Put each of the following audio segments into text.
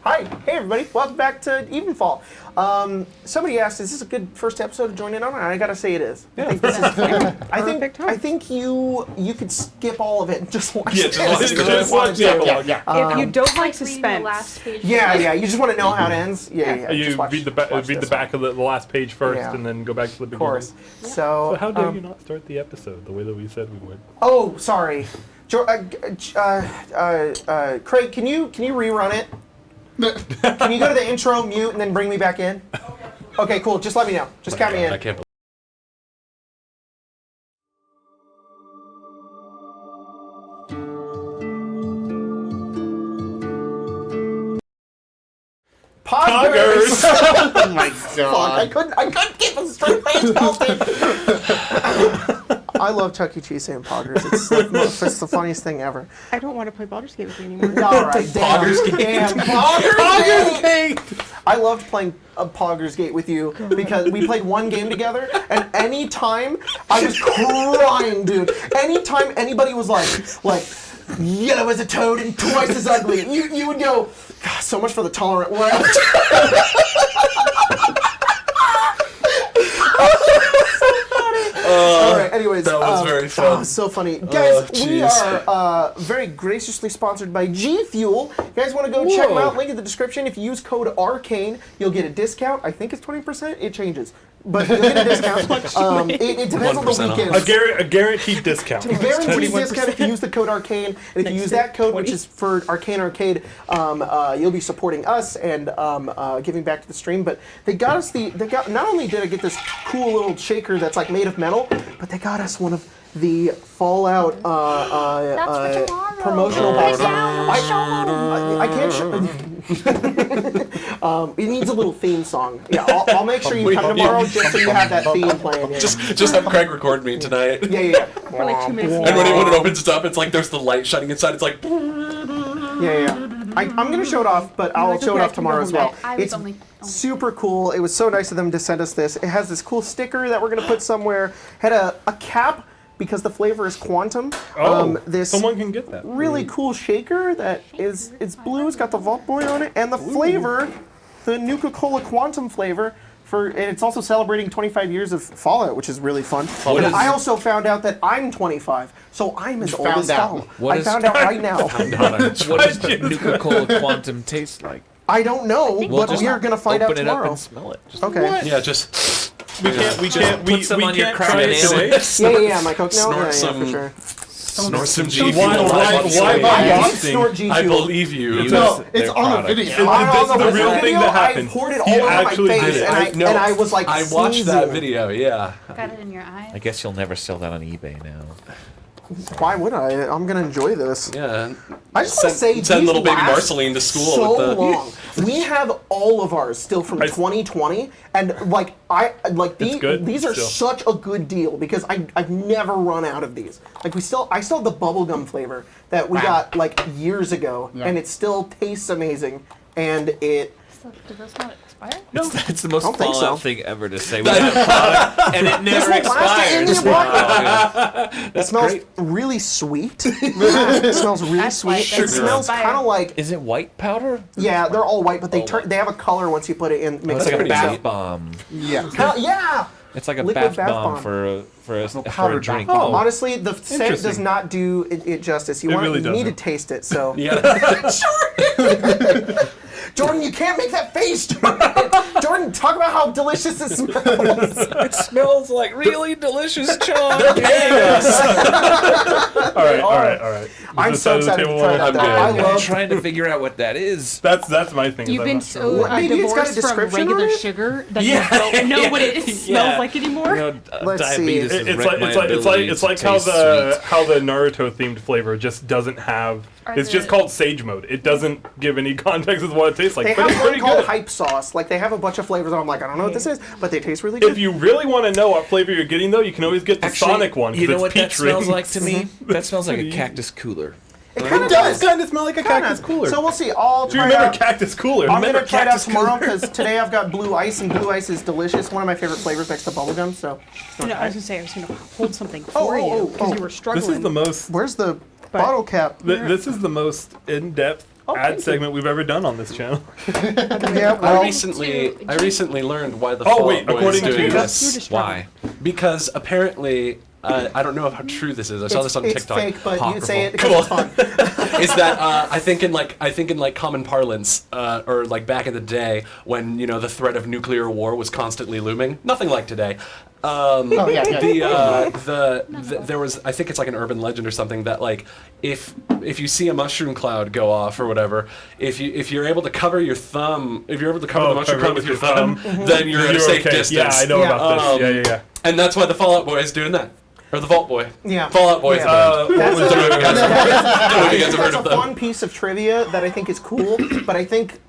Hi, hey everybody, welcome back to EVENFALL. Somebody asked, is this a good first episode to join in on? And I gotta say it is. Yeah. I think this is I think you could skip all of it and just watch it. Just watch the epilogue. If you don't like reading the suspense, last page. Yeah, you just want to know how it ends. Yeah. You just watch- read the watch read the this back of the last page first, Yeah. and then go back to the beginning. Of course. So So, how dare you not start the episode the way that we said we would? oh, sorry. Craig, can you rerun it? Can you go to the intro, mute, and then bring me back in? Okay, cool. Just let me know. Just count me in. I can't believe Poggers! oh my Fuck, I couldn't keep a straight face melting. I love Chuck E. Cheese saying Poggers. It's the funniest thing ever. I don't want to play Baldur's Gate with you anymore. All right, damn. Poggers Gate. Damn. Poggers Gate. I loved playing Poggers Gate with you because we played one game together, and anytime I was crying, dude. Anytime anybody was like yellow as a toad and twice as ugly, you would go, God, so much for the tolerant world. All right, anyways. that was very fun. Oh, so funny. Guys, we jeez. are very graciously sponsored by G Fuel. You guys want to go check them out? Link in the description. If you use code ARCANE, you'll get a discount. I think it's 20%. It changes. But you'll get a discount. It depends on the 1% weekend. A guaranteed discount. Guaranteed discount if you use the code ARCANE. And if you use that code, which is for Arcane Arcade, you'll be supporting us and giving back to the stream. But they got us not only did I get this cool little shaker that's like made of metal, but they got us one of the Fallout promotional boxes. I can't show. It needs a little theme song. Yeah, I'll make sure you come tomorrow just so you have that theme playing. Just have Craig record me tonight. Yeah. For like 2 minutes. And when it opens up, it's like there's the light shining inside. It's like. Yeah. I'm gonna show it off, but I'll show it off tomorrow as well. It's super cool. It was so nice of them to send us this. It has this cool sticker that we're gonna put somewhere. Had a cap because the flavor is quantum. This someone can get that. really cool shaker that it's blue. It's got the Vault Boy on it, and the flavor, the Nuka-Cola Quantum flavor. And it's also celebrating 25 years of Fallout, which is really fun. And I also found out that I'm 25, so I'm as old as hell. I found out right now. What does Nuka-Cola Quantum taste like? I don't know, but we are gonna find out Open it tomorrow. up and smell it. Just Okay. Yeah, just. We can't put some on your can't crown try and it nail today. Yeah, my Coke. No, Snort for some- sure. Snort some G. Why Snort G I Fuel. believe you. No, it's on a video. This is the real thing that I happened. poured it He all over my actually face, did it. and I was like, I watched that sneezing. video. Yeah. Got it in your eye. I guess you'll never sell that on eBay now. Why would I? I'm gonna enjoy this. Yeah. I just want to say, send these little baby last Marceline to school so with the. long. We have all of ours still from 2020, and these are still. such a good deal because I've never run out of these. Like I still have the bubblegum flavor that we got like years ago, and it still tastes amazing, and it. Does this not expire? It's the most don't think Fallout so. thing ever to say. We have a product and it never This will last in expires. the apartment. It smells great. really sweet. It smells really That's why sweet. it It doesn't smells expire. kind of like. Is it white powder? Yeah, they're all white, but they All white. they have a color once you put it in. It's Mixed like a with bath it. bomb. Yeah. Yeah. It's like a Liquid bath bomb for a powdered drink. bath bomb. Honestly, the scent Interesting. does not do it justice. You really need to doesn't. taste it. So, Yeah. Jordan, you can't make that face. Jordan, talk about how delicious it smells. It smells like really delicious chalk. All right. I'm so excited to try I'm that. good. I I'm love. trying to figure out what that is. That's my thing. is You've I'm been not sure. so Maybe it's got a divorced from description regular on it? sugar that you don't know what it smells like anymore. You know, Let's see. diabetes has It's wrecked my ability it's to like how taste the Naruto themed flavor just doesn't have. It's just called Sage Mode. It doesn't give any context as to what it tastes like. They But have it's one pretty called good. hype sauce. Like they have a bunch of flavors. I'm like, I don't know what this is, but they taste really good. If you really want to know what flavor you're getting, though, you can always get the Actually, Sonic one. 'cause You know it's what that peach smells rings. like to me? That smells like a cactus cooler. It kind of does does. kind of smell like a cactus cooler. So we'll see. I'll Do you try it remember out. Cactus Cooler? I'm gonna try it out Cactus tomorrow because today I've got blue ice, and blue ice is delicious. One of my favorite flavors next to bubblegum. So, No, I was gonna say I was gonna hold something Oh, for oh, you oh, because oh. you were struggling. This is the most. where's the bottle cap? This is the most in-depth ad segment we've ever done on this channel. Yeah, I well, recently learned why the Oh, Fall wait, Out Boy is according to doing you- You're this. just Why? Because apparently, I don't know how true this is. I saw this on it's TikTok. fake, but you say it Come because on. it's fun. Is that I think in like common parlance, or like back in the day when the threat of nuclear war was constantly looming. Nothing like today. There was, I think it's like an urban legend or something that like if you see a mushroom cloud go off or whatever, if you're able to cover your thumb, if you're able to cover the mushroom cloud with your thumb, then you're at a safe okay. distance. Yeah, I know about this. Yeah. And that's why the Fall Out Boy is doing that. Or the Vault Boy. Yeah. Fallout Boy is Yeah. the band. That's Don't know if you guys have heard That's of a them. fun piece of trivia that I think is cool, but I think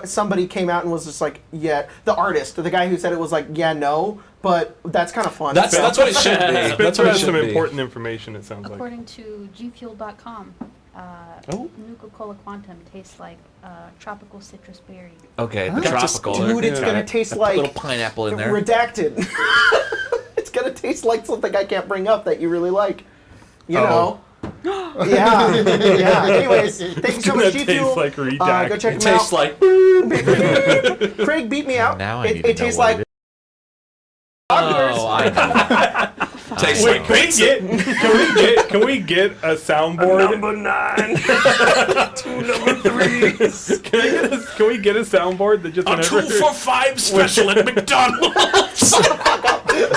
somebody came out and was just like, yeah, the artist, the guy who said it was like, yeah, no, but that's kind of fun. That's what it should be. That's Spencer what it has should some be. important information, it sounds like. According to gfuel.com, Nuka-Cola Quantum tastes like tropical citrus berry. Okay, the Just- tropical. Dude, it's gonna taste like little pineapple in there. redacted. It's gonna taste like something I can't bring up that you really like. You know. Yeah. Anyways, thank you so much, gonna G Fuel. taste like redacted. Go check It them tastes out. like. Craig beat me out. Now I need it to know tastes what like. it is. Oh, I know. Tastes Wait, like can we pizza. can we get a soundboard? Number 9. 2 number 3s. Can we get a soundboard that just A 2 for $5 special at McDonald's.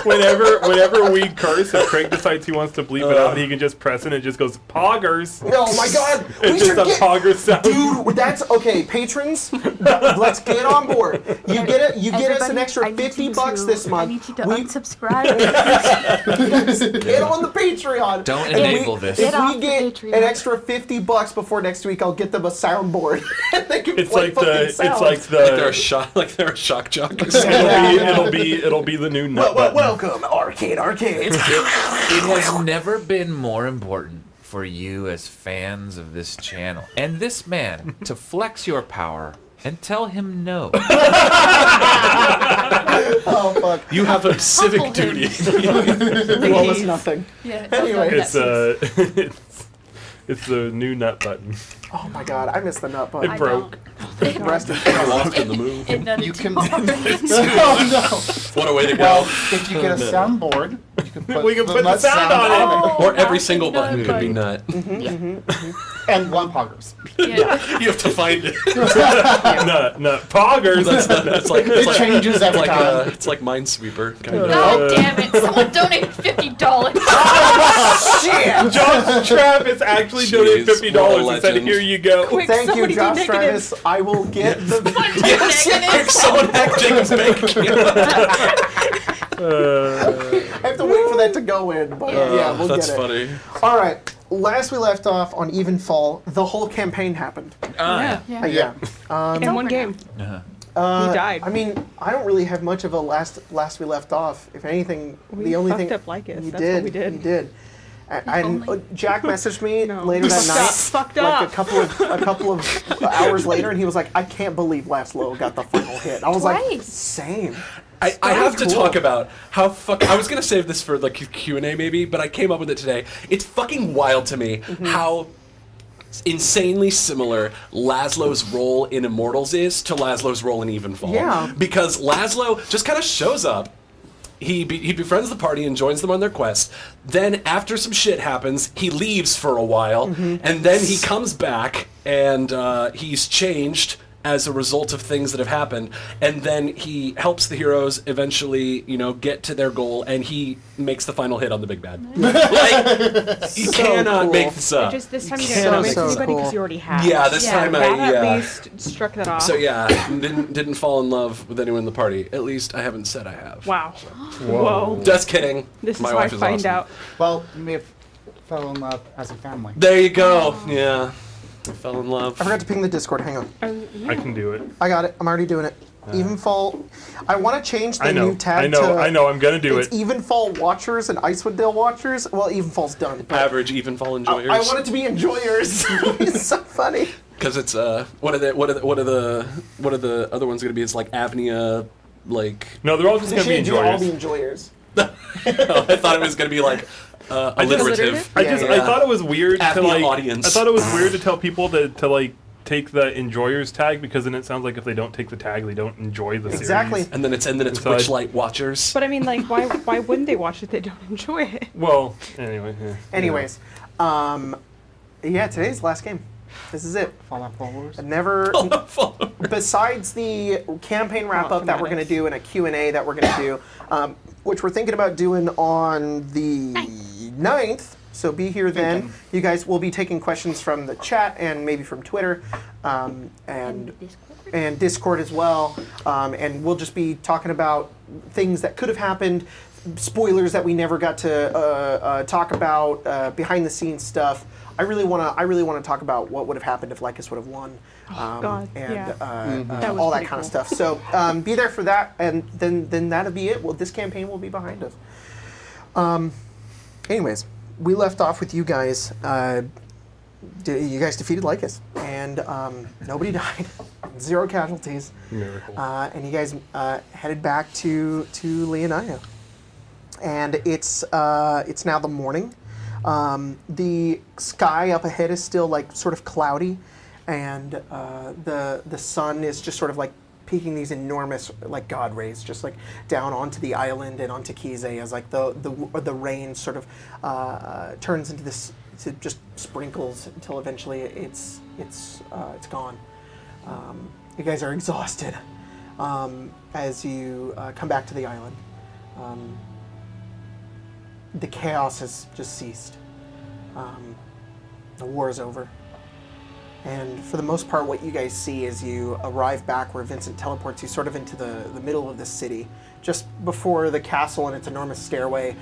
whenever we curse, if Craig decides he wants to bleep it out, he can just press it and it just goes poggers. Oh my God! We It's should just a get. pogger sound. Dude, that's okay. Patrons, let's get on board. You get it. You get us an Everybody, extra I need you $50 to- this I month. need you to We unsubscribe. get on the Patreon. Don't And enable we, this. If Get off we the get Patreon. an extra $50 before next week, I'll get them a soundboard. And they can It's play like fucking the sounds. They're a shock jock. it'll be the new nut button. Welcome, Arcade. It has never been more important for you as fans of this channel and this man to flex your power and tell him no. Oh fuck. You have a civic Humble him. duty. Well, it's nothing. Yeah, Anyway. It's it's the new nut button. Oh my God, I missed the nut It button. I broke. Rest in Lost in the move. It doesn't You can. Oh What a way to Well, go. if you get a soundboard, you can put We can put the nut sound on it. Oh, Or every that's single a nut button could be nut. and one poggers. Yeah. You have to find it. Nut poggers. That's like It changes every time. it's like Minesweeper kind of. God damn it! Someone donated $50. Shit! Josh Travis actually donated Jeez, what a $50 and said, legend. "Here you go." Quick, Thank you, somebody be Josh negative. Travis. I will get the. Negative. Someone hacked Jacob's bank account. I have to wait for that to go in, but yeah, we'll That's get it. funny. All right. Last we left off on EVENFALL, the whole campaign happened. Yeah. Yeah. In one game. Uh-huh. He died. I mean, I don't really have much of a last we left off. If anything, We the only fucked thing up Lycus. he That's did, what we did. he did. And only. Jack messaged me No. later that Fucked night, up. Fucked like up. a couple of hours later, and he was like, "I can't believe Laszlo got the final hit." I was like, Twice. "Same." I have to cool. talk about how I was gonna save this for like Q&A maybe, but I came up with it today. It's fucking wild to me how insanely similar Laszlo's role in Immortals is to Laszlo's role in Evenfall. Yeah. Because Laszlo just kind of shows up. He befriends the party and joins them on their quest. Then, after some shit happens, he leaves for a while, and then he comes back, and he's changed as a result of things that have happened. And then he helps the heroes eventually, get to their goal, and he makes the final hit on the big bad. Like, you So cannot cool. make this up. Just this time you So, didn't romance so anybody because cool. you already have. Yeah, this time that I at least struck that off. So yeah, didn't fall in love with anyone in the party. At least I haven't said I have. Wow. Whoa. Just kidding. This My is how I wife is find awesome. out. Well, you may have fell in love as a family. There you go. Yeah. I fell in love. I forgot to ping the Discord. Hang on. I can do it. I got it. I'm already doing it. Evenfall. I want to change the I know. new tab to. I know. I'm gonna do It's it. Evenfall watchers and Icewood Dale watchers. Well, Evenfall's done. But Average even fall enjoyers. I want it to be enjoyers. It's so funny. Because it's what are the other ones gonna be? It's like Avnia, like. No, they're all just They gonna be should do all enjoyers. the enjoyers. I thought it was gonna be like alliterative. I Yeah. thought it was weird to Avnia like. audience. I thought it was weird to tell people to like take the enjoyers tag, because then it sounds like if they don't take the tag, they don't enjoy the Exactly. series. And then it's Inside. Witchlight Watchers. But I mean, like, why wouldn't they watch it if they don't enjoy it? Well, anyway. Yeah. Anyways, yeah, today's the last game. This is it. Fallout followers. Never. Besides the campaign wrap up that we're going to do and a Q&A that we're going to do, which we're thinking about doing on the 9th. So be here then. You guys will be taking questions from the chat and maybe from Twitter and Discord as well. And we'll just be talking about things that could have happened, spoilers that we never got to talk about, behind the scenes stuff. I really want to talk about what would have happened if Lycus would have won, God, and yeah. That was all that pretty kind of cool. stuff. So be there for that, and then that'll be it. Well, this campaign will be behind us. Anyways, we left off with you guys. You guys defeated Lycus, and nobody died, 0 casualties, Miracle. and you guys headed back to Leonida. And it's now the morning. The sky up ahead is still like sort of cloudy, and the sun is just sort of like peeking these enormous like god rays just like down onto the island and onto Kiese as like the rain sort of turns into this to just sprinkles until eventually it's gone. You guys are exhausted as you come back to the island. The chaos has just ceased. The war is over. And for the most part, what you guys see as you arrive back where Vincent teleports you sort of into the middle of the city, just before the castle and its enormous stairway,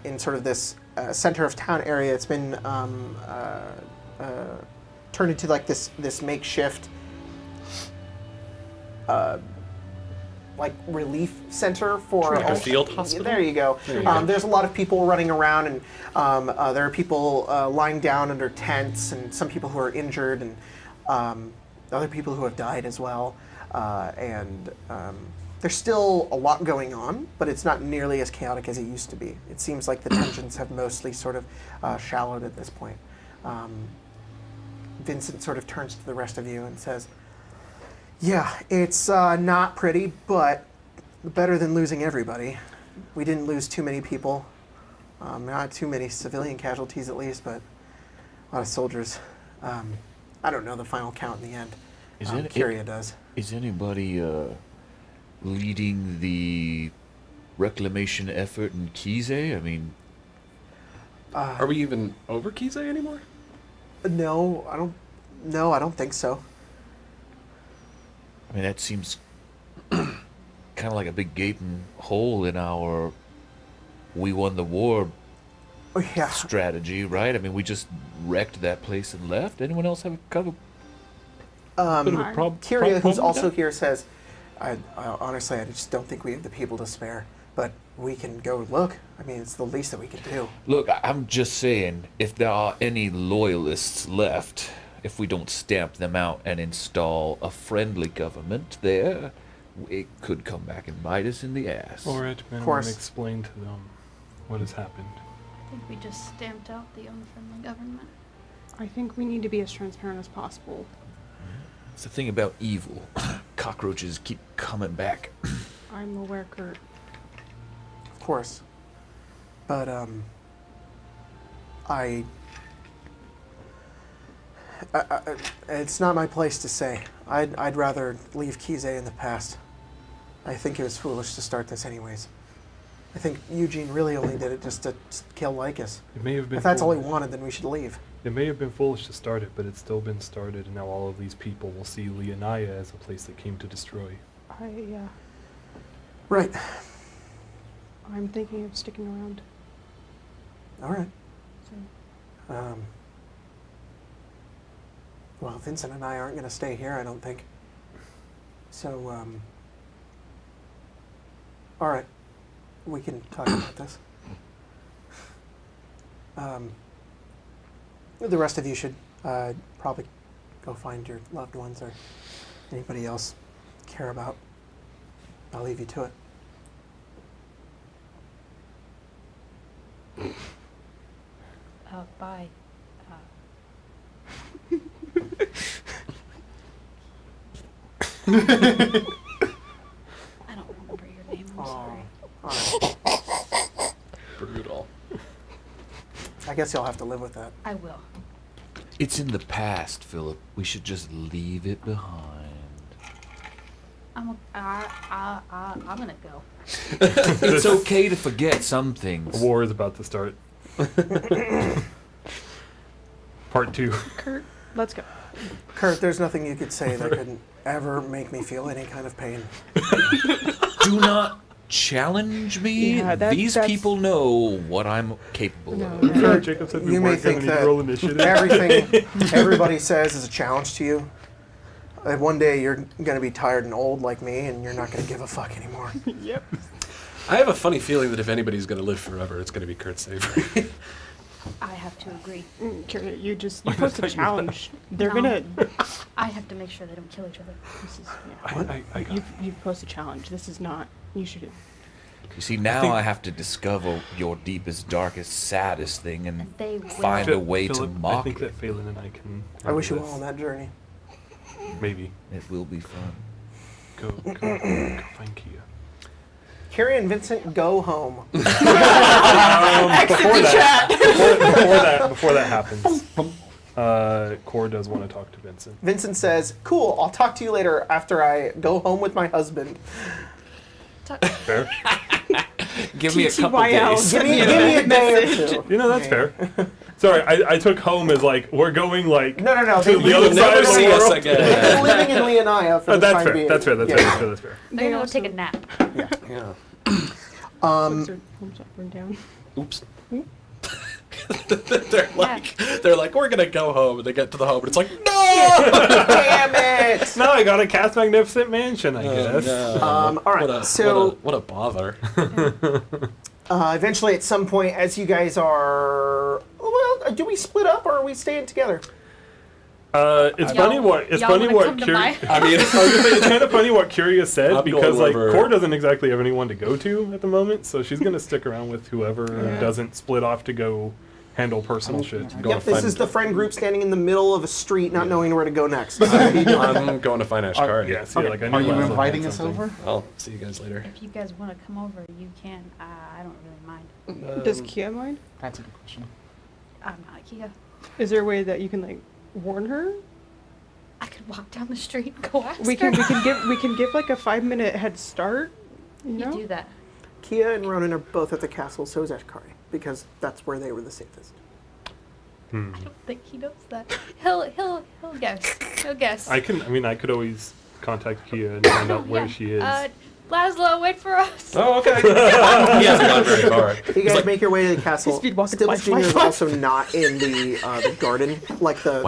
in sort of this center of town area. It's been turned into like this makeshift like relief center for Like a field hospital? There you go. There's a lot of people running around, and there are people lying down under tents, and some people who are injured, and other people who have died as well. And there's still a lot going on, but it's not nearly as chaotic as it used to be. It seems like the tensions have mostly sort of shallowed at this point. Vincent sort of turns to the rest of you and says, "Yeah, it's not pretty, but better than losing everybody. We didn't lose too many people. Not too many civilian casualties, at least, but a lot of soldiers. I don't know the final count in the end. Kyria does. Is anybody leading the reclamation effort in Kiese? I mean, Are we even over Kiese anymore? No, I don't think so. I mean, that seems kind of like a big gaping hole in our we won the war Oh, yeah. strategy, right? I mean, we just wrecked that place and left. Anyone else have a couple? Kyria, who's problem also with that? here, says, honestly, I just don't think we have the people to spare. But we can go look. I mean, it's the least that we can do. Look, I'm just saying, if there are any loyalists left, if we don't stamp them out and install a friendly government there, it could come back and bite us in the ass. Or at minimum course. explain to them what has happened. I think we just stamped out the unfriendly government. I think we need to be as transparent as possible. It's the thing about evil. Cockroaches keep coming back. I'm aware, Kurt. Of course. But, it's not my place to say. I'd rather leave Kiese in the past. I think it was foolish to start this anyways. I think Eugene really only did it just to kill Lycus. It may have been. If that's all he foolish. wanted, then we should leave. It may have been foolish to start it, but it's still been started, and now all of these people will see Leonida as a place that came to destroy. Right. I'm thinking of sticking around. All right. So. Well, Vincent and I aren't going to stay here, I don't think. So, all right. We can talk about this. The rest of you should probably go find your loved ones or anybody else you care about. I'll leave you to it. Bye. I don't remember your name. I'm sorry. Alright. Brutal. I guess you'll have to live with that. I will. It's in the past, Philip. We should just leave it behind. I'm gonna go. It's okay to forget some things. War is about to start. Part 2. Kurt, let's go. Kurt, there's nothing you could say that could ever make me feel any kind of pain. Do not challenge me. Yeah, These that's- people know what I'm capable No, of. no. Kurt, Jacob said we You may weren't going think to need to that roll initiative. everything everybody says is a challenge to you. And one day you're going to be tired and old like me, and you're not going to give a fuck anymore. Yep. I have a funny feeling that if anybody's going to live forever, it's going to be Kurt Savory. I have to agree. Kurt, you posed a challenge. They're No. gonna. I have to make sure they don't kill each other. This is. Yeah. I got You've posed a challenge. This is not. You should. You see, now I have to discover your deepest, darkest, saddest thing and And they will. find a way to Philip, I mock think it. that Phelan and I can. I wish you handle well on this. that journey. Maybe. It will be fun. Go find Kia. Carrie and Vincent, go home. Before that happens, Core does want to talk to Vincent. Vincent says, "Cool, I'll talk to you later after I go home with my husband. Fair? Give me a couple TTYL. days. Give me a day or two." You know, that's fair. Sorry, I took home as like, we're going like No. to They the other You'll side never of the see us world. again. They're living in Leonia for the That's time fair. being. That's fair. That's Yeah. fair. That's fair. They're gonna go also- take a nap. Yeah. Homes are burned down. Oops. they're like, we're gonna go home, and they get to the home, and it's like, no! Damn it! No, I got a cast magnificent mansion, I guess. All right. What a bother. Eventually, at some point, as you guys are, well, do we split up or are we staying together? It's funny what my I mean, it's kind of funny what Curia said I'm because going like over- Core doesn't exactly have anyone to go to at the moment, so she's gonna stick around with whoever doesn't split off to go handle personal shit. Go Yep, to this find- is the friend group standing in the middle of a street, not knowing where to go next. I'm going to find Ashkari. Yeah, see, like I knew Are you Laszlo had inviting us something. over? I'll see you guys later. If you guys want to come over, you can. I don't really mind. Does Kia mind? That's a good question. I'm not Kia. Is there a way that you can like warn her? I could walk down the street and go ask We can her. we can give like a 5-minute head start. You You know? do that. Kia and Ronan are both at the castle, so is Ashkari, because that's where they were the safest. I don't think he knows that. He'll guess. He'll guess. I could always contact Kia and find out where Yeah. she is. Laszlo, wait for us. Oh, okay. He hasn't gone very far. You guys make your way to the castle. Speed walking, Stibbles fly, Jr. is fly. also not in the garden, like the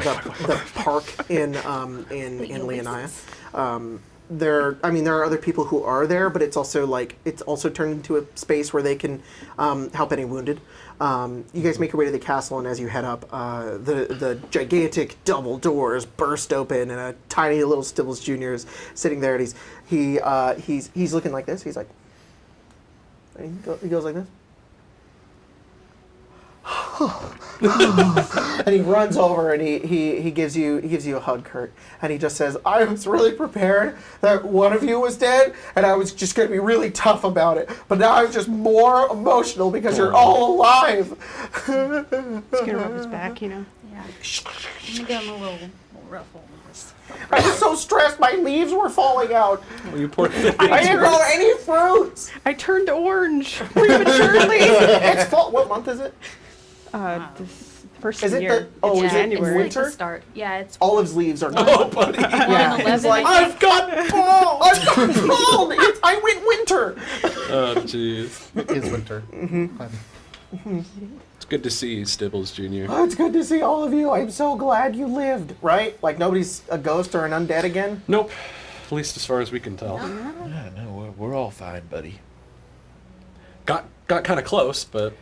park in Leonia. There are other people who are there, but it's also turned into a space where they can help any wounded. You guys make your way to the castle, and as you head up, the gigantic double doors burst open, and a tiny little Stibbles Jr. is sitting there, and he's looking like this. He's like, and he goes like this. And he runs over and he gives you a hug, Kurt, and he just says, "I was really prepared that one of you was dead, and I was just going to be really tough about it. But now I'm just more emotional because you're all alive." He's gonna rub his back, you know. Yeah. I'm gonna give him a little ruffle with this. I was so stressed, my leaves were falling out. Oh, you poor thing. I didn't grow any fruits. I turned orange prematurely. It's fall. What month is it? This first Is it year. the- oh, It's is it in January. It's like winter? the start. Yeah, it's Olive's leaves are gone. Oh, buddy. Yeah, 11, he's like, I I've got bald. I've got bald. I went winter. Oh, jeez. It is winter. It's good to see you, Stibbles Jr. Oh, it's good to see all of you. I'm so glad you lived. Right? Like nobody's a ghost or an undead again? Nope. At least as far as we can tell. Yeah, no, we're all fine, buddy. Got kind of close, but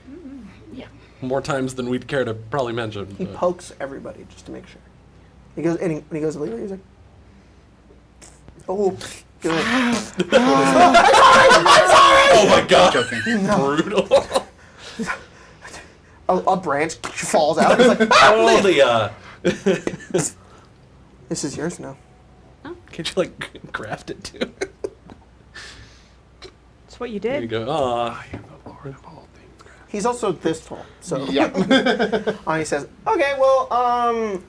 yeah. more times than we'd care to probably mention. He but- pokes everybody just to make sure. He goes, and when he goes to leave, he's like, "Oh, good." Oh my god! Brutal. A branch falls out. He's like, Holy, "This is yours now." Can't you like graft it too? That's what you There you did. go. Aw. I am the Lord of all things. He's also this tall, so Yeah. he says, "Okay, well,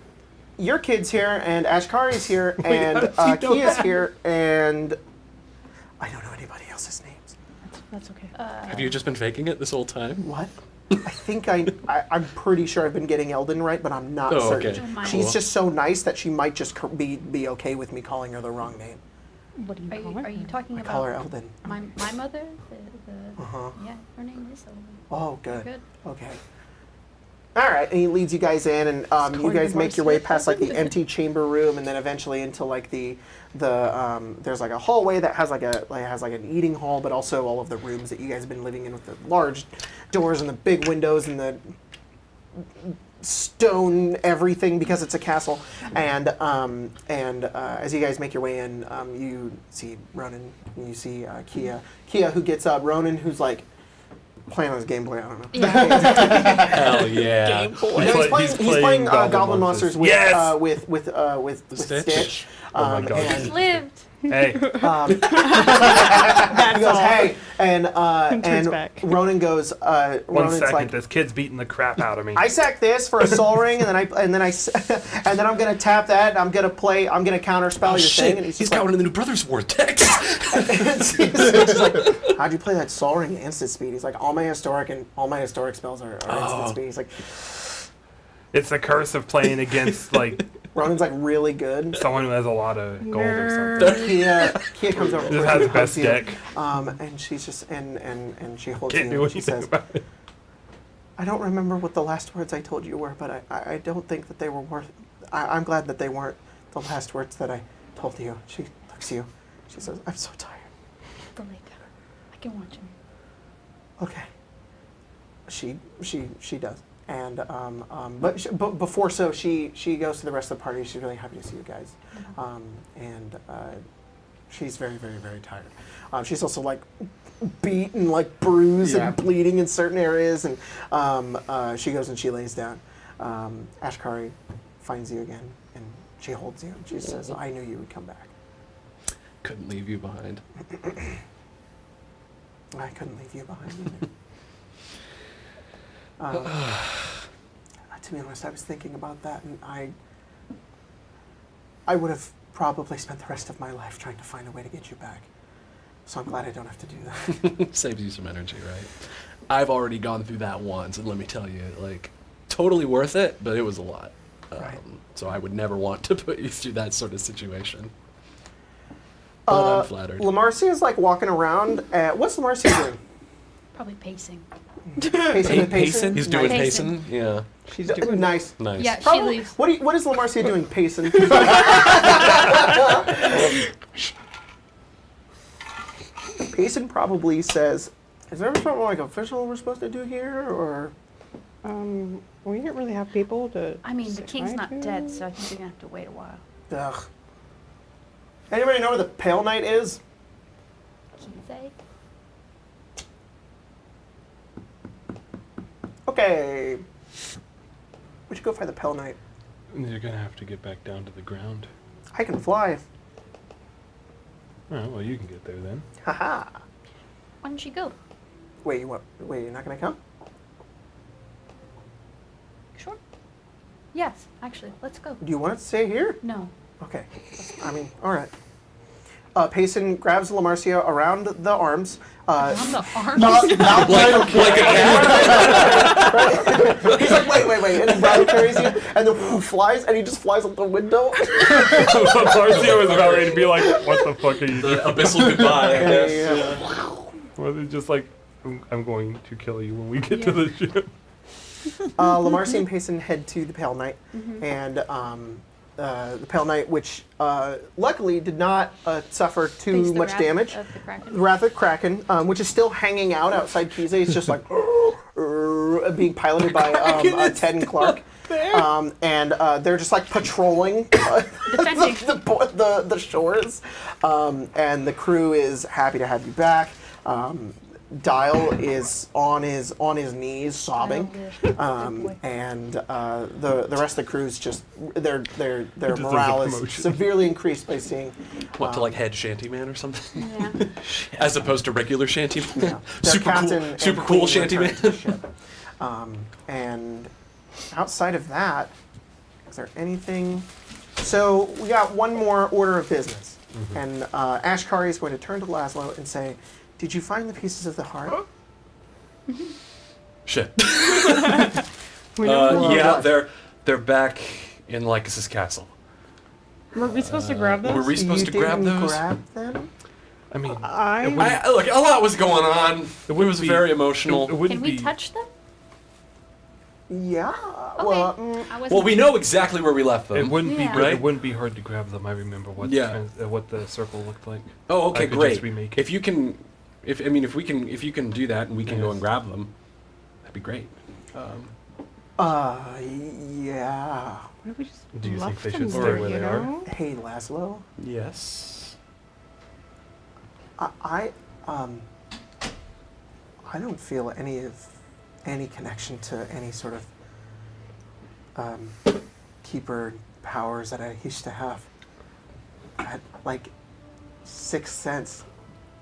your kid's here, and Ashkari's here, and Kia's here, and I don't know anybody else's names. That's okay. Have you just been faking it this whole time? What? I think I'm pretty sure I've been getting Eldon right, but I'm not Oh, certain. okay. Don't mind. She's Cool. just so nice that she might just be okay with me calling her the wrong name. What do you Are call you, her? are you talking I about call her Eldon. my mother? The Uh-huh. yeah, her name is Eldon. Oh, good. Good. Okay. All right, and he leads you guys in, and you calling guys her make your way Marcia. past like the empty chamber room, and then eventually into like the there's like a hallway that has like an eating hall, but also all of the rooms that you guys have been living in with the large doors and the big windows and the stone everything because it's a castle. And as you guys make your way in, you see Ronan, and you see Kia who gets up, Ronan who's like playing on his Game Boy. I don't know. Yeah. Hell yeah. No, he's playing Goblin Monsters with Yes! with Stitch? Stitch. Oh my God. And, He's lived. Hey, he goes, hey, and turns back. Ronan goes, one Ronan's second. like, This kid's beating the crap out of me. I sack this for a soul ring, and then I'm gonna tap that. And I'm gonna counter spell Oh, your shit. thing, and He's just counting the New Brothers War text. He's like, how'd you play that soul ring at instant speed? He's like, all my historic spells are instant speed. He's like, It's the curse of playing against like Ronan's like really good. someone who has a lot of gold or something. Kia comes over. Just to has you, the best hugs you, deck. And she's just and she holds Can't you. do And she anything says, about it. I don't remember what the last words I told you were, but I don't think that they were worth. I'm glad that they weren't the last words that I told you. She looks at you. She says, I'm so tired. The lake. I can watch him. Okay. She does. And but before she goes to the rest of the party. She's really happy to see you guys. And she's very, very, very tired. She's also like beat and like bruised Yeah. and bleeding in certain areas. And she goes and she lays down. Ashkari finds you again and she holds you and she says, I knew you would come back. Couldn't leave you behind. I couldn't leave you behind either. To be honest, I was thinking about that, and I would have probably spent the rest of my life trying to find a way to get you back. So I'm glad I don't have to do that. Saves you some energy, right? I've already gone through that once, and let me tell you, like, totally worth it, but it was a lot. Right. So I would never want to put you through that sort of situation. But I'm flattered. Lamarcia is like walking around. What's Lamarcia doing? Probably pacing. Pacing with Payson? He's doing Pacing. pacing? Yeah. She's doing Nice. Nice. Yeah, she Probably, leaves. what is Lamarcia doing, Payson? Payson probably says, is there something like official we're supposed to do here, or? We didn't really have people to. I mean, the say king's hi not to. dead, so I think you're gonna have to wait a while. Ugh. Anybody know where the Pale Knight is? Kiese? Okay. We should go find the Pale Knight. You're gonna have to get back down to the ground. I can fly. Oh, well, you can get there then. Haha. Why don't you go? Wait, you're not gonna come? Sure. Yes, actually, let's go. Do you want to stay here? No. Okay. I mean, all right. Payson grabs Lamarcia around the arms. On the arms. Not Like a cat? He's like, wait, and then Brian carries you, and then flies, and he just flies out the window. Marcia was about ready to be like, what the fuck are you doing? Abyssal goodbye, I guess. Yeah. Well, they're just like, I'm going to kill you when we get to the ship. Lamarcia and Payson head to the Pale Knight, and the Pale Knight, which luckily did not suffer too Face the much wrath damage. of the Kraken. Wrath of Kraken, which is still hanging out outside Kiese. It's just like being piloted by Ted and Clark. And they're just like patrolling Defending. the shores. And the crew is happy to have you back. Dial is on his knees sobbing, boy. and the rest of the crew's just their deserves a morale is promotion. severely increased by seeing What, to like head shantyman or something? Yeah. As opposed to regular shantyman? their Super captain cool, and super cool queen return to the shantyman. ship. And outside of that, is there anything? So we got one more order of business, and Ashkari is going to turn to Laszlo and say, "Did you find the pieces of the heart?" Shit. We know Yeah, what? they're back in Lycus's castle. Were we supposed to grab those? Were we supposed You to grab didn't those? grab them? I mean, Look, a lot was going on. It wouldn't was be- very it emotional. wouldn't Can we be. touch them? Yeah. Okay. Well, I wasn't Well, we know exactly where we left them. It wouldn't be Yeah. good. Right? It wouldn't be hard to grab them. I remember what Yeah. what the circle looked like. Oh, okay, I could great. just remake it. If you can, if you can do that, and we can go Yes. and grab them, that'd be great. yeah. What if we just Do you think left they them should stay there, where you they are? know? Hey, Laszlo. Yes. I don't feel any connection to any sort of keeper powers that I used to have. I had like sixth sense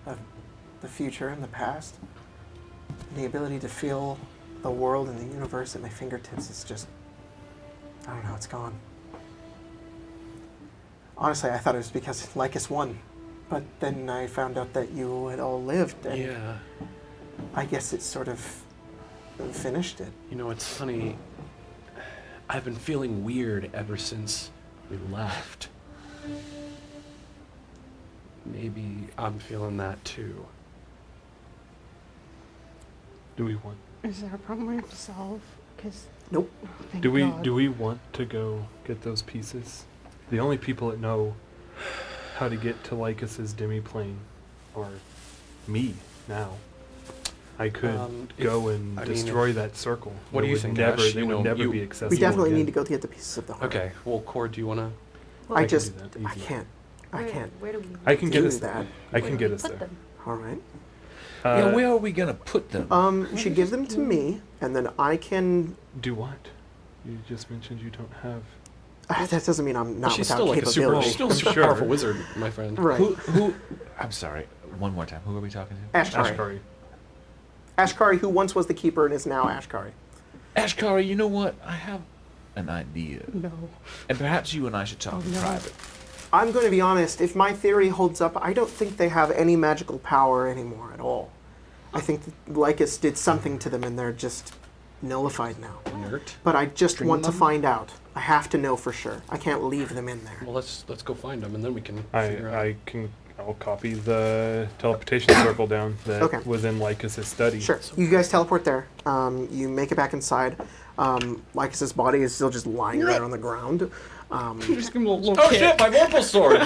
of the future and the past. The ability to feel the world and the universe at my fingertips is just, I don't know, it's gone. Honestly, I thought it was because Lycus won. But then I found out that you had all lived, and Yeah. I guess it sort of finished it. You know, it's funny. I've been feeling weird ever since we left. Maybe I'm feeling that too. Do we want? Is there a problem we have to solve? Because Nope. Do we want to go get those pieces? The only people that know how to get to Lycus's demiplane are me now. I could go and I mean, destroy that circle. what do It you would think, Never, Ash? they You would know, never you- be accessible. We definitely again. need to go get the pieces of the heart. Okay. Well, Cord, do you want to? I can just, do that I easily. can't. I can't. Where do we? I can get do us that. there. I can where get do we us put there. them? All right. Yeah, where are we gonna put them? You should give them to me, and then I can. Do what? You just mentioned you don't have. That doesn't mean I'm not She's without still like a super, capability. she's still a I'm super sure. powerful wizard, my friend. Right. Who? I'm sorry. One more time. Who are we talking to? Ashkari. Ashkari. Ashkari, who once was the keeper and is now Ashkari. Ashkari, you know what? I have an idea. No. And perhaps you and I should talk in no. private. I'm going to be honest. If my theory holds up, I don't think they have any magical power anymore at all. I think that Lycus did something to them, and they're just nullified now. Inert. But I just String want to them? find out. I have to know for sure. I can't leave them in there. Well, let's go find them, and then we can figure out. I'll copy the teleportation circle down that Okay. was in Lycus's study. Sure. You guys teleport there. You make it back inside. Lycus's body is still just lying there on the ground. Just give him a little Oh kick. shit! My vorpal sword.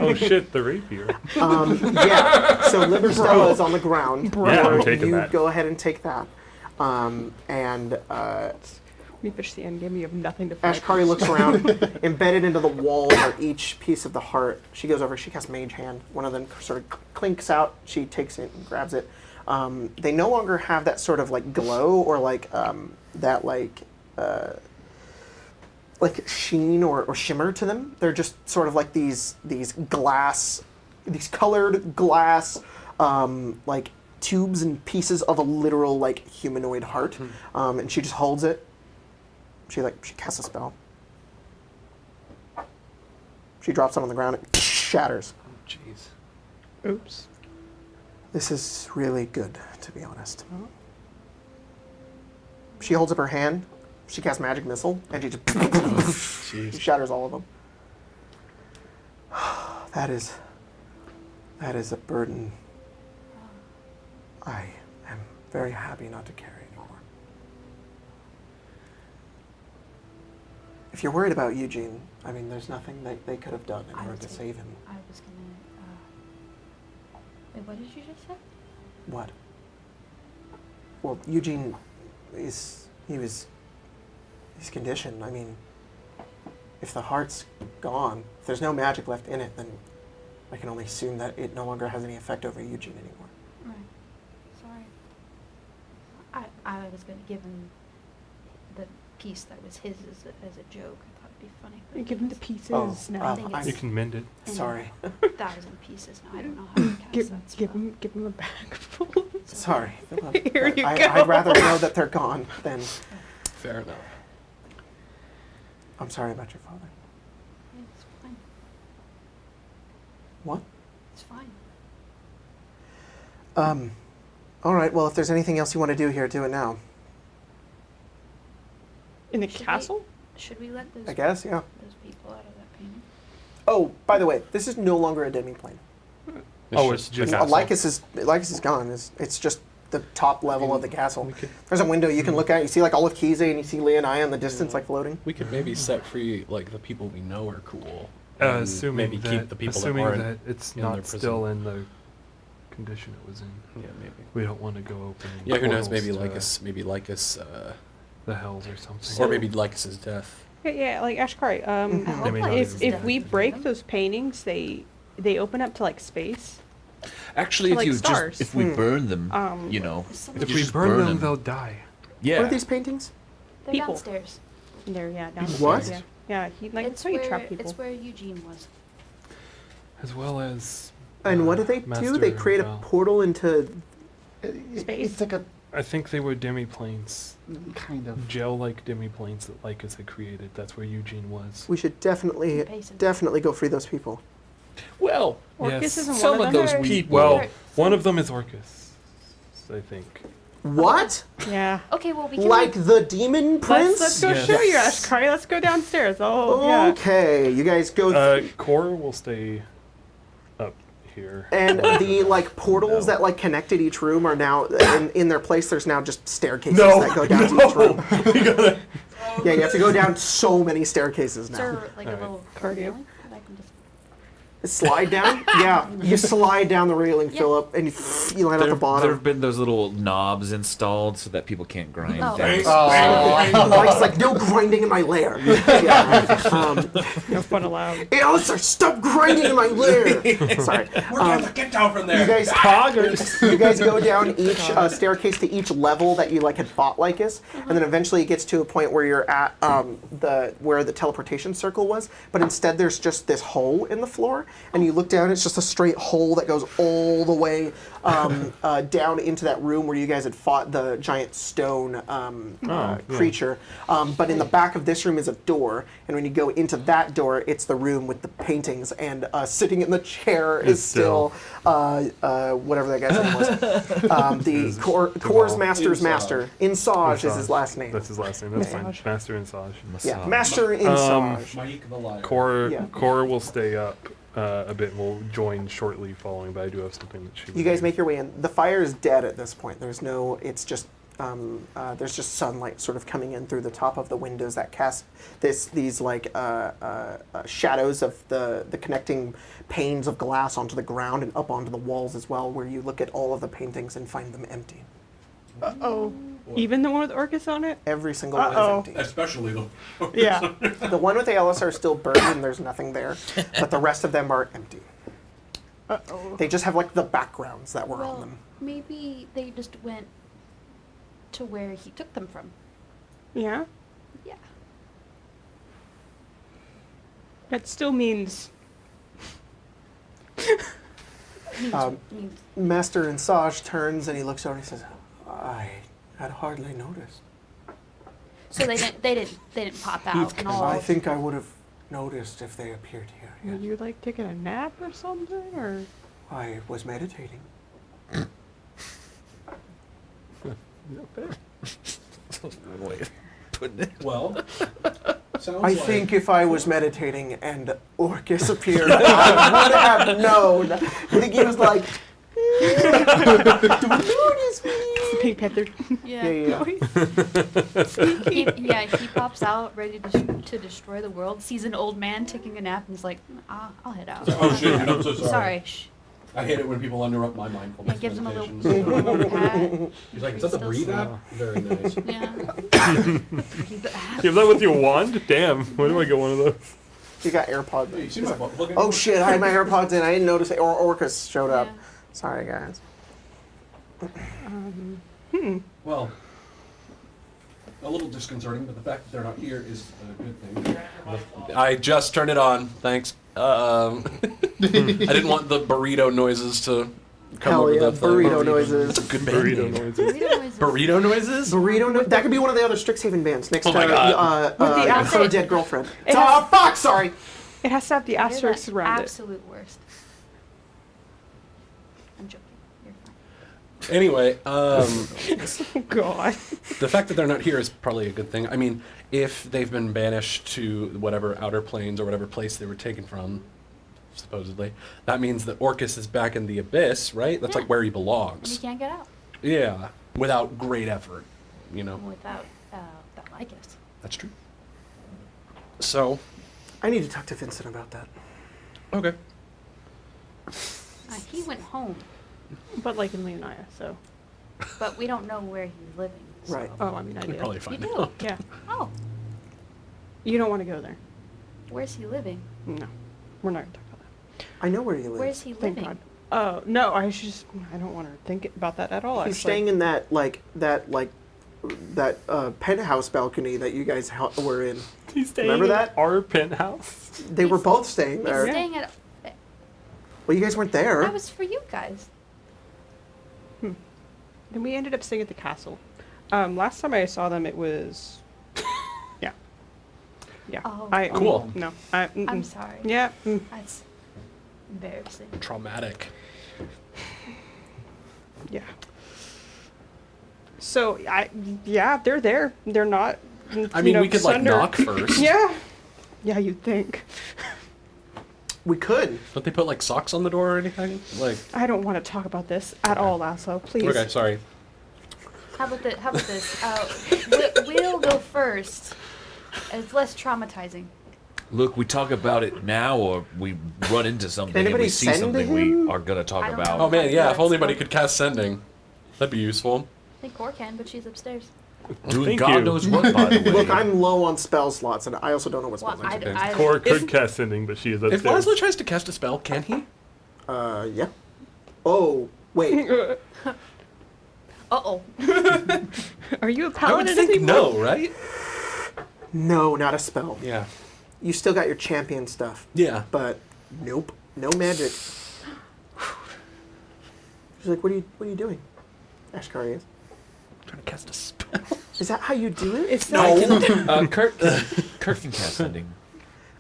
Oh shit, the rapier. Yeah. So Liverstella is on the ground. Yeah, I'm Or taking you that. go ahead and take that. And We fish the end game. You have nothing to fight. Ashkari looks around. Embedded into the wall are each piece of the heart. She goes over. She casts Mage Hand. One of them sort of clinks out. She takes it and grabs it. They no longer have that sort of like glow or like that like sheen or shimmer to them. They're just sort of like these glass, these colored glass like tubes and pieces of a literal like humanoid heart. And she just holds it. She casts a spell. She drops it on the ground. It shatters. Jeez. Oops. This is really good, to be honest. She holds up her hand. She casts magic missile, and she just Jeez. shatters all of them. That is a burden I am very happy not to carry anymore. If you're worried about Eugene, I mean, there's nothing that they could have done in I order would to say- save him. I was gonna. Wait, what did you just say? What? Well, Eugene his condition. I mean, if the heart's gone, if there's no magic left in it, then I can only assume that it no longer has any effect over Eugene anymore. Right. I was going to give him the piece that was his as a joke. I thought it'd be funny. You give him the pieces. Oh, No. I think I- it's You can mend it. in Sorry. 1,000 pieces now. I don't know how to cast Give, that give spell. him a bag full. Sorry. Here you go. I'd rather know that they're gone than. Fair enough. I'm sorry about your father. It's fine. What? It's fine. All right. Well, if there's anything else you want to do here, do it now. In the Should we- castle? Should we let those, I guess. Yeah. those people out of that painting? Oh, by the way, this is no longer a demi-plane. Oh, it's just Lycus is gone. It's just the top level of the castle. We could- There's a window you can look at. You see like all of Kiese and you see Leah and I in the distance like floating. We could maybe set free like the people we know are cool. and Assuming maybe that, keep the people assuming that that aren't. it's in their not prison. still in the condition it was in. Yeah, maybe. We don't want to go open. Yeah, who knows? portals Maybe to Lycus, the hells or something. or maybe Lycus's death. Yeah, like Ashkari. They may not If even- we break those paintings, they open up to like space. Actually, So, if like you stars. just if we burn them, Um, know, Someone- If you we just burn them, them. they'll die. yeah. What are these paintings? They're people. downstairs. There, yeah, down What? Yeah, yeah. He like It's that's how you where, trap people. it's where Eugene was. As well as. And what do they Master do? They create a Val. portal into. Space. It's like a I think they were demi-planes. kind of. Gel-like demi-planes that Lycus had created. That's where Eugene was. We should definitely Basin. go free those people. Well, Orcus Yes. isn't some one of of those them. people. Well, Right. one of them is Orcus, I think. What? Yeah. Okay, well, we can Like the demon prince? Let's go Yes. show you, Ashkari. Let's go downstairs. Oh, yeah. Okay, you guys go. Cora will stay up here. And the like portals that like connected each room are now in their place. There's now just staircases No, that go down to each room. Yeah, you have to go down so many staircases Is now. there like a Alright. little Cardio. railing that I can just... Slide down? Yeah, you slide down the railing, Yeah. Philip, and you land at the There bottom. have been those little knobs installed so that people can't grind Oh. things. Mike's like, no grinding in my lair. Yeah. No fun allowed. Hey, Alistair, stop grinding in my lair. Sorry. Get down from there. You guys go down each staircase to each level that you like had fought Lycus, and then eventually it gets to a point where you're at where the teleportation circle was, but instead there's just this hole in the floor, and you look down. It's just a straight hole that goes all the way down into that room where you guys had fought the giant stone creature. But in the back of this room is a door, and when you go into that door, it's the room with the paintings, and sitting in the chair is still whatever that guy's name was. The Core's Master's Master. Insage is his last name. That's his last name. That's fine. Massage. Master Insage. Yeah, Master Insage. Mike the liar. Cora, Yeah. Cora will stay up a bit. We'll join shortly following, but I do have something that she. You guys make your way in. The fire is dead at this point. There's no. It's just. There's just sunlight sort of coming in through the top of the windows that cast these like shadows of the connecting panes of glass onto the ground and up onto the walls as well, where you look at all of the paintings and find them empty. Oh. Even the one with Orcus on it? Every single one Uh-oh. is empty. Especially the. Yeah. The one with the Ellis are still burned and there's nothing there, but the rest of them are empty. Uh-oh. They just have like the backgrounds that were on Well, them. maybe they just went to where he took them from. Yeah? Yeah. That still means... Means Master Insage turns and he looks over and he says, I had hardly noticed. so they didn't pop out and all. I think I would have noticed if they appeared here. Were Yes. you like taking a nap or something? Or... I was meditating. Well. Sounds I think if I was meditating and Orcus appeared, I would have known. I think he was like, don't notice me. Pink Panther. Yeah. Yeah. He pops out ready to destroy the world. Sees an old man taking a nap and he's like, I'll head out. Oh shit! I'm so sorry. Sorry. Shh. I hate it when people interrupt my Yeah, mindfulness gives him a meditations. little pat. He's like, "Is that the Still breathe slow. app?" Very nice. Yeah. You have that with your wand? Damn. When do I get one of those? You got AirPods. Hey, you see my butt plug? Oh shit, I had my AirPods in. I didn't notice it. Or Orcus showed up. Yeah. Sorry, guys. Well, a little disconcerting, but the fact that they're not here is a good thing. I just turned it on. Thanks. I didn't want the burrito noises to come Hell over yeah, the thing. burrito noises. That's a good band Burrito name. noises. Burrito noises. Burrito noises? That could be one of the other Strixhaven bands next Oh my to God. With the Her asterisk- Dead Girlfriend. It Oh, has- fuck, sorry. It has to have the You're asterisks the around it. absolute worst. I'm joking. You're fine. Anyway, God. the fact that they're not here is probably a good thing. I mean, if they've been banished to whatever outer planes or whatever place they were taken from, supposedly, that means that Orcus is back in the abyss, right? That's Yeah. like where he And you belongs. can't get out Yeah, without great effort, you know. without that Lycus. That's true. So, I need to talk to Vincent about that. okay. He went home, But like in Leonia, so. but we don't know where he's living. So. Right. Oh, I mean, I We'd do. probably You find do? out. Yeah. Oh, You don't want to go there. where's he living? No. We're not going to talk about that. I know where he lives. Where's he Thank living? God. Oh, no, I don't want to think about that at all, He's actually. staying in that penthouse balcony that you guys were in. He's staying Remember in that? our penthouse. They were both staying He's there. staying at. Well, you guys weren't there. That was for you guys. Then we ended up staying at the castle. Last time I saw them, it was... Yeah. Yeah. Oh. Cool. No. I'm sorry. Yeah. That's embarrassing. Traumatic. Yeah. So, they're there. They're not... I mean, we could like knock first. Yeah. Yeah, you'd think. We could. Don't they put like socks on the door or anything? Like, I don't want to talk about this at all, Lasso. Please. okay, sorry. How about this? We'll go first. It's less traumatizing. Look, we talk about it now, or we run into something and anybody we see send something him? we are gonna talk I don't about. know. Oh man, yeah. If only anybody Let's could cast sending, that'd be useful. I think Cor can, but she's upstairs. Doing Thank God you. knows what, by the way. Look, I'm low on spell slots, and I also don't know what Well, spells I'm I, Cor could If- cast sending, but she is If upstairs. Laszlo tries to cast a spell, can he? Yeah. Oh, wait. Uh-oh. Are you a I would paladin think anymore? no, right? No, not a spell. Yeah. You still got your champion stuff, Yeah. but nope, no magic. She's like, what are you doing? Ashkari is. Trying to cast a spell. Is that how you do it? It's No. not. Kurt can cast sending.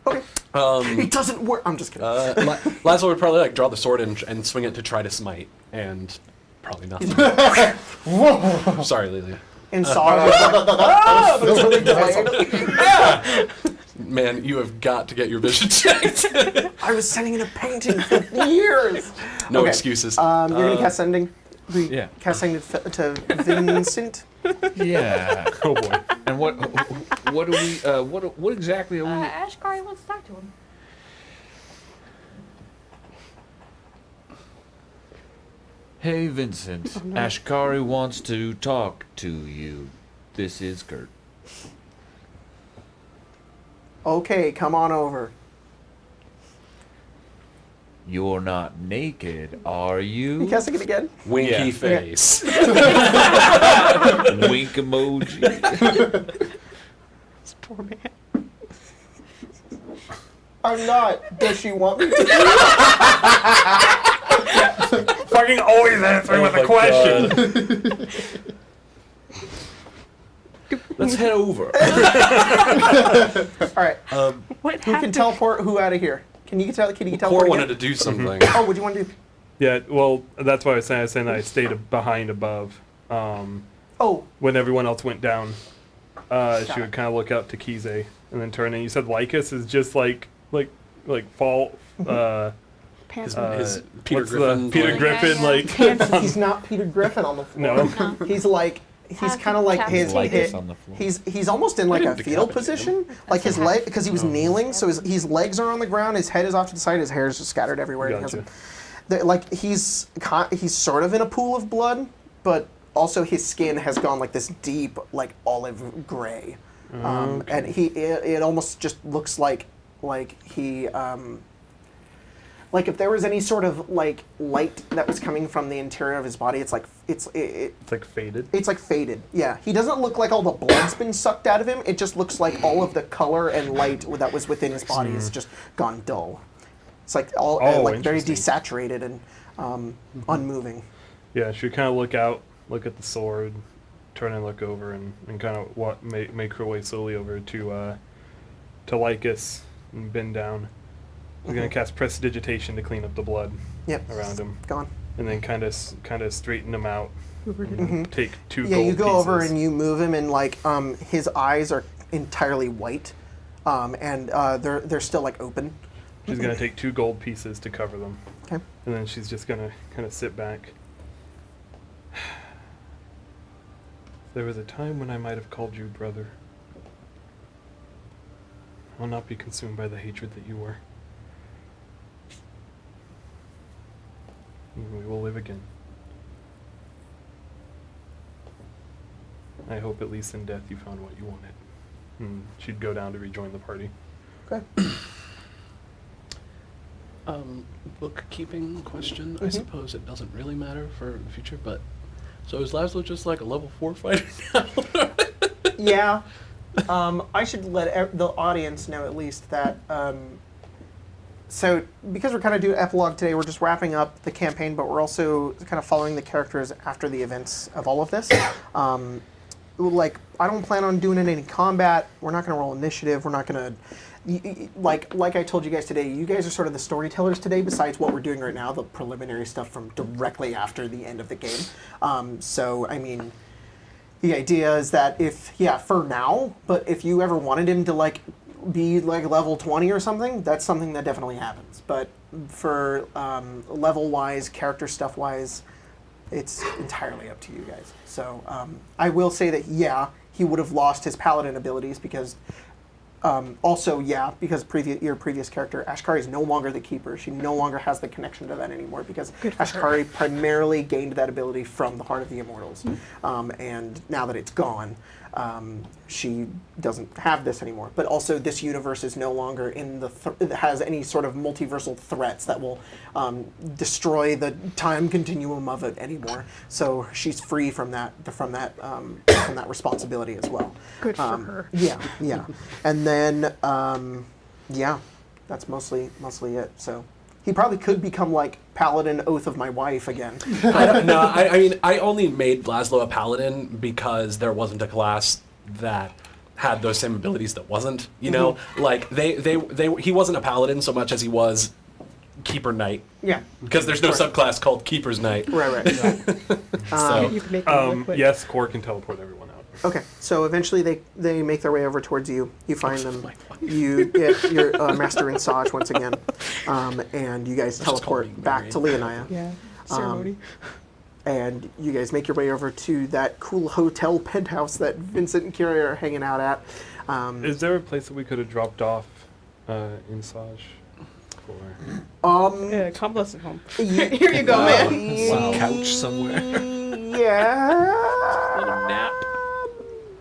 Okay. It doesn't work. I'm just kidding. Laszlo would probably like draw the sword and swing it to try to smite, and probably nothing. Sorry, Lilia. And Saw but it's really delayed. Man, you have got to get your vision checked. I was sending in a painting for years. No Okay. excuses. You're gonna cast sending. Yeah. Cast sending to Vincent. Yeah. Oh boy. And what do we? What exactly are we? Ashkari wants to talk to him. Hey, Vincent. Ashkari wants to talk to you. This is Kurt. Okay, come on over. You're not naked, are You you? casting it again? Winky yeah. face. Wink emoji. This poor man. I'm not. Does she want me to? Fucking always answering with a question. Let's head over. All right. What Who can happened? teleport who out of here? Can you teleport? Cor again? wanted to do something. Oh, what do you want to do? Yeah, well, that's why I was saying I stayed behind above. Oh, When everyone else went down, she it. would kind of look up to Kiese and then turn. And you said Lycus is just like fall. Pants. His Peter what's Griffin. the Peter like- Griffin Yeah, like? he's not Peter Griffin on the floor. No. No. He's like he's Half kind of like his, decapitated. his on the floor. he's almost in like a didn't fetal decapitate position, like his a half- leg because he was kneeling, so his legs are on the ground, his head is off to the side, his hair is just scattered everywhere. and he Gotcha. like he's sort of in a pool of blood, but also his skin has gone like this deep like olive gray, and it almost just looks like he like if there was any sort of like light that was coming from the interior of his body, it's like It's like faded. it's like faded. Yeah, he doesn't look like all the blood's been sucked out of him. It just looks like all of the color and light that was within his body is just gone dull. It's like all like very interesting. desaturated and unmoving. Yeah, she would kind of look out, look at the sword, turn and look over, and kind of make her way slowly over to Lycus and bend down. We're gonna cast Prestidigitation to clean up the blood Yep. around him, Gone. and then kind of straighten him out. Take 2 Yeah, gold you go over pieces. and you move him, and like his eyes are entirely white, and they're still like open. She's gonna take 2 gold pieces to cover them, Okay. and then she's just gonna kind of sit back. There was a time when I might have called you brother. I will not be consumed by the hatred that you were. We will live again. I hope at least in death you found what you wanted. And she'd go down to rejoin the party. Okay. Bookkeeping question. I suppose it doesn't really matter for the future, but so is Laszlo just like a level 4 fighter now? Yeah. I should let the audience know at least that. So, because we're kind of doing epilogue today, we're just wrapping up the campaign, but we're also kind of following the characters after the events of all of this. Like, I don't plan on doing any combat. We're not going to roll initiative. We're not going to, like I told you guys today. You guys are sort of the storytellers today. Besides what we're doing right now, the preliminary stuff from directly after the end of the game. So, I mean. The idea is that for now, but if you ever wanted him to like be like level 20 or something, that's something that definitely happens. But for level wise, character stuff wise, it's entirely up to you guys. So I will say that he would have lost his paladin abilities because your previous character, Ashkari, is no longer the keeper. She no longer has the connection to that anymore because Ashkari primarily gained that ability from the Heart of the Immortals. And now that it's gone, she doesn't have this anymore. But also, this universe is no longer has any sort of multiversal threats that will destroy the time continuum of it anymore. So she's free from that responsibility as well. Good for her. Yeah. And then that's mostly it. So he probably could become like Paladin Oath of my wife again. I don't know. I mean, I only made Laszlo a paladin because there wasn't a class that had those same abilities that wasn't. You know, like he wasn't a paladin so much as he was Keeper Knight. Yeah. Because there's no subclass called Keeper's Knight. Right. So You can make them liquid. Yes, Core can teleport everyone out. Okay, so eventually they make their way over towards you. You find them. You get your Master in Saj once again, and you guys teleport back to Leonia. Yeah. Ceremony. And you guys make your way over to that cool hotel penthouse that Vincent and Kira are hanging out at. Is there a place that we could have dropped off in Saj? Convalescent home. Here you go, man. Some couch somewhere. Yeah. Little nap.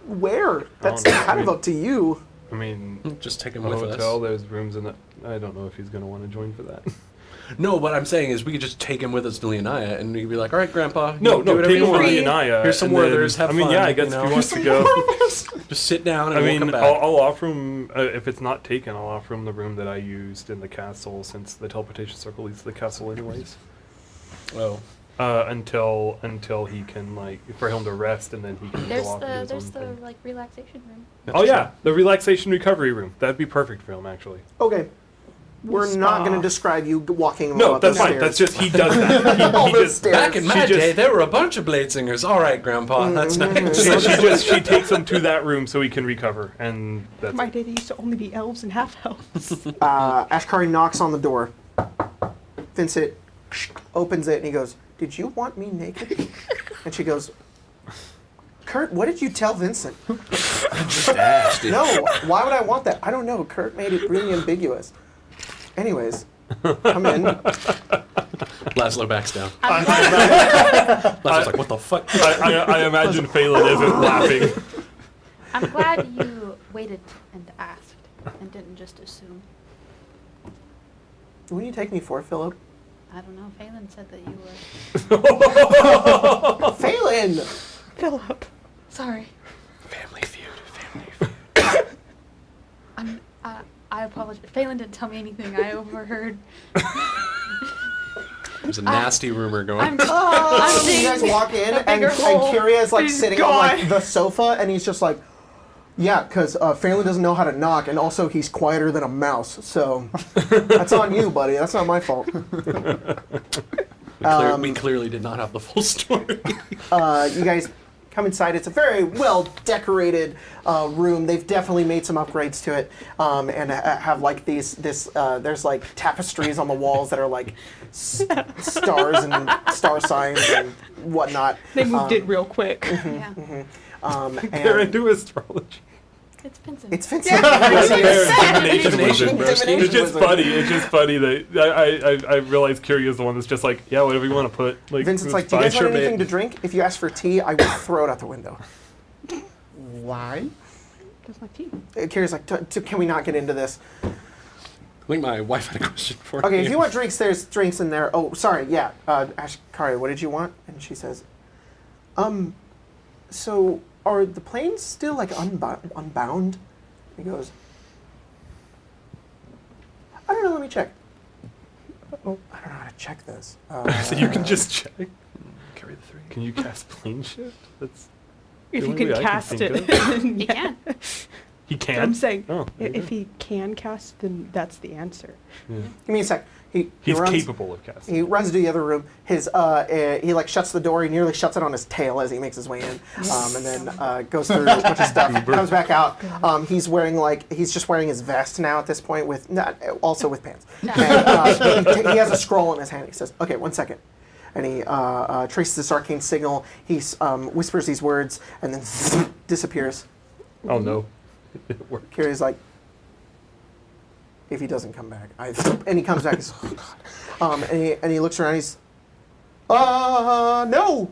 Where? That's I don't know. kind of up to you. I mean, Just take him a with hotel, us. there's rooms in the... I don't know if he's going to want to join for that. No, what I'm saying is we could just take him with us to Leonia and we'd be like, all right, Grandpa. No, do whatever take you him to want. Leonia. Here's some and then- Werthers, have I mean, fun, yeah, I guess you know? if he wants to go... Just sit down and I we'll mean, come back. I'll offer him, if it's not taken, I'll offer him the room that I used in the castle, since the teleportation circle leads to the castle anyways. Oh. Until he can, like, for him to rest, and then he can There's go off and do the his own thing. like relaxation room. Oh yeah, the relaxation recovery room. That'd be perfect for him, actually. Okay. We're not going to describe you walking No, up the that's fine. stairs. That's just he does that. All He the just stairs. Back in my She just- day, there were a bunch of blade singers. All right, Grandpa, that's nice. she takes him to that room so he can recover, and that's My it. day, they used to only be elves and half elves. Ashkari knocks on the door. Vincent opens it and he goes, "Did you want me naked?" And she goes, "Kurt, what did you tell Vincent?" Just asked it. No, why would I want that? I don't know. Kurt made it really ambiguous. Anyways, come in. Laszlo backs down. I'm glad, Laszlo's like, what the fuck? I imagine Phelan isn't laughing. I'm glad you waited and asked and didn't just assume. What do you take me for, Philip? I don't know. Phelan said that you were. Phelan! Philip. Sorry. Family feud. I apologize. Phelan didn't tell me anything. I overheard. There's a nasty rumor going. I'm You guys seeing walk in, a and bigger hole. Kyria is like He's sitting on like gone. the sofa, and he's just like, yeah, because Phelan doesn't know how to knock, and also he's quieter than a mouse. So that's on you, buddy. That's not my fault. We clearly did not have the full story. You guys come inside. It's a very well decorated room. They've definitely made some upgrades to it, and have like there's like tapestries on the walls that are like stars and star signs and whatnot. They moved it real quick. Yeah. They're And into astrology. It's Vincent. it's Vincent. Divination, broski. It's just funny. It's just funny that I realize Kyria is the one that's just like, yeah, whatever you want to put. Like, Vincent's it's like, do you fine. guys want Sure, anything babe. to drink? If you ask for tea, I will throw it out the window. Why? That's my tea. Kyria's like, can we not get into this? I think my wife had a question for Okay, you. if you want drinks, there's drinks in there. Oh, sorry, yeah. Ashkari, what did you want? And she says, so are the planes still like unbound? He goes, I don't know, let me check. Oh, I don't know how to check this. So you can just check. Carry the 3. Can you cast plane shift? That's If the you only can way I can cast think it. of. You can. He can. I'm saying, Oh, there you if go. he can cast, then that's the answer. Yeah. Give me a sec. He He's runs, capable of casting. He runs to the other room. His he like shuts the door. He nearly shuts it on his tail as he makes his way in, and then goes through a bunch of stuff. Comes back out. He's just wearing his vest now at this point, with also with pants. And, he has a scroll in his hand. He says, "Okay, 1 second," and he traces this arcane signal. He whispers these words and then disappears. Oh no, it worked. Kiri's like, if he doesn't come back, and he comes back, he's, oh God. And he looks around, he's, no,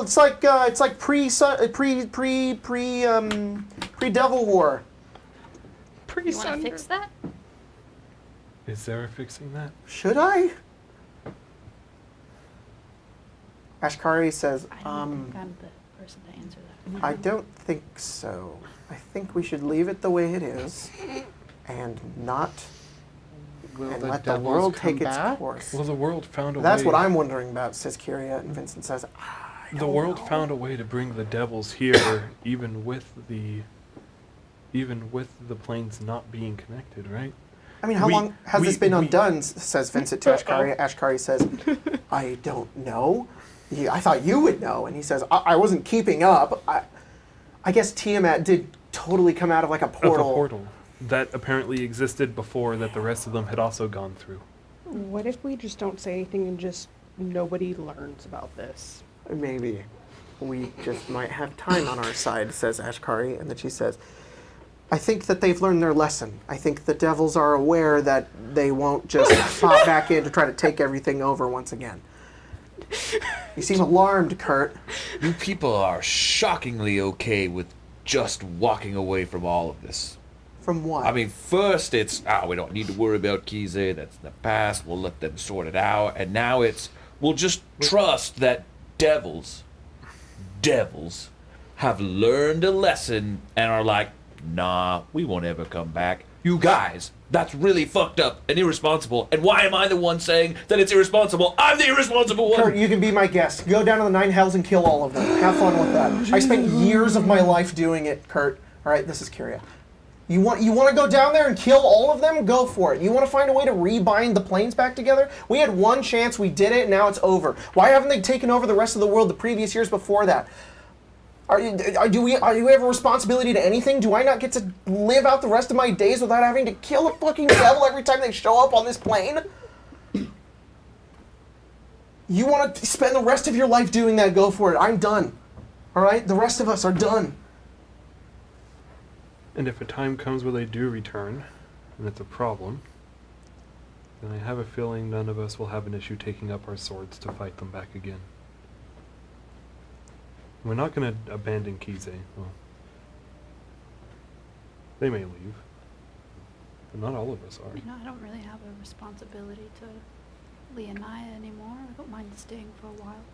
it's like pre Devil War. You want to fix that? Is there a fixing that? Should I? Ashkari says, I don't think I'm the person to answer that. I don't think so. I think we should leave it the way it is, and not, Will and the let the devils world come take its back? course. Well, the world found a way. That's what I'm wondering about, says Kyria, and Vincent says, The world found a way to bring the devils here, even with the planes not being connected, right? I mean, how long has this been we- undone, says Vincent to Ashkari. Ashkari says, I don't know. I thought you would know. And he says, I wasn't keeping up. I guess Tiamat did totally come out of like a portal. Of a portal that apparently existed before that the rest of them had also gone through. What if we just don't say anything and just nobody learns about this? Maybe. We just might have time on our side, says Ashkari. And then she says, I think that they've learned their lesson. I think the devils are aware that they won't just pop back in to try to take everything over once again. You seem alarmed, Kurt. You people are shockingly okay with just walking away from all of this. From what? I mean, first it's, we don't need to worry about Kiese, that's in the past, we'll let them sort it out. And now it's, we'll just trust that devils have learned a lesson and are like, nah, we won't ever come back. You guys, that's really fucked up and irresponsible. And why am I the one saying that it's irresponsible? I'm the irresponsible one. Kurt, you can be my guest. Go down to the 9 hells and kill all of them. Have fun with that. I spent years of my life doing it, Kurt. All right, this is Kyria. You want to go down there and kill all of them? Go for it. You want to find a way to rebind the planes back together? We had one chance, we did it, and now it's over. Why haven't they taken over the rest of the world the previous years before that? Do we have a responsibility to anything? Do I not get to live out the rest of my days without having to kill a fucking devil every time they show up on this plane? You want to spend the rest of your life doing that, go for it. I'm done. All right? The rest of us are done. And if a time comes where they do return, and it's a problem, then I have a feeling none of us will have an issue taking up our swords to fight them back again. We're not going to abandon Kiese. Well, they may leave. But not all of us are. You know, I don't really have a responsibility to Leonaya anymore. I don't mind staying for a while.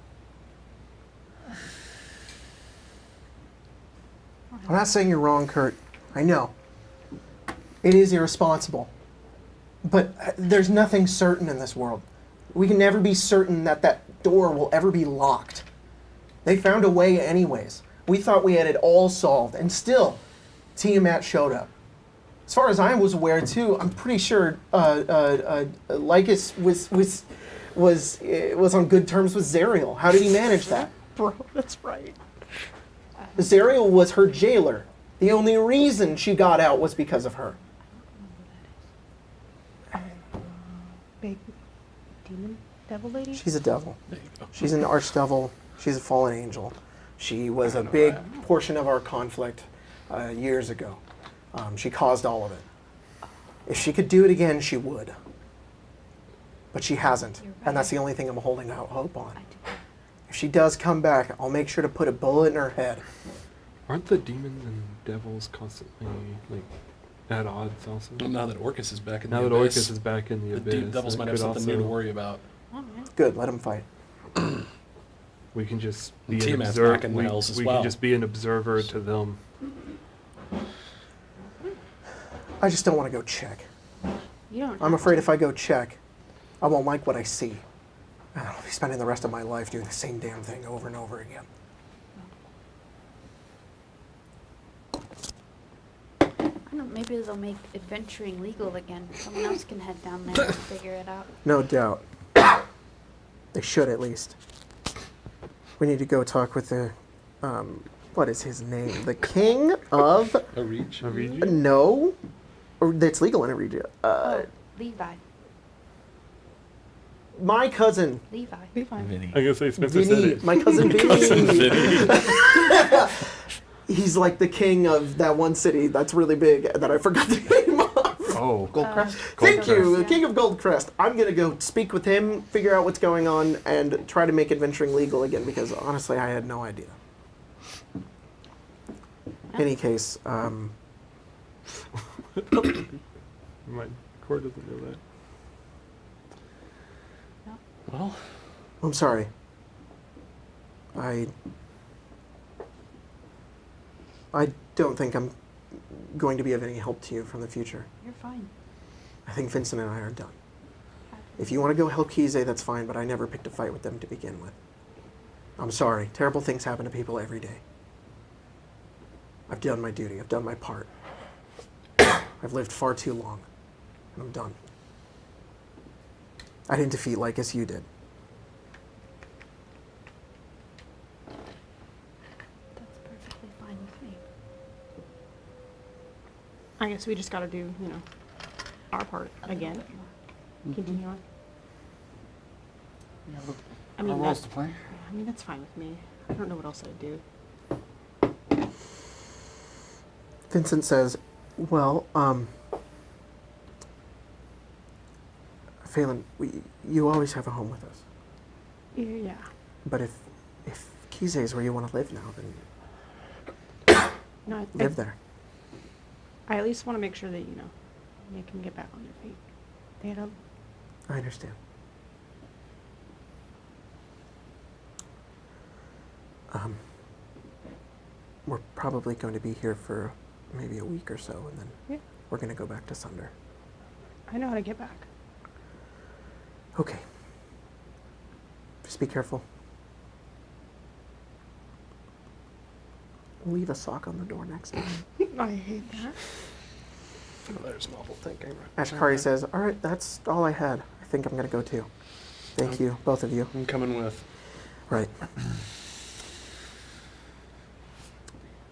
I'm not saying you're wrong, Kurt. I know. It is irresponsible. But there's nothing certain in this world. We can never be certain that that door will ever be locked. They found a way anyways. We thought we had it all solved, and still, Tiamat showed up. As far as I was aware, too, I'm pretty sure Lycus was on good terms with Zariel. How did he manage that? Bro, that's right. Zariel was her jailer. The only reason she got out was because of her. Big demon devil lady? She's a devil. There you go. She's an archdevil. She's a fallen angel. She was a big portion of our conflict years ago. She caused all of it. If she could do it again, she would. But she hasn't. You're right. And that's the only thing I'm holding out hope on. I do. If she does come back, I'll make sure to put a bullet in her head. Aren't the demons and devils constantly like at odds also? Well, now that Orcus is back in Now the that abyss, Orcus is back in the the abyss, devils that might have could something new to also- worry about. All right. Good, let him fight. We can just be an Tiamat's observer. back in the hells as We well. can just be an observer to them. I just don't want to go check. You don't. I'm have afraid to. if I go check, I won't like what I see. And I'll be spending the rest of my life doing the same damn thing over and over again. I don't know. Maybe they'll make adventuring legal again. Someone else can head down there and figure it out. No doubt. They should at least. We need to go talk with the, what is his name? The king of, A reach. A region? no, or that's legal in Aregia. Oh, Levi. My cousin, Levi. Be fine. Vinny. I guess Spencer said Vinny, it. my cousin Cousin Vinny. Vinny. He's like the king of that one city that's really big that I forgot the name of. Oh, Goldcrest. Uh, Thank you, Goldcrest, the yeah. king of Goldcrest. I'm gonna go speak with him, figure out what's going on, and try to make adventuring legal again because honestly, I had no idea. In any case, my core doesn't know that. Well, I'm sorry. I don't think I'm going to be of any help to you from the future. You're fine. I think Vincent and I are done. If you want to go help Kiese, that's fine, but I never picked a fight with them to begin with. I'm sorry. Terrible things happen to people every day. I've done my duty. I've done my part. I've lived far too long, and I'm done. I didn't defeat Lycus, you did. That's perfectly fine with me. I guess we just gotta do, our part A little again. bit more. Continue on. Yeah, I mean, roles that- to play. I mean, that's fine with me. I don't know what else I'd do. Vincent says, well, Phelan, you always have a home with us. Yeah. But if Kiese is where you want to live now, then No, live there. I at least want to make sure that, they can get back on their feet. They had a I understand. We're probably going to be here for maybe a week or so, and then Yeah. we're going to go back to Sunder. I know how to get back. Okay. Just be careful. Leave a sock on the door next time. I hate that. there's novel thinking. Ashkari says, all right, that's all I had. I think I'm going to go too. Thank you, both of you. I'm coming with. Right.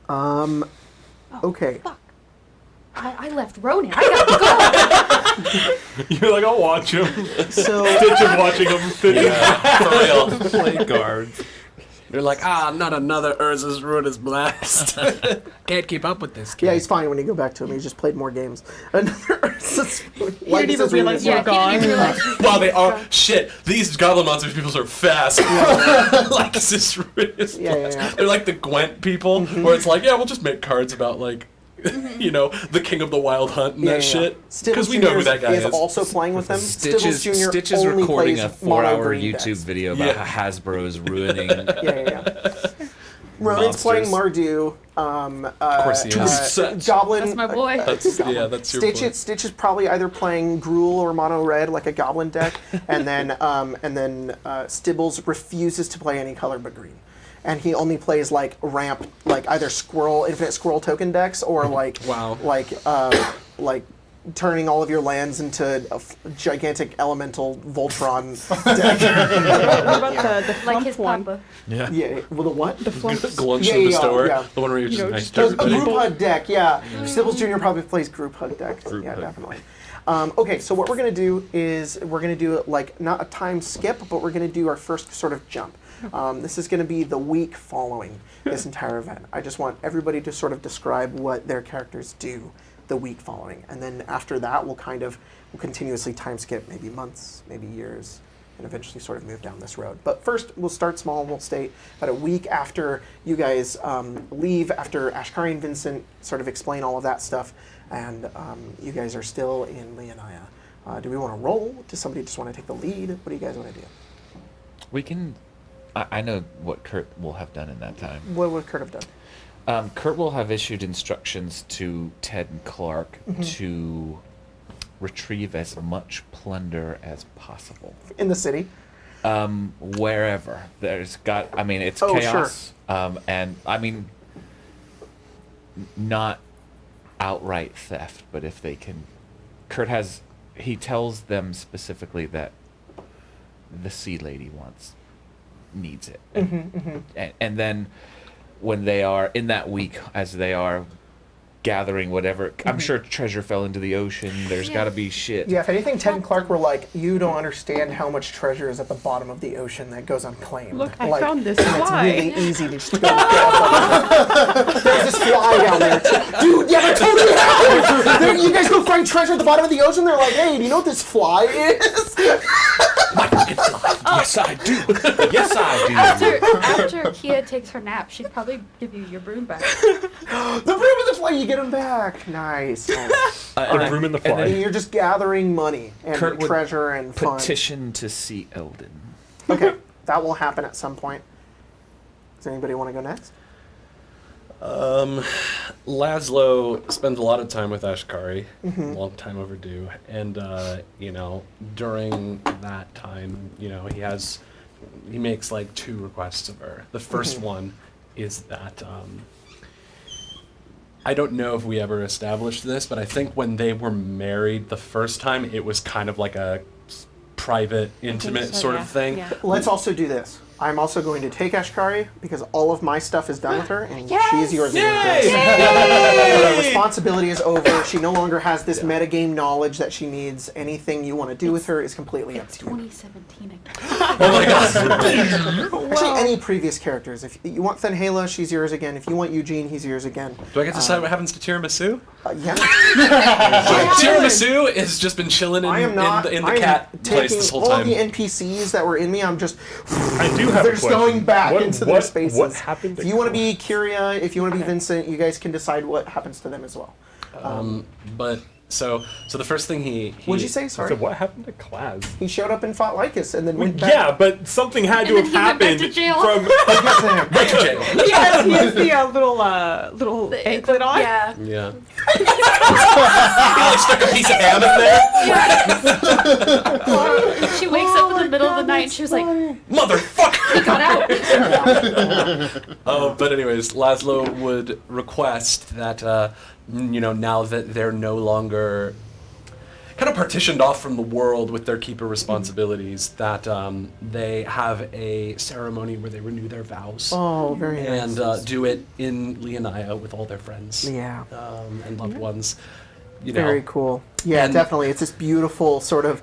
Oh, Okay. Fuck. I left Ronan. I gotta go. You're like, I'll watch him. So, Stitch is watching him. For real. Play guards. They're like, not another Urza's Ruinous Blast. Can't keep up with this kid. yeah, he's fine when you go back to him. He just played more games. Another Ursus. He didn't even realize you Yeah, were he didn't gone. realize you Wow, they are shit. These goblin monsters people are fast. Like this is Yeah. They're like the Gwent people, where it's like, yeah, we'll just make cards about like you know, the king of the wild hunt and that shit. Stibbles Because we know who Jr. that guy is. also playing with them. Stitches, Stibbles Jr. Stitch is only recording plays a 4-hour mono-green YouTube decks. video about how Hasbro's ruining. Ronan's playing Monsters. Mardu. Of course he is. Goblin. That's my boy. That's your point. Stitch is probably either playing Gruul or Mono Red, like a Goblin deck, and then Stibbles refuses to play any color but green, and he only plays like ramp, like either infinite squirrel token decks or like like turning all of your lands into a gigantic elemental Voltron deck. What about the Like flump his one? papa. Yeah, well, the what? The flump. Glunch Yeah, the yeah, Bestower. yeah. The one where you just You know, nice just to A everybody. group HUD deck, yeah. Stibbles Jr. probably plays group HUD deck. Group yeah, HUD. definitely. Okay, so what we're going to do is we're going to do like not a time skip, but we're going to do our first sort of jump. This is going to be the week following this entire event. I just want everybody to sort of describe what their characters do the week following, and then after that we'll continuously time skip, maybe months, maybe years, and eventually sort of move down this road. But first, we'll start small. We'll stay about a week after you guys leave, after Ashkari and Vincent sort of explain all of that stuff, and you guys are still in Leonaya. Do we want to roll? Does somebody just want to take the lead? What do you guys want to do? We can. I know what Kurt will have done in that time. What would Kurt have done? Kurt will have issued instructions to Ted and Clark to retrieve as much plunder as possible. In the city? Wherever. There's got, I mean, it's Oh, chaos. And, I mean, not outright theft, but if they can. He tells them specifically that the Sea Lady needs it. And then when they are in that week, as they are gathering whatever, I'm sure treasure fell into the ocean. There's got to be shit. Yeah, if anything, Ted and Clark were like, you don't understand how much treasure is at the bottom of the ocean that goes unclaimed. Look, I Like, found this and fly. It's really easy to just go grab. There's this fly down there. Dude, yeah, that totally happened. You guys go find treasure at the bottom of the ocean, they're like, hey, do you know what this fly is? Yes, I do. Yes, I do. After Kia takes her nap, she'd probably give you your broom back. The broom and the fly, you get them back. Nice. The broom and the fly. And you're just gathering money and Kurt would treasure and fun. Petition to see Eldon. Okay, that will happen at some point. Does anybody want to go next? Laszlo spends a lot of time with Ashkari, long time overdue, and you know, during that time, you know, he makes like 2 requests of her. The first one is that I don't know if we ever established this, but I think when they were married the first time, it was kind of like a private, intimate so, sort yeah. of thing. Yeah. Let's also do this. I'm also going to take Ashkari because all of my stuff is done with her, and Yes! she is yours. Yay! The responsibility is over. She no longer has this metagame knowledge that she needs. Anything you want to do with her is completely up It's to you. 2017 again. Oh my god! Actually, any previous characters. If you want Fenhala, she's yours again. If you want Eugene, he's yours again. Do I get to decide what happens to Tiramisu? Yeah. Tiramisu has just been chilling I am not. in I the am cat place taking this whole all time. the NPCs that were in me. I'm just. I do have They're a just question. going back What- into what- their spaces. What happened to If you want to be Clark? Kyria, if you want to be Vincent, you guys can decide what happens to them as well. But so the first thing he What'd you say? I Sorry. said, what happened to Klaz? He showed up and fought Lycus and then went back. Yeah, but something had to And have then he went back happened to jail. from. Get to him. Right to jail. He has the little anklet on. Yeah. Yeah. He like stuck a piece of ham in there. She wakes up in the middle of the night and she was like, Motherfucker! he got out. But anyways, Laszlo would request that you know, now that they're no longer kind of partitioned off from the world with their keeper responsibilities, that they have a ceremony where they renew their vows. Oh, very nice. And do it in Leonaya with all their friends Yeah. and loved ones. You know, Very cool. Yeah, And- definitely. It's this beautiful sort of.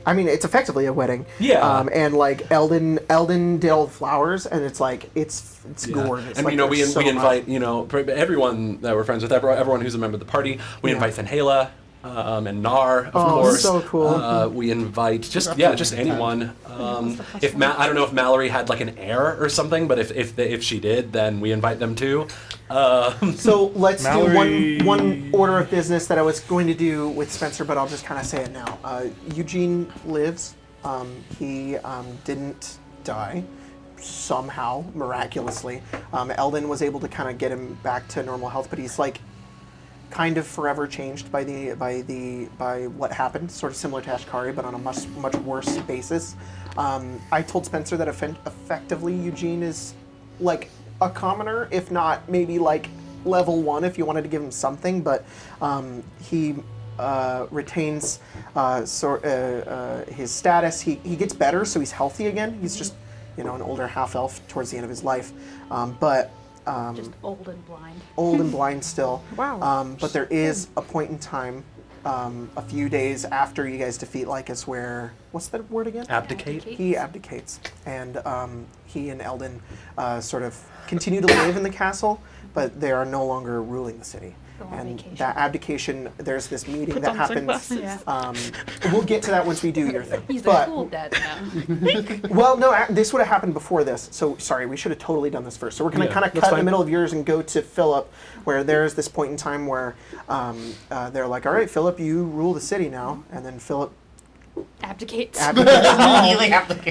I mean, it's effectively a wedding. Yeah. And like Eldon did all the flowers, and it's like it's Yeah. gorgeous. And like, you know, we there's so much. invite everyone that we're friends with, everyone who's a member of the party. We Yeah. invite Fenhala and Nar, of Oh, course. so cool. We invite just anyone. I don't know if Mallory had like an heir or something, but if she did, then we invite them too. So let's Mallory- do one order of business that I was going to do with Spencer, but I'll just kind of say it now. Eugene lives. He didn't die somehow, miraculously. Eldon was able to kind of get him back to normal health, but he's like kind of forever changed by what happened, sort of similar to Ashkari, but on a much worse basis. I told Spencer that effectively Eugene is like a commoner, if not maybe like level 1 if you wanted to give him something, but he retains his status. He gets better, so he's healthy again. He's just an older half-elf towards the end of his life, but Just old and blind. old and blind still. Wow. But there is a point in time, a few days after you guys defeat Lycus, where what's that word again? Abdicate? He abdicates, and he and Eldon sort of continue to live in the castle, but they are no longer ruling the city. Go on And vacation. that abdication, there's this meeting Put that on happens. sunglasses. We'll get to that once we do your thing. He's but, the cool dad now. well, no, this would have happened before this. So, sorry, we should have totally done this first. So we're going to Yeah, kind of that's cut in the fine. middle of yours and go to Philip, where there's this point in time where they're like, all right, Philip, you rule the city now. And then Philip Abdicates. abdicates.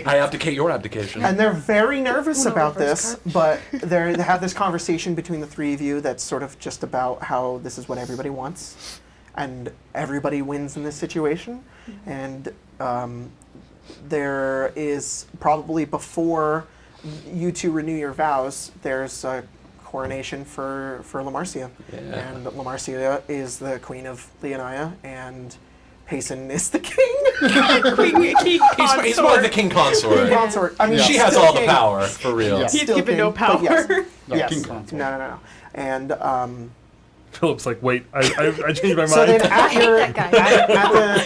I abdicate your abdication. And they're very nervous Uno about reverse this, but they have this conversation between the three of you that's sort of just about how this is what everybody wants, and everybody wins in this situation. And there is probably, before you two renew your vows, there's a coronation for La Marcia. Yeah. And La Marcia is the queen of Leonia, and Payson is the king. He's more like the king consort. King consort. I mean, She she's has still all the king. power, for real. Yeah. He's Still given no king, but power. yes. No, Yes. king consort. No. And Philip's like, wait, I changed my so mind. then at your that guy.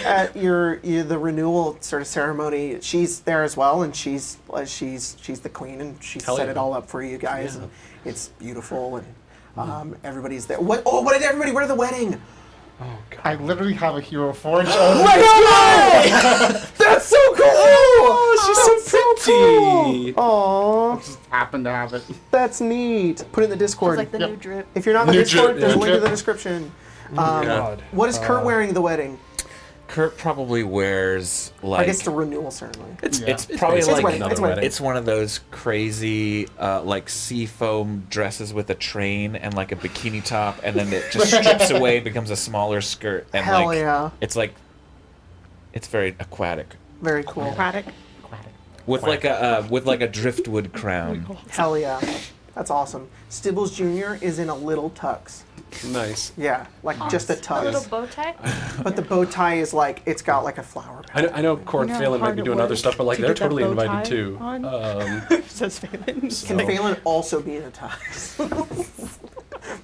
at the renewal sort of ceremony, she's there as well, and she's the queen, and she Hell set yeah. it all up for you guys, Yeah. and it's beautiful, and everybody's there. What did everybody wear to the wedding? Oh god. I literally have a hero forge. That's so cool! Oh, she's so pretty. Aww, Just happened to have it. that's neat. Put it in the It's Discord. like the Yep. new drip. If you're not in the New Discord, drip, there's a yeah. link in the description. God. What is Kurt wearing at the wedding? Kurt probably wears like I guess the renewal ceremony. it's Yeah. probably basically like wedding, it's wedding. it's one of those crazy like sea foam dresses with a train and like a bikini top, and then it just strips away, becomes a smaller skirt, and Hell like yeah. it's like it's very aquatic Very cool. Aquatic. with like a driftwood crown. Hell yeah. That's awesome. Stibbles Jr. is in a little tux. Nice. Yeah, like just a A little tux. bow tie. But the bow tie is like, it's got like a flower. I know Cord You know Phelan how might hard be it doing other was stuff, but like to they're get that totally bow invited tie too. on? Says Phelan. Can Phelan also be in a tux?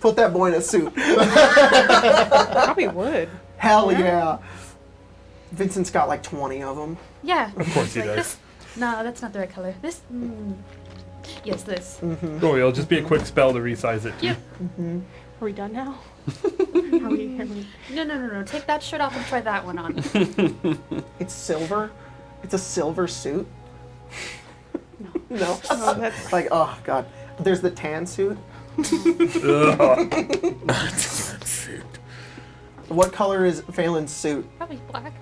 Put that boy in a suit. Probably would. Hell yeah. Vincent's got like 20 of them. Yeah. Of course he Like does. this. No, that's not the right color. This. Yes, this. Oh, it'll just be a quick spell to resize it. Yep. Are we done now? Are we? No. Take that shirt off and try that one on. It's silver. It's a silver suit. No. Oh, that's Like, oh god. There's the tan suit. Ugh. What color is Phelan's suit? Probably black.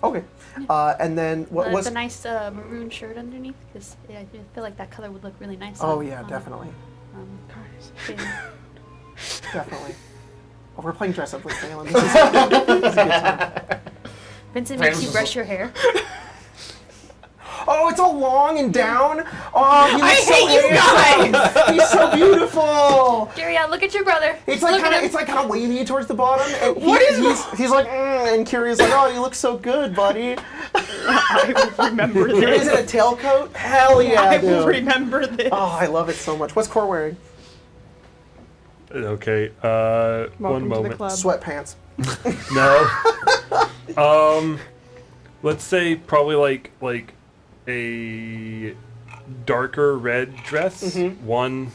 Okay. And then what was? The nice maroon shirt underneath, because I feel like that color would look really nice. Oh on, yeah, definitely, Phelan. definitely. Oh, we're playing dress up with Phelan. This is a good time. Vincent makes you brush your hair. Oh, it's all long and down. Oh, he looks hate you guys. He's so beautiful. Gary, look at your brother. It's like Look at him. kind of wavy towards the bottom. And he's like, and Kiri's like, oh, you look so good, buddy. I will remember Kiri's this. in a tailcoat. Hell yeah, I will dude. remember this. Oh, I love it so much. What's Core wearing? Okay. Welcome One to moment. the club. Sweatpants. No. Let's say probably like a darker red dress. One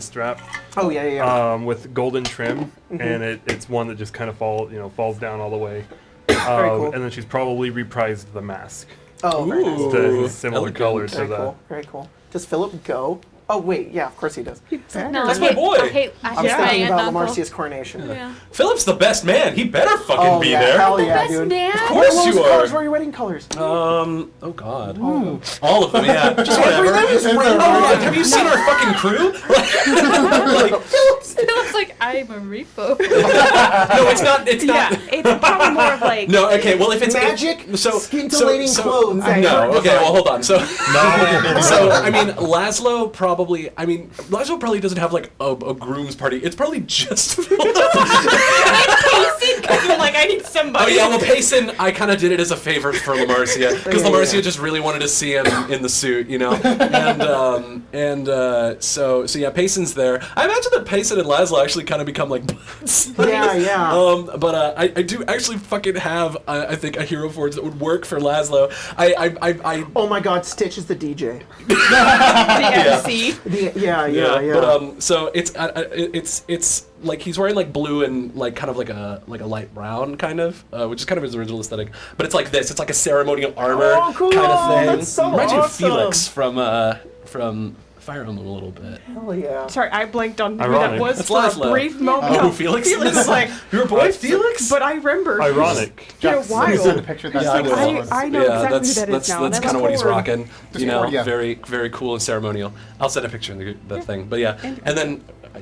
strap. Oh yeah. With golden trim, and it's one that just kind of falls down all the way. Very cool. And then she's probably reprised the mask. Oh, very nice. It's a similar elegant. color to Very the. cool. Very cool. Does Philip go? Oh wait, yeah, of course he does. No, That's I my hate, boy. I was thinking about Marcia's coronation. Yeah. Philip's the best man. He better fucking be yeah, there. hell The yeah, best dude. man. Of course What you colors are. were your wedding colors? Oh god. All of them, yeah. Just whatever. Everything is Oh, rainbow. like, have you seen our fucking crew? Like, Philip's like, I'm a repo. no, it's not. It's not. Yeah, it's probably more of like. No, okay. Well, if it's Magic, so scintillating clothes. No, okay. Well, hold on. So, so I mean, Laszlo probably. I mean, Laszlo probably doesn't have like a groom's party. It's probably just. Because I'm like, I need somebody. Oh yeah, well, Payson, I kind of did it as a favor for LaMarcia because Yeah, LaMarcia yeah. just really wanted to see him in the suit, you know. So yeah, Payson's there. I imagine that Payson and Laszlo actually kind of become like buds. Yeah. But I do actually fucking have I think a Hero Forge that would work for Laszlo. I Oh my God, Stitch is the DJ. The MC. Yeah. So it's like he's wearing like blue and like kind of like a light brown kind of, which is kind of his original aesthetic. But it's like this. It's like a ceremonial armor Oh, cool. kind of thing. That's so Reminds you of awesome. Felix from Fire Emblem a little bit. Hell yeah. Sorry, I blanked on who Ironic. that was That's for Laszlo. a brief moment. Oh, who, Felix? Felix is like, Your boy Felix? but I remember. Ironic. Been a Let me see the while. picture. That's Yeah, I the know. one. I know exactly who that is now. That's That kind of was what he's forward. rocking. You know, Yeah. very very cool and ceremonial. I'll send a picture in the thing. But yeah, and then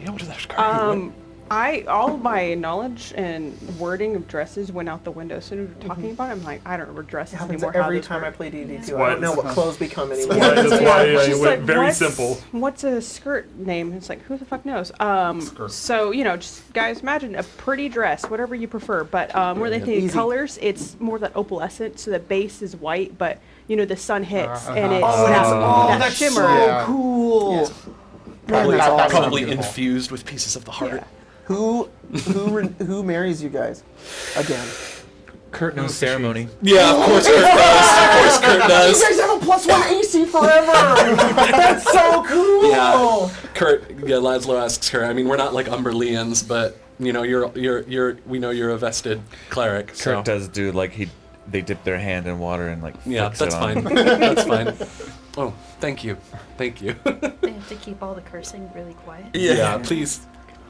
what is that card? All of my knowledge and wording of dresses went out the window. So we were talking about it, I'm like, I don't remember dresses It happens anymore. how every those time I work. play D&D too. why I don't know it's- what clothes become anymore. That's why I She's went like, very "What's- simple. What's a skirt name? It's like, who the fuck knows? So, just guys, imagine a pretty dress, whatever you prefer. But where they think Easy. colors, it's more that opalescent. So the base is white, but the sun hits and it's Oh, that that's shimmer. so Yeah. cool. Yeah. Probably, that's awesome. probably Beautiful. infused with pieces of the heart. Yeah. Who marries you guys? Again. Kurt knows ceremony. Yeah, of course Kurt does. Of course Kurt You does. guys have a +1 AC forever. That's so cool. Yeah, Kurt. Yeah, Laszlo asks her. I mean, we're not like Umberlians, but we know you're a vested cleric. So. Kurt does do like they dip their hand in water and like Yeah, flicks that's it on. fine. That's fine. Oh, thank you. They have to keep all the cursing really quiet. Yeah, please,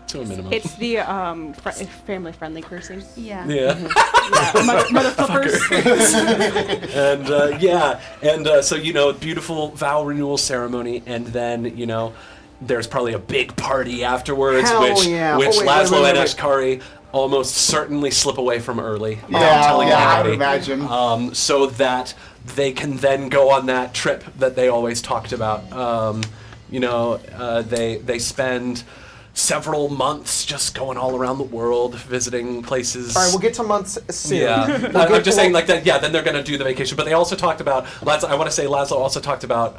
to a minimum. It's the family-friendly cursing. Yeah. Yeah. Motherfuckers. And so beautiful vow renewal ceremony, and then there's probably a big party afterwards, Hell which yeah. which Oh, wait, Laszlo wait, and wait. Ashkari almost certainly slip away from early without Yeah, telling I would anybody. imagine. So that they can then go on that trip that they always talked about. They spend several months just going all around the world, visiting places. All right, we'll get to months soon. Yeah, I'm just saying like that. Yeah, then they're gonna do the vacation. But they also talked about I want to say Laszlo also talked about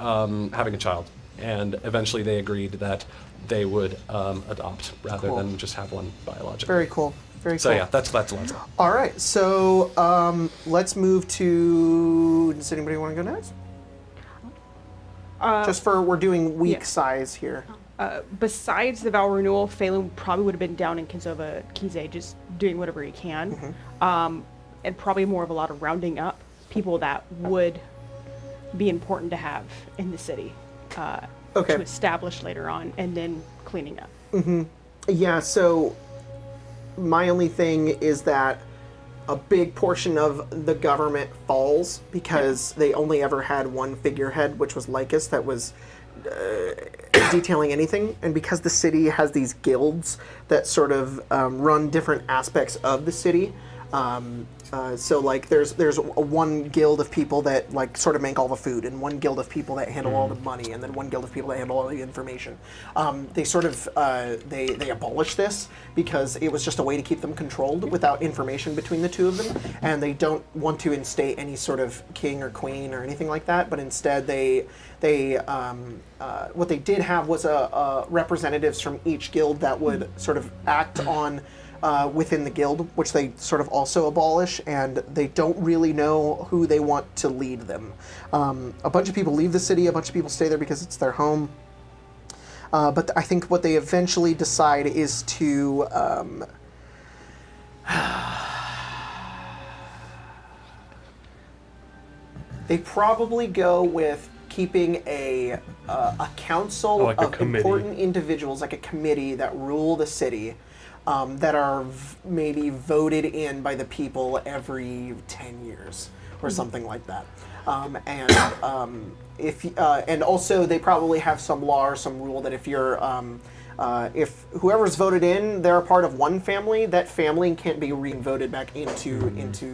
having a child, and eventually they agreed that they would adopt rather Cool. than just have one biologically. Very cool. Very So cool. yeah, that's Laszlo. All right, so let's move to. Does anybody want to go next? Just for we're doing week yeah. size here. Besides the vow renewal, Phelan probably would have been down in Kiese just doing whatever he can. And probably more of a lot of rounding up people that would be important to have in the city Okay. to establish later on, and then cleaning up. Yeah, so my only thing is that a big portion of the government falls because they only ever had one figurehead, which was Lycus, that was detailing anything. And because the city has these guilds that sort of run different aspects of the city, so like there's one guild of people that like sort of make all the food, and one guild of people that handle all the money, and then one guild of people that handle all the information. They sort of they abolished this because it was just a way to keep them controlled without information between the two of them, and they don't want to instate any sort of king or queen or anything like that. But instead they what they did have was representatives from each guild that would sort of act on within the guild, which they sort of also abolish, and they don't really know who they want to lead them. A bunch of people leave the city, a bunch of people stay there because it's their home. But I think what they eventually decide is to they probably go with keeping a council Like a of committee. important individuals, like a committee that rule the city, that are maybe voted in by the people every 10 years or something like that. And also they probably have some law or some rule that if you're if whoever's voted in, they're a part of one family, that family can't be re-voted back into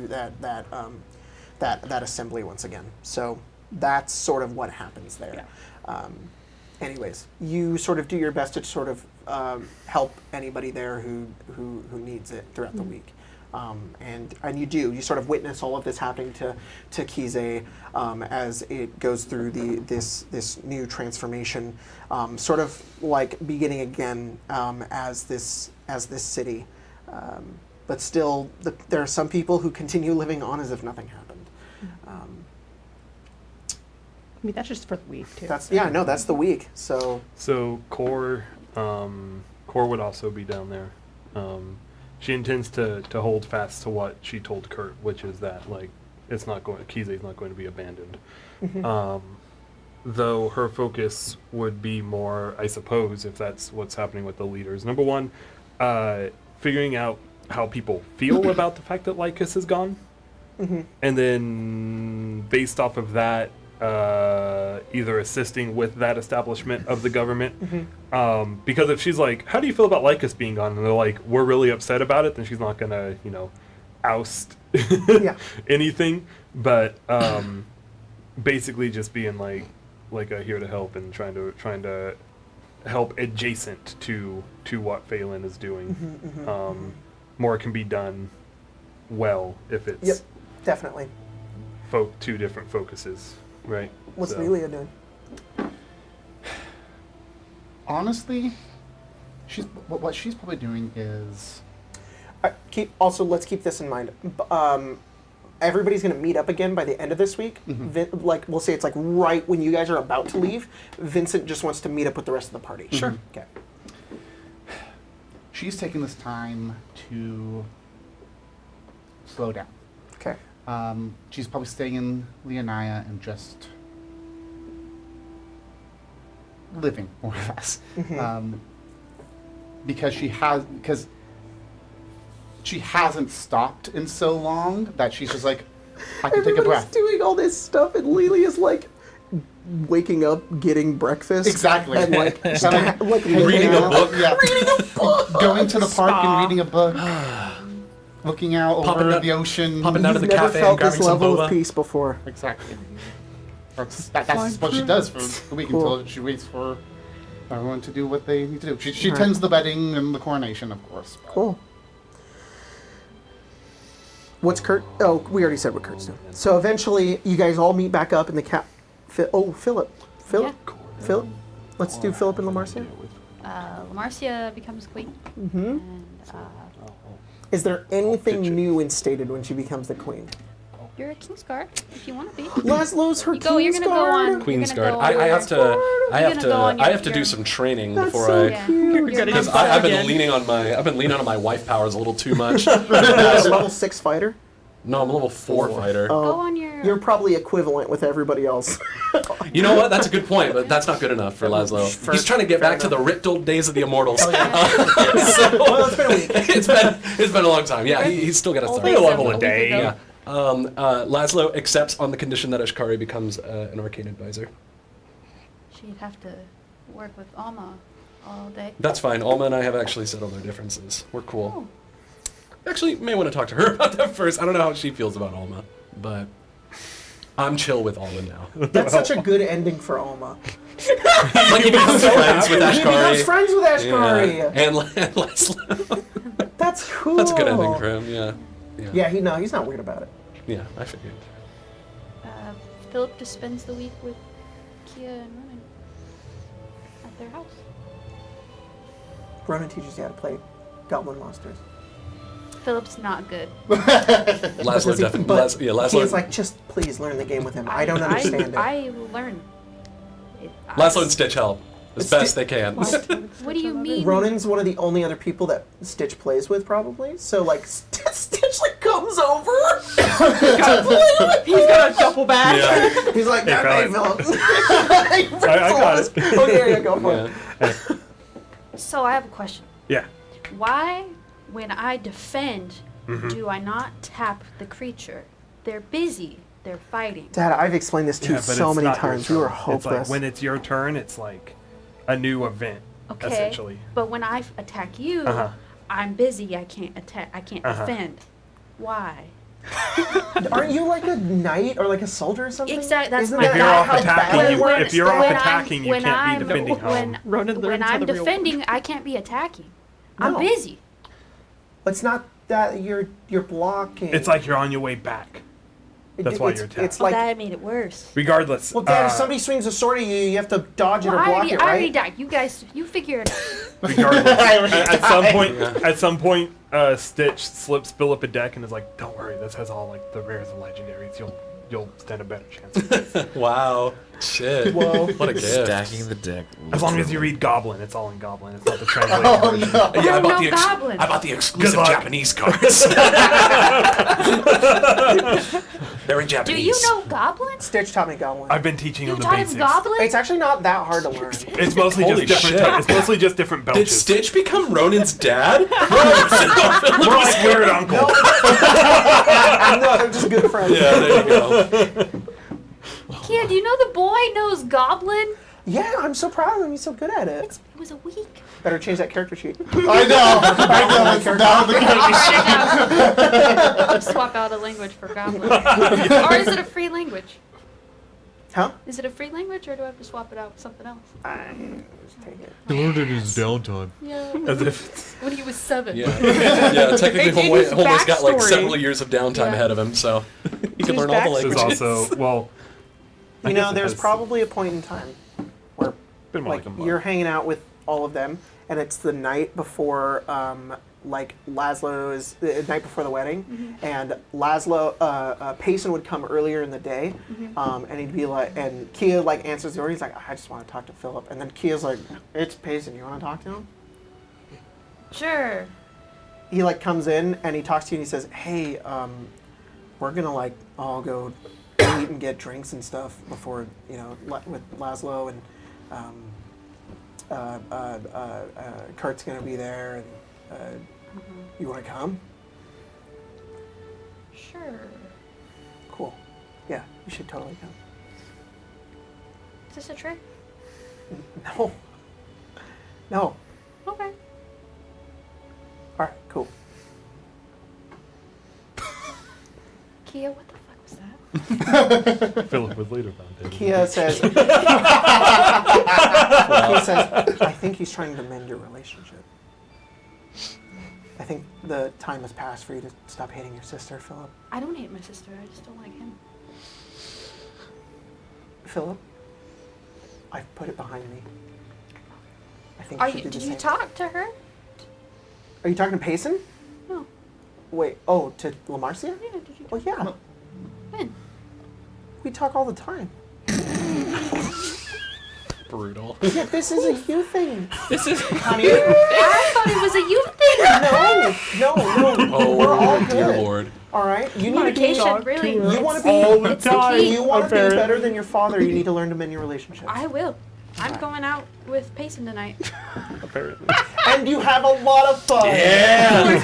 that assembly once again. So that's sort of what happens there. Yeah. Anyways, you sort of do your best to sort of help anybody there who needs it throughout the week. And you sort of witness all of this happening to Kiese as it goes through this new transformation, sort of like beginning again as this city, but still there are some people who continue living on as if nothing happened. I mean, that's just for the week, too. That's the week. So Core would also be down there. She intends to hold fast to what she told Kurt, which is that Kiese is not going to be abandoned. Though her focus would be more, I suppose, if that's what's happening with the leaders. Number one, figuring out how people feel about the fact that Lycus is gone, and then based off of that, either assisting with that establishment of the government. Because if she's like, how do you feel about Lycus being gone? And they're like, we're really upset about it, then she's not gonna, oust anything. But basically just being like a here to help and trying to help adjacent to what Phelan is doing. More can be done well if it's yep, definitely. two different focuses. Right. What's Lelia doing? Honestly, what she's probably doing is... Let's keep this in mind. Everybody's going to meet up again by the end of this week. We'll say it's right when you guys are about to leave. Vincent just wants to meet up with the rest of the party. Sure. Okay. She's taking this time to slow down. Okay. She's probably staying in Leonia and just living, more or less. Because she hasn't stopped in so long that she's just like, I can take a breath. Doing all this stuff, and Lelia's waking up, getting breakfast. Exactly. And Reading a book. Yeah. Going to the park and reading a book. Looking out over the ocean. Popping down to the You've never cafe felt and grabbing this some level boba. of peace before. Exactly. That's what she does for the week until she waits for everyone to do what they need to do. She attends the wedding and the coronation, of course. Cool. What's Kurt? Oh, we already said what Kurt's doing. So eventually, you guys all meet back up in the Philip. Philip. Let's do Philip and Marcia. Marcia becomes queen. And Is there anything new instated when she becomes the queen? you're a Kingsguard if you want to be. Laszlo's her You're gonna go on. Queen's you're gonna Guard. go on I have to. I have You're gonna go on to. I your- have to do your- some training That's before so I. cute. Because I've been leaning on my. I've been leaning on my wife powers a little too much. You're a level 6 fighter. No, I'm a level 4 fighter. Go on your. You're probably equivalent with everybody else. You know what? That's a good point, but that's not good enough for Laszlo. He's trying to get back to the ripped old days of the Immortals. Well, it's been a week. It's been a long time. Yeah, he's still got to Old start. days a level of a day. week ago. Yeah. Laszlo accepts on the condition that Ashkari becomes an arcane advisor. She'd have to work with Alma all day. That's fine. Alma and I have actually settled our differences. We're cool. Actually, may want to talk to her about that first. I don't know how she feels about Alma, but I'm chill with Alma now. That's such a good ending for Alma. Like he becomes friends with He becomes Ashkari. friends with Ashkari. Yeah. And Laszlo. That's cool. That's a good ending for him. Yeah. Yeah, he's not weird about it. Yeah, I figured. Philip just spends the week with Kia and Ronan at their house. Ronan teaches you how to play Goblin Monsters. Philip's not good. Laszlo definitely. Laszlo. He is like, just please learn the game with him. I don't understand it. I will learn. Laszlo and Stitch help as best they can. What do you mean? Ronan's one of the only other people that Stitch plays with, probably. So Stitch comes over. He's got a duffel bag. Yeah. He's like, Hey, hey, Phelan. Philip. I got it. Okay, yeah, go for it. So I have a question. Yeah. Why, when I defend, Mm-hmm. do I not tap the creature? They're busy. They're fighting. Dad, I've explained this to you Yeah, but so it's many not your times. You are turn. It's hopeless. like when it's your turn, it's like a new event, Okay. essentially. But when I attack you, Uh-huh. I'm busy. I can't attack. I can't Uh-huh. defend. Why? Aren't you like a knight or like a soldier or something? Exactly. That's Isn't my. If you're that off how attacking, battle you, works? if you're off when attacking, you when can't I'm, be defending home. Ronan when learns how I'm the real defending, I can't be attacking. No. I'm busy. It's not that you're blocking. It's like you're on your way back. That's why you're attacked. It's Well, like, that made it worse. Regardless. well, Dad, if somebody swings a sword at you, you have to dodge it or Well, block it, I already right? died. You guys, you figure it out. regardless. At some point, Stitch slips Philip a deck and is like, "Don't worry, this has all like the rares and legendaries. You'll stand a better chance." Wow. Shit. Whoa. What a gift. Stacking the deck. As long as you read Goblin, it's all in Goblin. It's not the translation Oh, version. no. Yeah, I No, bought, no the goblins. I bought the exclusive luck. Japanese cards. They're in Do Japanese. you know goblins? Stitch taught me Goblin. I've been teaching You him the taught him basics. goblins? It's actually not that hard to learn. It's mostly Holy just different. shit. It's mostly just different Did belches. Stitch become Ronan's dad? More like weird uncle. No, they're just good friends. Yeah, there you go. Kia, do you know the boy knows goblin? Yeah, I'm so proud of him. He's so good at it. It was a week. Better change that character sheet. I know. It's down the character sheet. Swap out a language for goblin. Or is it a free language? Huh? Is it a free language, or do I have to swap it out with something else? Just take it. He learned it in his downtime. Yeah. As if When he was 7. Yeah, yeah. Technically, In his Homeland's got like backstory. several years of downtime Yeah. ahead of him, so he can His learn all the backstory. there's languages. also well. I You guess know, it there's has probably a point in time where been more like like a month. you're hanging out with all of them, and it's the night before, like Laszlo is the night before the wedding, and Laszlo, Payson would come earlier in the day, and he'd be like, and Kia like answers the door. He's like, I just want to talk to Philip, and then Kia's like, it's Payson. You want to talk to him? Sure. He like comes in and he talks to you and he says, hey, we're gonna like all go eat and get drinks and stuff before, you know, with Laszlo, and Kurt's gonna be there, and you want to come? Sure. Cool. Yeah, you should totally come. Is this a trick? No. No. Okay. All right, cool. Kia, what the fuck was that? Philip was later found it. Kia says, Kia says, I think he's trying to mend your relationship. I think the time has passed for you to stop hating your sister, Philip. I don't hate my sister. I just don't like him. Philip, I've put it behind me. I think Are should you? do the Did you same. talk to her? Are you talking to Payson? No. Wait, oh, to La Marcia? Yeah. Did you? Well, yeah. When? We talk all the time. Brutal. Yeah, this is a you thing. This is Honey. I thought it was a youth thing. No. We're all Oh, dear good. Lord. All right? You need to be... Communication, really. You want to be... all the It's the time. key. You want to be apparently. better than your father, you need to learn to mend your relationships. I will. I'm going out with Payson tonight. Apparently. And you have a lot of fun. Yeah. You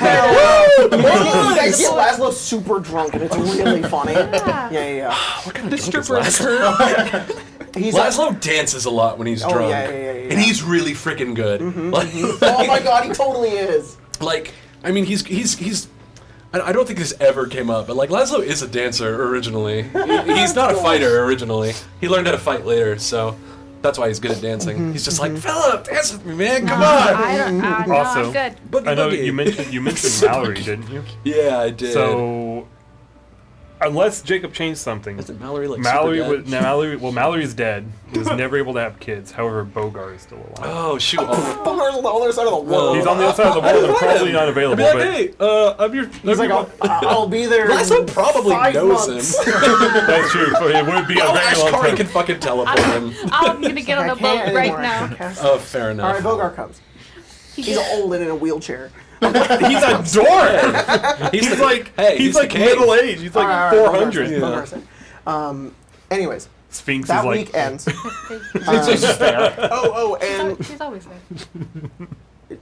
guys get Laszlo super drunk, and it's really funny. Yeah. What kind of The drunk is stripper Laszlo? He's Laszlo dances a lot when he's Oh, drunk. yeah. And he's really freaking good. Like, Oh my god, he totally is. like, I mean, he's. I don't think this ever came up, but like Laszlo is a dancer originally. He's not a fighter originally. He learned how to fight later, so that's why he's good at dancing. He's just like, Philip, dance with me, man. Come on. I don't. No, Also, I'm good. Boogie, I know boogie. you mentioned Mallory, didn't you? Yeah, I did. So, unless Jacob changed something, Isn't Mallory like Mallory super was dead? Mallory's dead. He was never able to have kids. However, Bogar is still alive. Oh shoot! Oh. Bogar's on the other side of the world. He's on the other side of the world and probably not available. I'd be like, but hey, I'm your. He's like, I'll be there. Laszlo in probably 5 knows months. him. that's true. But it would be a Oh, very long Ashkari time. can fucking teleport him. I'm gonna get on I a boat can't right anymore. I now. can't cast- Oh, fair All enough. right, Bogar comes. He's old and in a wheelchair. He's a dwarf. He's like he's the king. middle aged. He's like 400. One person. Anyways, Sphinx that is like week ends. It's just there. And She's always there.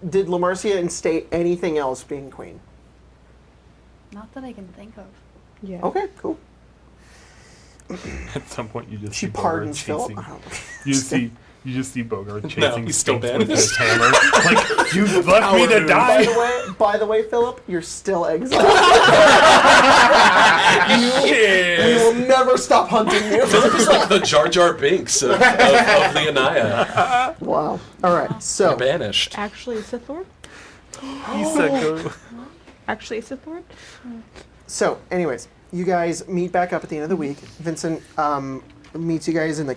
did La Marcia instate anything else being queen? Not that I can think of. Yeah. Okay, cool. at some point you just She see pardons Bogart Philip. chasing. You just see Bogart chasing. No, he's still Sphinx with banished. his hammer. Like you left me to die. By the way, Philip, you're still exiled. We will never stop hunting you. Philip is like the Jar Jar Binks of Leonia. Wow. All right. So Banished. Actually, a Sith Lord. He said go. Actually, a Sith Lord. So, anyways, you guys meet back up at the end of the week. Vincent meets you guys in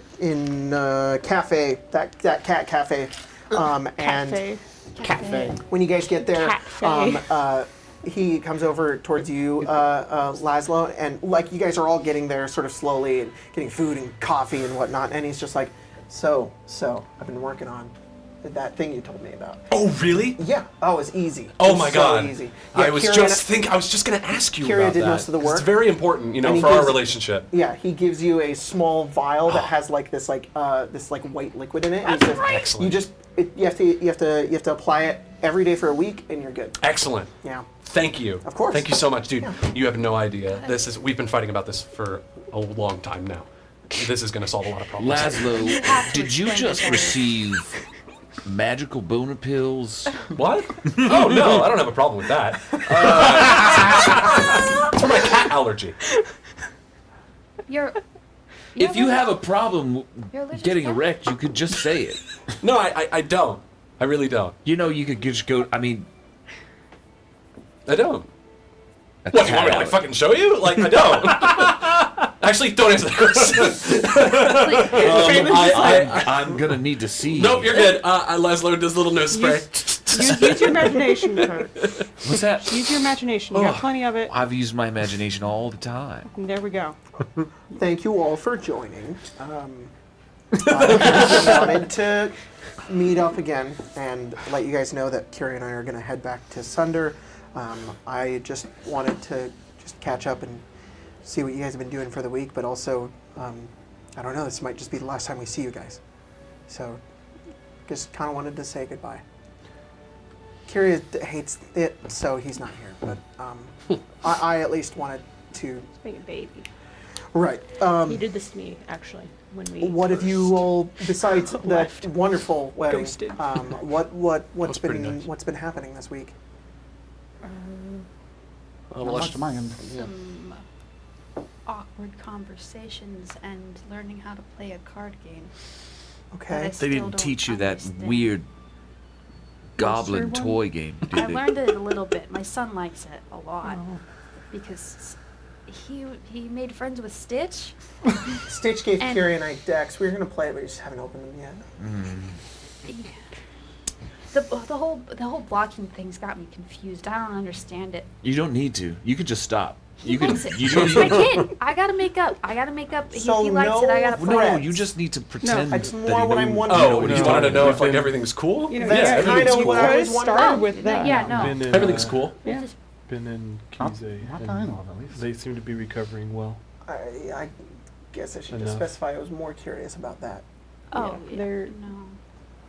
the cafe, that cat cafe, and Cafe. Cafe. when you guys get there, Cafe. he comes over towards you, Laszlo, and like you guys are all getting there sort of slowly and getting food and coffee and whatnot, and he's just like, so I've been working on that thing you told me about. Oh, really? Yeah. Oh, it's easy. Oh It's my so God! Easy. Yeah, I was just gonna ask you Kyria about did that. most of the work. It's very important, And he for our gives- relationship. Yeah, he gives you a small vial that has like this white liquid in it. And he says, Excellent. you have to apply it every day for a week, and you're good. Excellent. Yeah. Thank you. Of course. Thank you so much, dude. Yeah. You have no idea. We've been fighting about this for a long time now. This is gonna solve a lot of problems. Laszlo, have to did you explain just it. receive magical boner pills? What? Oh no, I don't have a problem with that. It's for my cat allergy. You're. If you have a problem You're allergic getting to erect, you could just say it. No, I don't. I really don't. You know, you could just go. I mean, I don't. a What, you want me to cat fucking show you? Like, I don't. Actually, don't answer that question. I'm gonna need to see. Nope, you're good. Laszlo does a little nose spray. Use your imagination, Kurt. What's that? Use your imagination. You got plenty of it. I've used my imagination all the time. And there we go. Thank you all for joining. I wanted to meet up again and let you guys know that Kyria and I are going to head back to Sunder. I just wanted to just catch up and see what you guys have been doing for the week, but also, I don't know, this might just be the last time we see you guys. So, just kind of wanted to say goodbye. Kyria hates it, so he's not here, but I at least wanted to... Being a baby. Right. He did this to me, actually, when we What have you all, besides that left. wonderful wedding, Ghosted. what's pretty been nice. what's been happening this week? Not much to my end. Yeah. Some awkward conversations and learning how to play a card game. Okay. They They still didn't don't teach you that understand. weird goblin Monster one? toy game, did I they? learned it a little bit. My son likes it a lot Oh. because he made friends with Stitch. Stitch gave And- Kyria and I decks. We were gonna play it, but we just haven't opened them yet. The whole blocking thing's got me confused. I don't understand it. You don't need to. You could just stop. He You could. likes it. You don't I need. can't. I gotta make up. So if he likes it, I gotta no play No, it. you just need to pretend it's that more he what I'm knows- wondering. Oh, what you he's wanted to talking know about. if like everything's cool? You know, That's yeah, kinda everything's what cool. I was wondering. started with that. Yeah, no. Been in, Everything's cool. Yeah. Just- Been in Not Kiese. that and I know of, at least. They seem to be recovering well. I guess I should just Enough. specify I was more curious about that. Oh, Yeah, yeah, they're- no.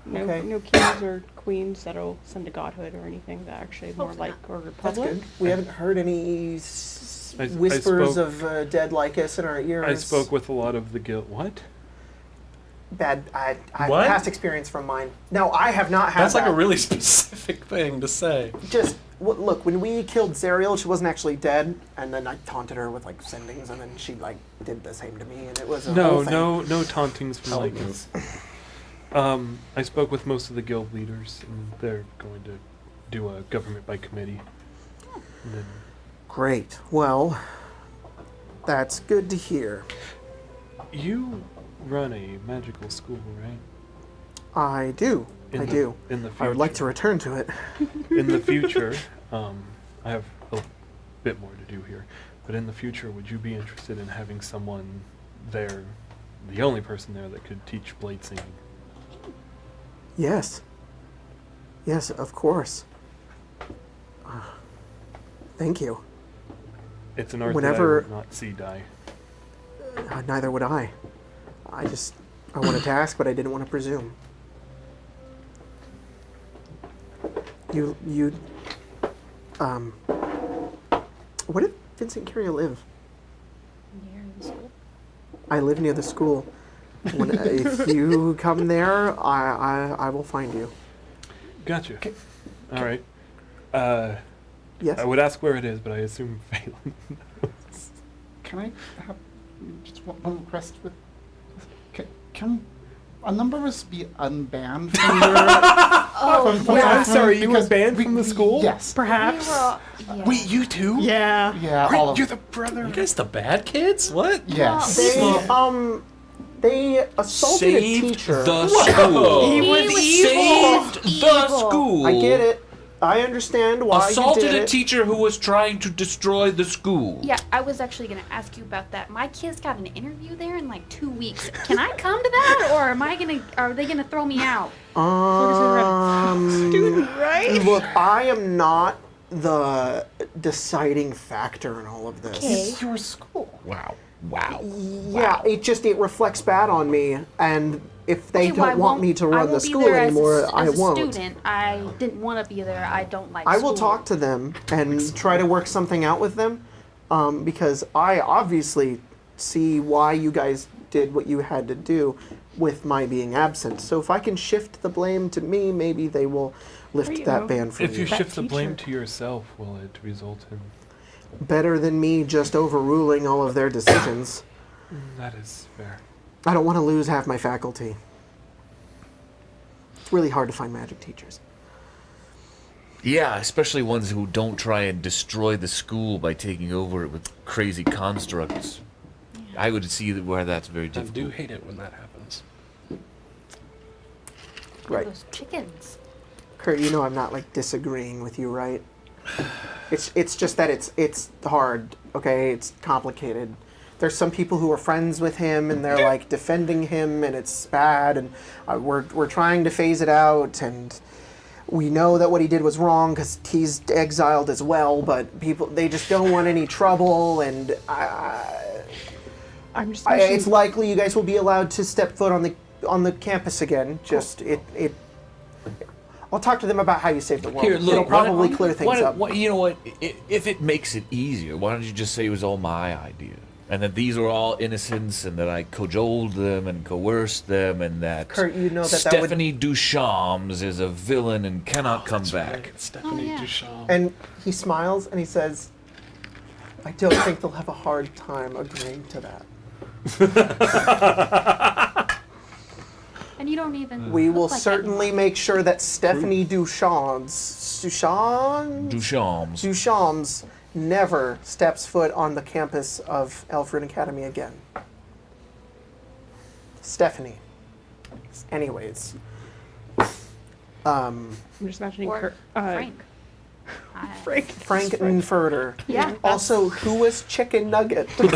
No, Okay. no kings or queens that'll send to godhood or anything. That actually more Hopefully like or That's republic. good. We haven't heard any I whispers spoke- of dead like us in our ears. I spoke with a lot of the guild. What? bad. I What? past experience from mine. No, I have not had. That's like that. a really specific thing to say. Just look, when we killed Zariel, she wasn't actually dead, and then I taunted her with like sendings, and then she like did the same to me, and it was a whole thing. No tauntings from Hell Lycus. I spoke with most of the guild leaders, and they're going to do a government by committee. And then Great. Well, that's good to hear. you run a magical school, right? I do. I do. In the future. I would like to return to it. In the future, I have a bit more to do here, but in the future, would you be interested in having someone there, the only person there that could teach blade singing? Yes. Yes, of course. Thank you. It's an art Whenever- that I would not see die. Neither would I. I wanted to ask, but I didn't want to presume. Where did Vincent Curio live? Near the school. I live near the school. If you come there, I will find you. Gotcha. All right. Yes. I would ask where it is, but I assume Phelan. Can I have just one request with? Can a number of us be unbanned from your? from Wait, I'm your- sorry, you were because banned from the school? Yes. Perhaps. Yeah. Wait, you too? Yeah. Yeah. All of You're the brother. You guys the bad kids? What? Yes. They assaulted a Saved teacher. the school. He was evil. Saved the school. I get it. I understand why you Assaulted did a it. teacher who was trying to destroy the school. Yeah, I was actually going to ask you about that. My kid's got an interview there in like 2 weeks. Can I come to that, or are they gonna throw me out? Student, right? Look, I am not the deciding factor in all of this. It's your school. Wow. Yeah, it reflects bad on me, and if they Okay, well, I don't want won't- me to I run the won't be school there as anymore, a I won't. student, I didn't want to be there. I don't like. I will school. talk to them and try to work something out with them, because I obviously see why you guys did what you had to do with my being absent. So if I can shift the blame to me, maybe they will lift you that go. ban from If you you. shift the blame teacher. to yourself, will it result in... Better than me just overruling all of their decisions. That is fair. I don't want to lose half my faculty. It's really hard to find magic teachers. Yeah, especially ones who don't try and destroy the school by taking over it with crazy constructs. I would see where that's very I do difficult. hate it when that happens. Right. Those chickens. Kurt, you know I'm not like disagreeing with you, right? It's just that it's hard, okay? It's complicated. There's some people who are friends with him and they're like defending him and it's bad and we're trying to phase it out and we know that what he did was wrong because he's exiled as well, but they just don't want any trouble and I'm just it's likely you guys will be allowed to step foot on the campus again. Just I'll talk to them about how you saved the world. Here, look, It'll probably why- clear things up. you know what? If it makes it easier, why don't you just say it was all my idea? And that these were all innocents, and that I cajoled them and coerced them, and that Kurt, you know that Stephanie Duchamps is a villain and cannot come back. Right, Stephanie yeah. Duchamp. And he smiles and he says, I don't think they'll have a hard time agreeing to that. And you don't even. We will look like certainly anyone. make sure that Stephanie Duchamps never steps foot on the campus of Elfrid Academy again. Stephanie. Anyways. I'm just imagining Or Kurt, Frank. Frank. Frankenfurter. Yeah. Also, who was Chicken Nugget? Who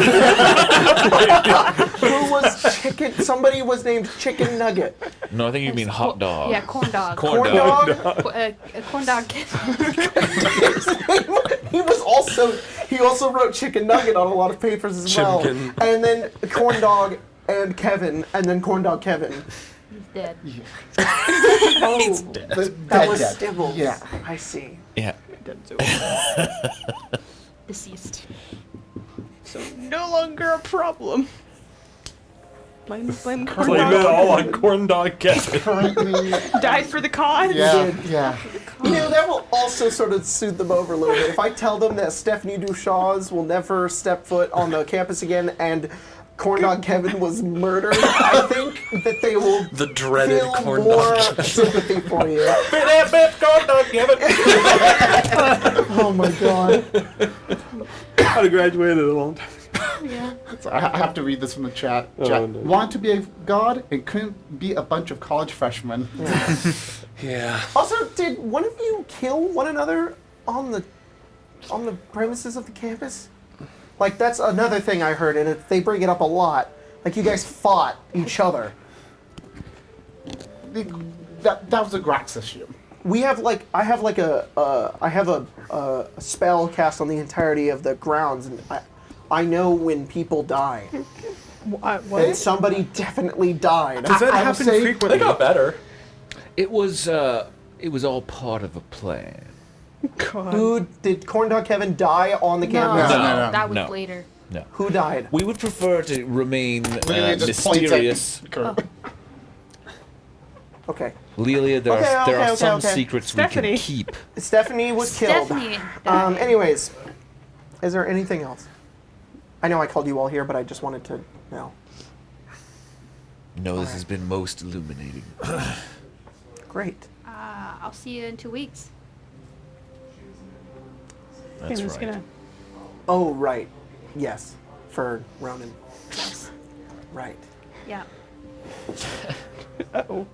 was Chicken? Somebody was named Chicken Nugget. No, I think you mean hot dog. Yeah, corn dog. Corn Corn dog. dog? Corn dog. He also wrote Chicken Nugget on a lot of papers as well. Chimkin. And then Corn Dog and Kevin, and then Corn Dog Kevin. He's dead. Oh, that was dead. Stibbles. Yeah. I see. Yeah. Deceased. So no longer a problem. Blame corn Blame it dog. all on Corn Dog Kevin. Currently, Died for the cause. yeah. You know, that will also sort of soothe them over a little bit. If I tell them that Stephanie Duchamps will never step foot on the campus again and Corn Dog Kevin was murdered, I think that they will The dreaded feel corn more dog. sympathy for you. Corn dog, Kevin. Oh my god. I'd have graduated a long time. So I have to read this from the chat. Oh, Chat. no. Want to be a god and couldn't be a bunch of college freshmen. Yeah. Also, did one of you kill one another on the premises of the campus? Like, that's another thing I heard, and they bring it up a lot. Like, you guys fought each other. That was a Grax issue. We have like I have a spell cast on the entirety of the grounds, and I know when people die. What? And somebody definitely died. Does that I will happen say- frequently? They got better. It was all part of a plan. God. Who did Corn Dog Kevin die on the No, campus? No. that was no. later. No. Who died? We would prefer to remain Literally just points at mysterious. Kurt. Okay. Lelia, there Okay, are some okay. secrets Stephanie. we can keep. Stephanie was killed. Stephanie died. Anyways, is there anything else? I know I called you all here, but I just wanted to know. No, this has been most illuminating. Great. I'll see you in 2 weeks. That's Phelan's right. gonna. Oh, right. Yes. For Ronan. Right. Yeah. Uh-oh.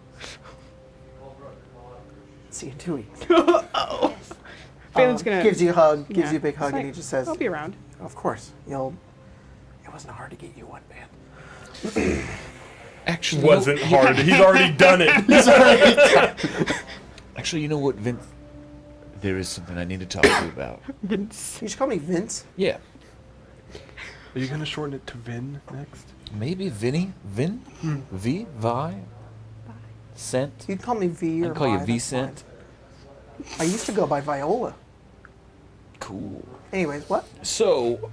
See you in 2 weeks. Yes. Phelan's gonna. Gives you a hug, gives yeah. you a big hug, It's and he like, just says, I'll be around. of course, you'll... It wasn't hard to get you one, man. Actually, Wasn't hard. He's already done it. Actually, you know what, Vince? There is something I need to talk to you about. Vince. You should call me Vince. Yeah, Are you gonna shorten it to Vin next? maybe Vinny, Vin, V, Vi, Cent. You'd call me V I or can call you Vi, that's Vicent. fine. I used to go by Viola. Cool. Anyways, what? So,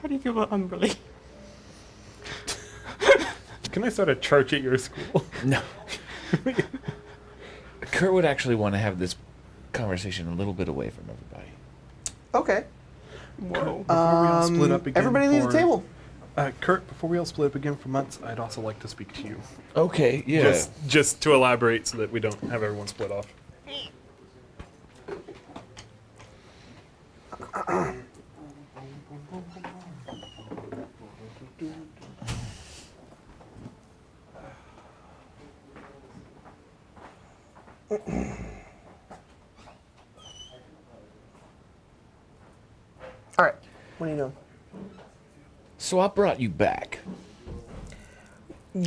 How do you feel about Umberly? Can I start a church at your school? no. Kurt would actually want to have this conversation a little bit away from everybody. Okay. Whoa. Before we all split up again Everybody leave the for- table. Kurt, before we all split up again for months, I'd also like to speak to you. Okay, yeah. Just to elaborate so that we don't have everyone split off. All right. What are you doing? So I brought you back.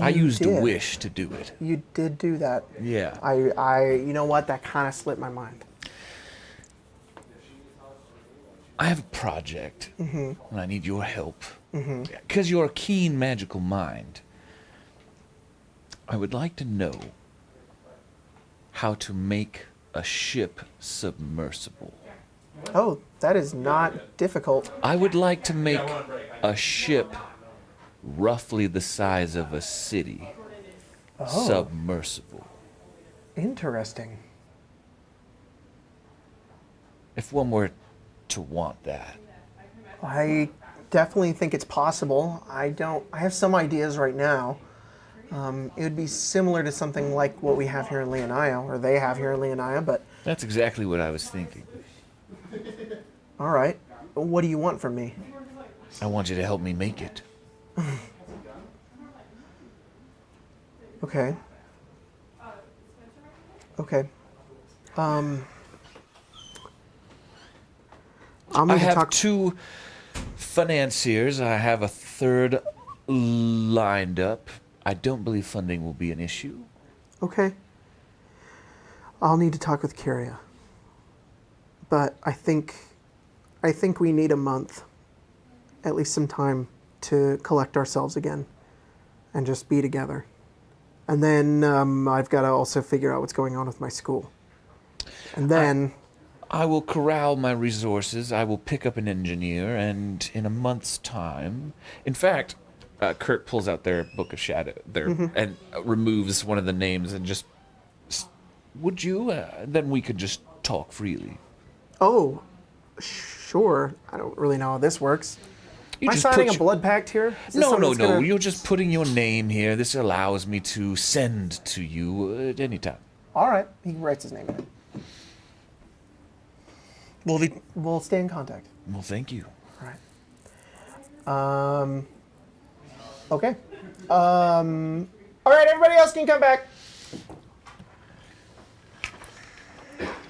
I You used a did. wish to do it. You did do that. Yeah. You know what? That kind of slipped my mind. I have a project, and I need your help. Because you're a keen magical mind. I would like to know how to make a ship submersible. Oh, that is not difficult. I would like to make a ship roughly the size of a city submersible. Interesting. If one were to want that. I definitely think it's possible. I have some ideas right now. It would be similar to something like what we have here in Leonia, or they have here in Leonia, but That's exactly what I was thinking. all right. What do you want from me? I want you to help me make it. Okay. Okay. I'm I going to have talk. two financiers. I have a third lined up. I don't believe funding will be an issue. Okay. I'll need to talk with Kyria. But I think we need a month, at least some time, to collect ourselves again and just be together. And then I've got to also figure out what's going on with my school. And then I will corral my resources. I will pick up an engineer, and in a month's time, in fact, Kurt pulls out their book of shadow and removes one of the names and just. Would you? Then we could just talk freely. oh, sure. I don't really know how this works. You Am I just signing a put blood pact here? Is this No, something no, that's no. gonna- You're just putting your name here. This allows me to send to you at any time. All right. He writes his name in it. We'll stay in contact. Well, thank you. All right. Okay. All right, everybody else can come back.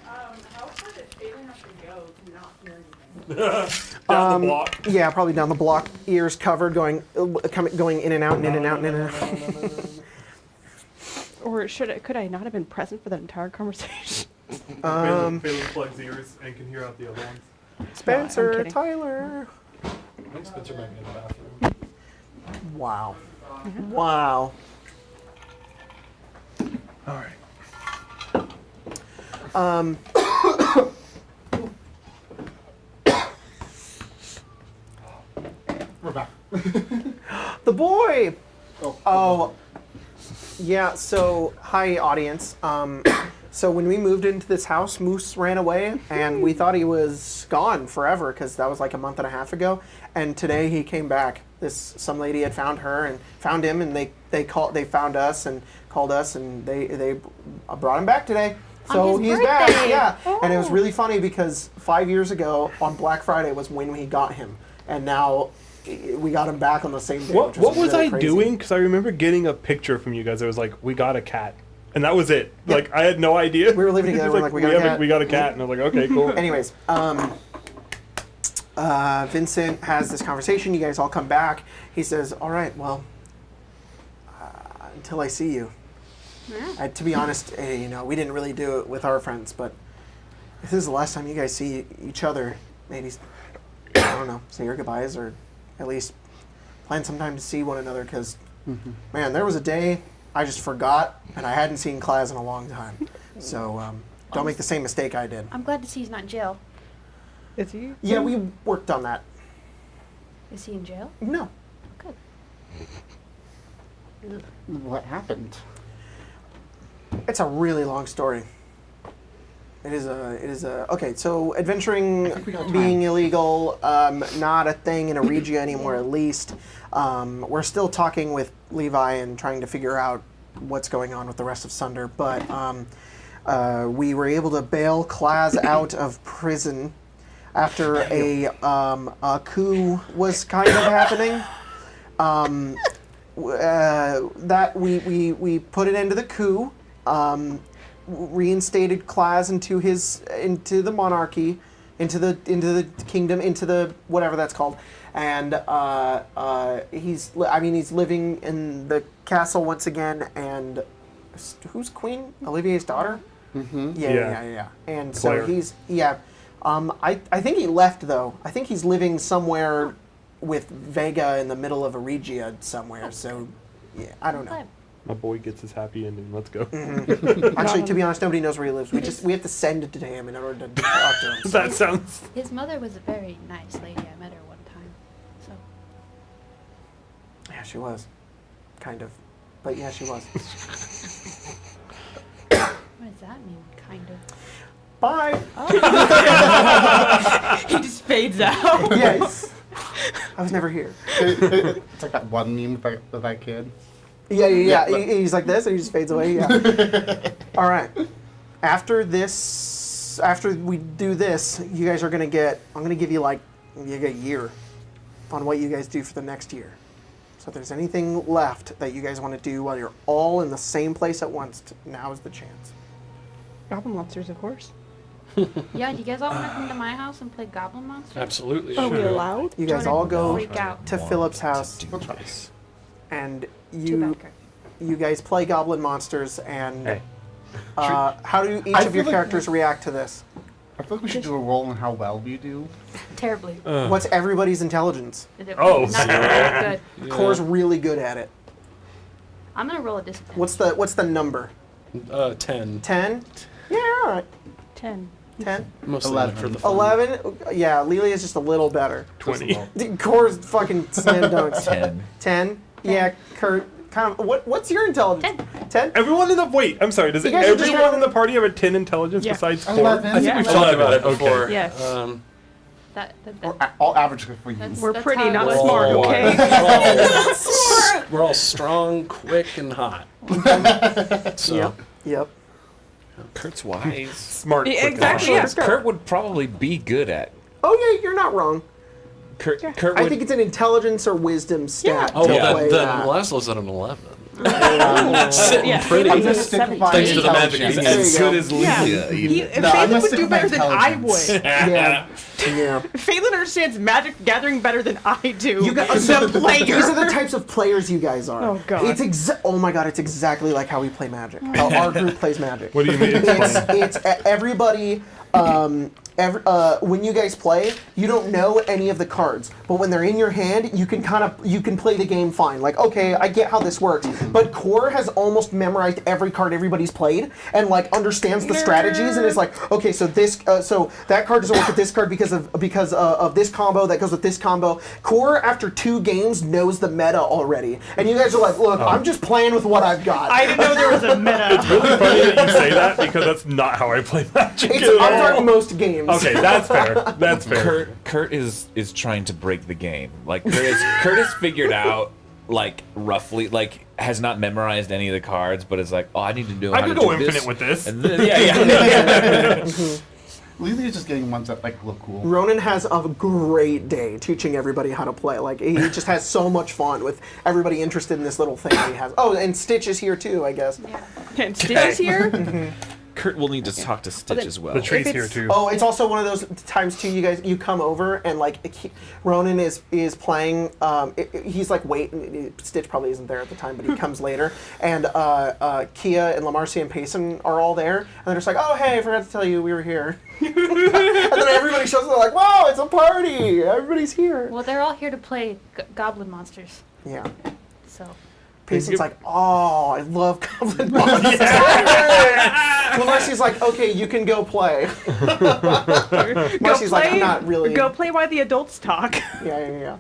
How far did Phelan have to go to not hear anything? Down the block. Yeah, probably down the block, ears covered, going in and out and in and out and in and out. Or could I not have been present for that entire conversation? Phelan plugs ears and can hear out the other ones. Spencer, kidding. Tyler. I think Spencer might be in the bathroom. Wow. Wow. All right. We're back. The boy. Oh. Oh. Yeah. So, hi, audience. So when we moved into this house, Moose ran away, and we thought he was gone forever because that was like a month and a half ago. And today he came back. Some lady had found her and found him, and they found us and called us, and they brought him back today. So On his he's back. birthday. Yeah. And it was Oh. really funny because 5 years ago on Black Friday was when we got him, and now we got him back on the same day. What was really I crazy. doing? Because I remember getting a picture from you guys. It was like, we got a cat. And that was it. Like, I had no idea. We were living together, It was we're like, we got a cat. we got a cat. And I was like, okay, cool. Anyways, Vincent has this conversation. You guys all come back. He says, all right, well, until I see you. Yeah. To be honest, we didn't really do it with our friends, but if this is the last time you guys see each other, maybe, I don't know, say your goodbyes or at least plan some time to see one another because, man, there was a day I just forgot and I hadn't seen Klaz in a long time. So don't make the same mistake I did. I'm glad to see he's not in jail. Is he? Yeah, we worked on that. Is he in jail? No. Good. What happened? It's a really long story. It is a okay, so adventuring I think we got time. being illegal, not a thing in Regia anymore at least. We're still talking with Levi and trying to figure out what's going on with the rest of Sunder, but we were able to bail Klaz out of prison after a coup was kind of happening. That we put an end to the coup. Reinstated Klaz into the monarchy, into the kingdom, into the whatever that's called, and he's living in the castle once again. And who's Queen Olivier's daughter? Mm-hmm. Yeah. And Claire. so he's I think he left though. I think he's living somewhere with Vega in the middle of Regia somewhere. So yeah, I don't know. Glad. My boy gets his happy ending. Let's go. Actually, to be honest, nobody knows where he lives. We have to send it to him in order to talk to him. That sounds... His mother was a very nice lady. I met her one time. So Yeah, she was, kind of, but yeah, she was. what does that mean? Kind of. Bye. He just fades out. Yes. I was never here. It's like that one meme with that kid. Yeah. He's like this, and he just fades away. Yeah. All right. After we do this, you guys are gonna get. I'm gonna give you a year on what you guys do for the next year. So if there's anything left that you guys want to do while you're all in the same place at once, now is the chance. Goblin monsters, of course. Yeah, do you guys all want to come to my house and play Goblin Monsters? Absolutely. Are we sure. allowed? You guys Jordan, all go freak out. to Philip's house, We'll try. and Too you bad. you guys play Goblin Monsters, and Hey. how do each I of your feel like- characters react to this? I feel like we should do a roll on how well we do. Terribly. What's everybody's intelligence? Oh, Not very good. Core's really good at it. I'm gonna roll a discipline. What's the number? 10. 10? Yeah, all right. 10. 10? Mostly 11. for the fun. 11? Yeah, Lelia's just a little better. 20. Core's fucking slam dunks. 10. 10? Yeah, Kurt. Kind of. What's your intelligence? 10? Everyone in the... Wait, I'm sorry. Does You guys are just everyone gonna- in the party have a 10 intelligence Yeah. besides Core? 11. I think Yeah. we've talked about it Okay. before. Yes. That Or all average for you. We're that's pretty, how it not was. smart, Oh, okay? we're all strong, quick, and hot. So, Yep. Kurt's wise. Smart. Yeah, quick, exactly, fast. yeah. Kurt would probably be good at. Oh, yeah, you're not wrong. Kurt I would. think it's an intelligence or wisdom stat oh, to then play that. Laszlo's at an 11. Sitting Yeah, pretty. I'm gonna stick by Thanks to the magic intelligence. There you As go. good as Yeah. Leah. even. No, I'm Phelan gonna would stick do with my better than I intelligence. would. Yeah. Yeah. Phelan understands magic gathering better than I do. You guys, the player. these are the types of players you guys are. Oh, God. It's oh my god, it's exactly like how we play Magic. How our group plays Magic. What do you mean? Explain. It's everybody. When you guys play, you don't know any of the cards, but when they're in your hand, you can play the game fine. Like, okay, I get how this works. But Core has almost memorized every card everybody's played and like understands the strategies and is like, okay, so this, so that card doesn't work with this card because of this combo that goes with this combo. Core after 2 games knows the meta already, and you guys are like, look, I'm just playing with what I've got. I didn't know there was a meta. Really funny that you say that because that's not how I play Magic. I'm talking most games. Okay, that's fair. That's fair. Kurt is trying to break the game. Like Kurt has figured out like roughly like has not memorized any of the cards, but is like, oh, I need to know I how could to go do infinite this. with this. And then, yeah. Lily's just getting ones that like look cool. Ronan has a great day teaching everybody how to play. Like, he just has so much fun with everybody interested in this little thing that he has. Oh, and Stitch is here too, I guess. And Stitch here. Kurt will need to talk to Stitch as well. The tree's If here it's- too. Oh, it's also one of those times too. You come over and like Ronan is playing. He's like Stitch probably isn't there at the time, but he comes later. And Kiese and Marcia and Phelan are all there, and they're just like, oh hey, I forgot to tell you we were here. And then everybody shows up. They're like, wow, it's a party. Everybody's here. Well, they're all here to play goblin monsters. Yeah. So Phelan's like, oh, I love Goblin Monsters. Well, Marcy's like, okay, you can go play. Marcy's like, I'm not really. Go play while the adults talk. Yeah.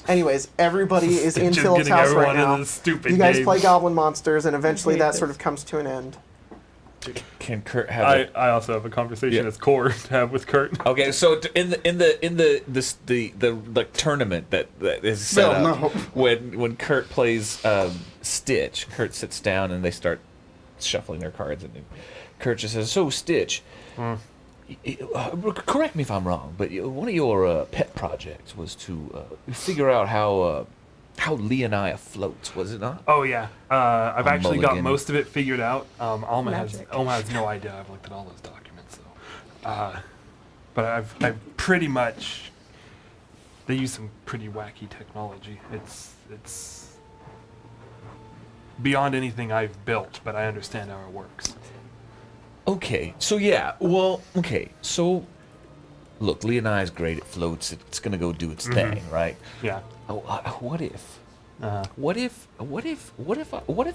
Anyways, everybody is in Just Phil's getting house everyone right into now. this stupid You guys game. play Goblin Monsters, and eventually hate that this. sort of comes to an end. Can Kurt have? I also have a conversation Yeah. as core to have with Kurt. Okay, so in the tournament that is set No, up no. when Kurt plays Stitch, Kurt sits down and they start shuffling their cards, and Kurt just says, "So Stitch, correct me if I'm wrong, but one of your pet projects was to figure out how Leonaya floats, was it not?" Oh yeah, I've actually got mulligan. most of it figured out. Alma has Magic. no idea. I've looked at all those documents, but I've pretty much. They use some pretty wacky technology. It's beyond anything I've built, but I understand how it works. Okay, so look, Leonaya's great. It floats. It's gonna go do its thing, right? Yeah. Oh, what if? Uh, What if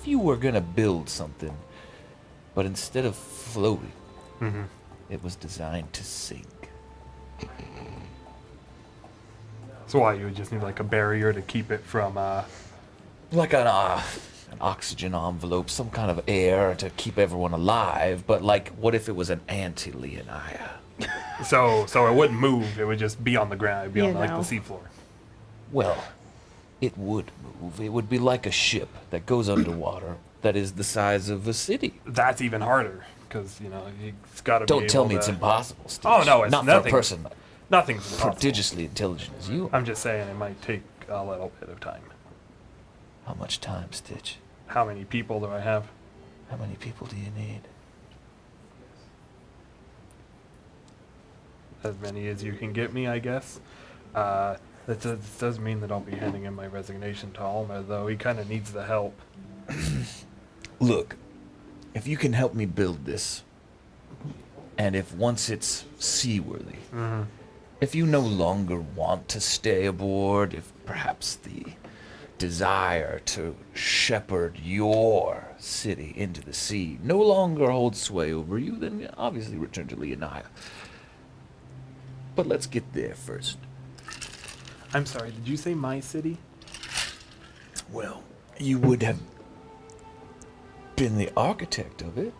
you were gonna build something, but instead of floating, it was designed to sink? so why you would just need like a barrier to keep it from. Like an oxygen envelope, some kind of air to keep everyone alive. But like, what if it was an anti-Leonaya? So it wouldn't move. It would just be on the ground. It'd be on like the No. seafloor. Well, it would move. It would be like a ship that goes underwater that is the size of a city. That's even harder because it's got to. Don't tell me it's impossible, Stitch. Oh, no, it's not for a nothing. person Nothing's impossible. prodigiously intelligent as you. I'm just saying it might take a little bit of time. How much time, Stitch? How many people do I have? How many people do you need? As many as you can get me, I guess. That does mean that I'll be handing in my resignation to Alma, though. He kind of needs the help. Look, if you can help me build this, and if once it's seaworthy, if you no longer want to stay aboard, if perhaps the desire to shepherd your city into the sea no longer holds sway over you, then obviously return to Leonaya. But let's get there first. I'm sorry, did you say my city? Well, you would have been the architect of it.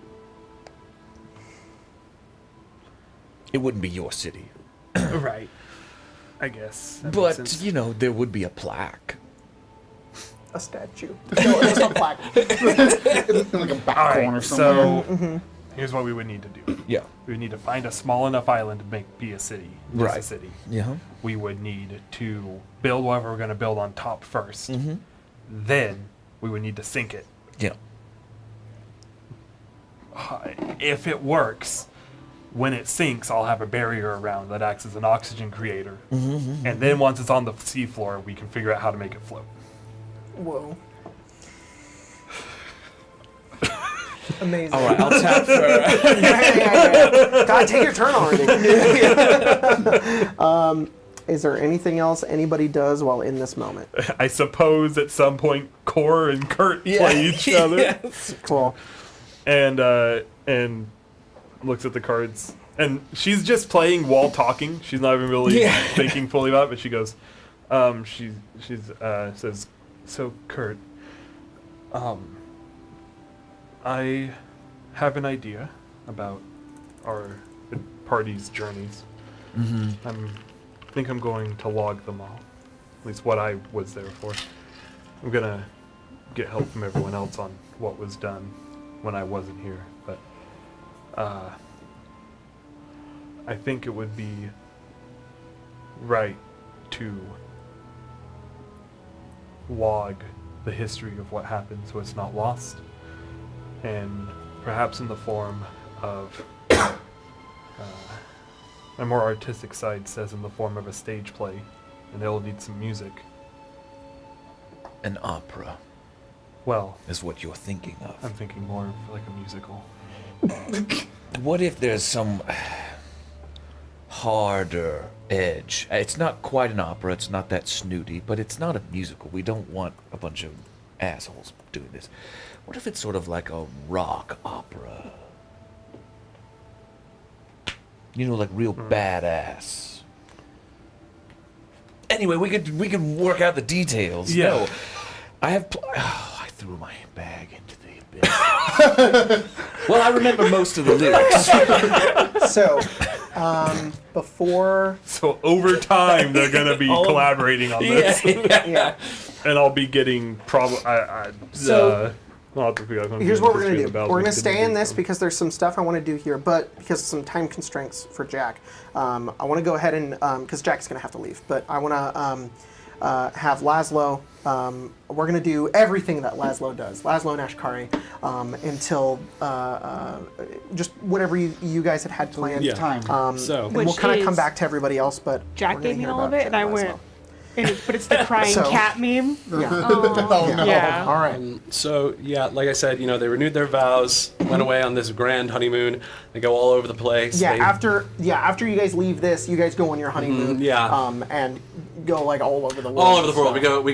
It wouldn't be your city. Right. I guess. That makes sense. But, you know, there would be a plaque. A statue. No, it's not black. In like a back All corner right, somewhere. so here's what we would need to do. Yeah. We would need to find a small enough island to be a city. Just a Right. city. Yeah. We would need to build whatever we're going to build on top 1st. Mm-hmm. Then we would need to sink it. Yeah. If it works, when it sinks, I'll have a barrier around that acts as an oxygen creator. And then once it's on the seafloor, we can figure out how to make it float. Whoa. Amazing. All right, I'll tap for. yeah. God, take your turn already. Is there anything else anybody does while in this moment? I suppose at some point, Core and Kurt play each other. Yes. Cool. And looks at the cards. And she's just playing while talking. She's not even really thinking fully about it, but she goes, she says, so Kurt, I have an idea about our party's journeys. I think I'm going to log them all. At least what I was there for. I'm gonna get help from everyone else on what was done when I wasn't here, but I think it would be right to log the history of what happened so it's not lost, and perhaps in the form of my more artistic side says in the form of a stage play, and it'll need some music. An opera Well, is what you're thinking of. I'm thinking more of like a musical. What if there's some harder edge? It's not quite an opera, it's not that snooty, but it's not a musical. We don't want a bunch of assholes doing this. What if it's sort of like a rock opera? You know, like real badass. Anyway, we could work out the details. Yeah. No, I threw my bag into the abyss. Well, I remember most of the lyrics. So, before... So over time, they're gonna be collaborating on this, Yeah. and I'll be getting So- I'll have to figure out Here's what we're going to do. about We're going what to the stay in music this from. because there's some stuff I want to do here, but because of some time constraints for Jack, I want to go ahead and, because Jack's going to have to leave, but I want to have Laszlo, we're going to do everything that Laszlo does, Laszlo and Ashkari, until just whatever you guys had planned. Yeah. Time. So- and we'll Which kind of come is- back to everybody else, but Jack we're gonna gave me hear all of about it, and I Laszlo. went. But it's the crying So- cat meme. Yeah. Oh, no. Yeah. All right. So yeah, like I said, they renewed their vows, went away on this grand honeymoon. They go all over the place. Yeah, They- after you guys leave this, you guys go on your honeymoon. yeah. And go like all over the world. all over the and world. stuff.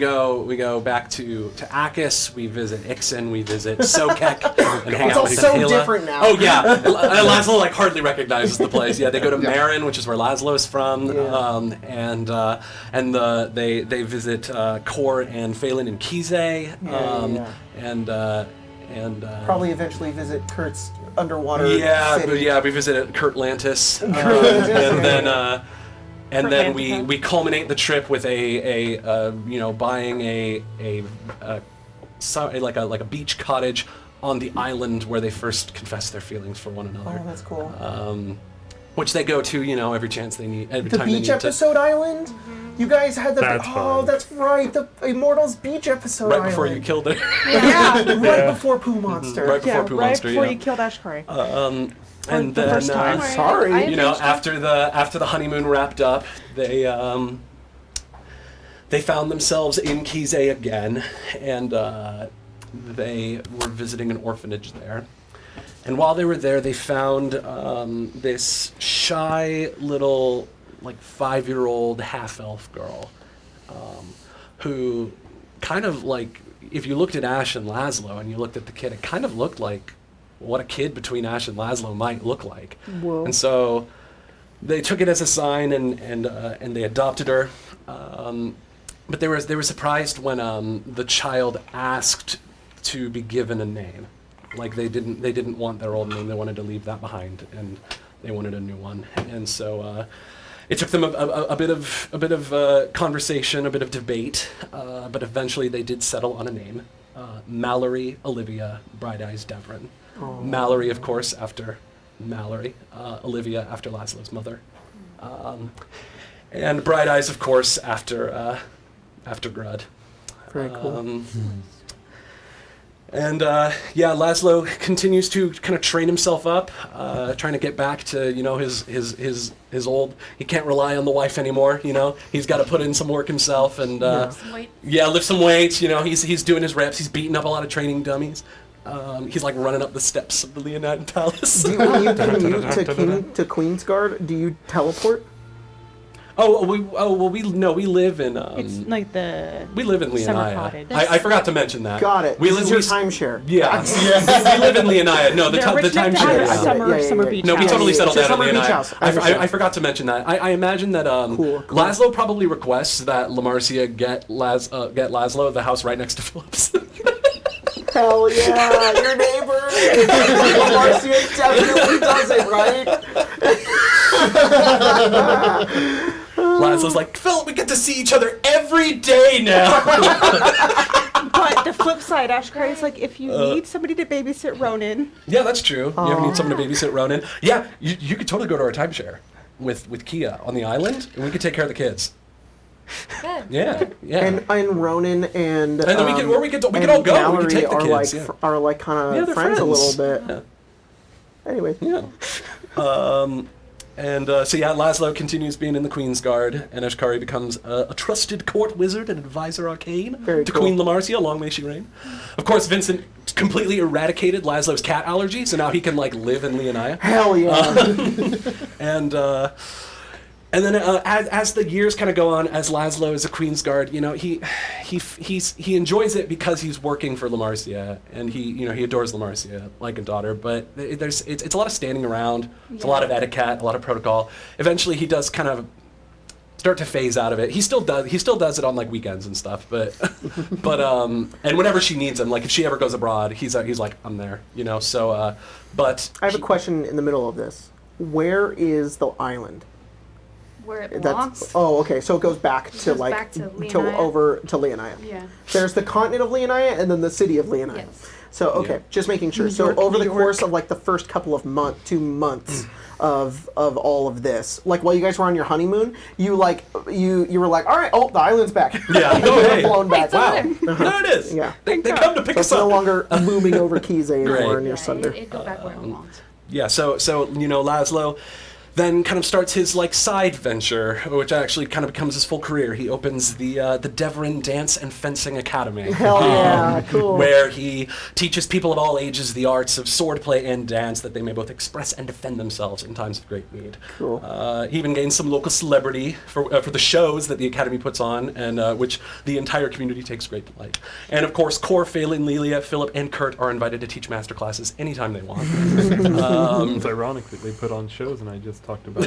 We go back to Akis. We visit Ixen. We visit Sokek and hang It's out all with so Phelan. different now. Oh yeah, Laszlo like hardly recognizes the place. Yeah, they go to Marin, which is where Laszlo's from, Yeah. and they visit Kor and Phelan and Kiese, and Probably eventually visit Kurt's underwater yeah, city. but yeah, we visited Kurtlantis, Kurtlantis, and then we Kurtlantica. culminate the trip with buying like a beach cottage on the island where they first confess their feelings for one another. Oh, that's cool. Which they go to, every chance they need, every The time they beach need episode island? You guys had the That's fun. that's right, the Immortals beach episode right island. before you killed it. Yeah, right before Pooh Monster. Right Yeah, before Pooh right Monster, before yeah. you killed Ashkari. And the then first time. Sorry. I after the honeymoon wrapped up, they found themselves in Kiese again, and they were visiting an orphanage there. And while they were there, they found this shy little, like 5-year-old half-elf girl, who kind of like, if you looked at Ash and Laszlo and you looked at the kid, it kind of looked like what a kid between Ash and Laszlo might look like. Whoa. And so they took it as a sign and they adopted her. But they were surprised when the child asked to be given a name. Like they didn't want their old name. They wanted to leave that behind, and they wanted a new one. And so it took them a bit of conversation, a bit of debate, but eventually they did settle on a name: Mallory Olivia Bright Eyes Devrin. Mallory, of course, after Mallory. Olivia after Laszlo's mother, and Bright Eyes, of course, after Grud. Very cool. And yeah, Laszlo continues to kind of train himself up, trying to get back to his old. He can't rely on the wife anymore. He's got to put in some work himself and Some weight. lift some weights. He's doing his reps. He's beating up a lot of training dummies. He's like running up the steps of the Leonine Palace. When you commute to Queensguard, do you teleport? We live in. It's like the We live in summer Leonine. cottage. I forgot to mention that. Got it. We This live is your timeshare. Yeah, we live in Leonine. No, the They're rich enough to have timeshare. a Yeah. summer Yeah. summer beach No, we house. totally settled It's a down in summer beach Leonine. house. I understand. I forgot to mention that. I imagine that Cool. Laszlo probably requests that Marcia get Laszlo the house right next to Philip's. Hell yeah, your neighbor. Marcia definitely does it, right? Laszlo's like, Philip, we get to see each other every day now. But the flip side, Ashkari's like, if you need somebody to babysit Ronan, Yeah, that's true. You ever need someone to babysit Ronan? Yeah, you could totally go to our timeshare with Kiese on the island, and we could take care of the kids. Good. Yeah. And Ronan and then we could all go. We Mallory could take the are kids. like Yeah. are like kind Yeah, of they're friends a friends. little bit. Anyway, Yeah. So Laszlo continues being in the Queen's Guard, and Ashkari becomes a trusted court wizard and advisor arcane Very to cool. Queen Marcia. Long may she reign. Of course, Vincent completely eradicated Laszlo's cat allergy, so now he can live in Leonine. hell yeah. And then as the years kind of go on, as Laszlo is a Queen's Guard, he enjoys it because he's working for Marcia, and he adores Marcia like a daughter. But it's a lot of standing around, it's a lot of etiquette, a lot of protocol. Eventually, he does kind of start to phase out of it. He still does it on weekends and stuff, but and whenever she needs him, if she ever goes abroad, he's like, I'm there, So but I have a question in the middle of this. Where is the island? Where it belongs. Okay. So it goes back to goes back to to Leonine. over to Leonine. Yeah. There's the continent of Leonine and then the city of Leonine. Yes. So okay, Yeah. just making sure. New So York, over New the course York. of the first couple of 2 months of all of this, while you guys were on your honeymoon, you were like, all right, the island's back. Yeah. You Oh, were hey. blown back. wow, there it is. Yeah. They come to pick So us it's no up. longer looming over Kiese anymore Right. in your thunder. It goes back where it belongs. Yeah, so Laszlo then kind of starts his side venture, which actually kind of becomes his full career. He opens the Deverin Dance and Fencing Academy. Hell yeah, cool. Where he teaches people of all ages the arts of swordplay and dance that they may both express and defend themselves in times of great need. Cool. He even gains some local celebrity for the shows that the Academy puts on, and which the entire community takes great delight. And of course, Cor, Phelan, Lelia, Philip, and Kurt are invited to teach master classes anytime they want. It's ironic that they put on shows, and I just talked about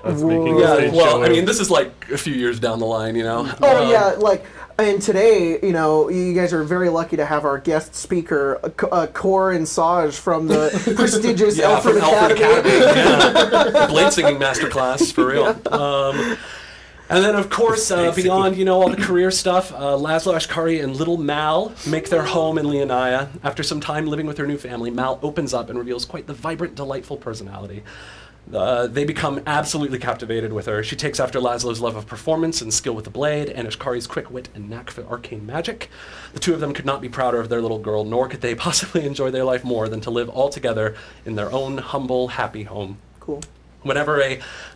us making a Yeah, stage well, show. I mean, this is a few years down the line, Oh yeah, and today, you guys are very lucky to have our guest speaker, Cor and Saj from the prestigious Yeah, Alfred from Alfred Academy. Academy. Yeah. Blade singing masterclass, for real. And then, of course, beyond, all the career stuff, Laszlo, Ashkari, and little Mal make their home in Leonine. After some time living with her new family, Mal opens up and reveals quite the vibrant, delightful personality. They become absolutely captivated with her. She takes after Laszlo's love of performance and skill with the blade, and Ashkari's quick wit and knack for arcane magic. The two of them could not be prouder of their little girl, nor could they possibly enjoy their life more than to live all together in their own humble, happy home. Cool.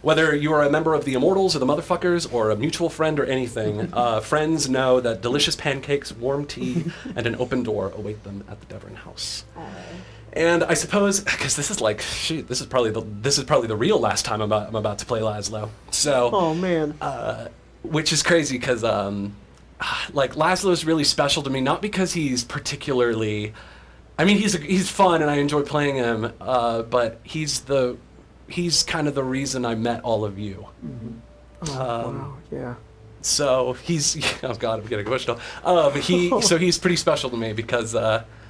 Whether you are a member of the Immortals or the Motherfuckers or a mutual friend or anything, friends know that delicious pancakes, warm tea, and an open door await them at the Deverin house. And I suppose, because this is this is probably the real last time I'm about to play Laszlo. So, Oh man. which is crazy because Laszlo is really special to me, not because he's particularly, I mean he's fun and I enjoy playing him, but he's kind of the reason I met all of you. Wow. Yeah. So he's oh god, I'm getting emotional. So he's pretty special to me because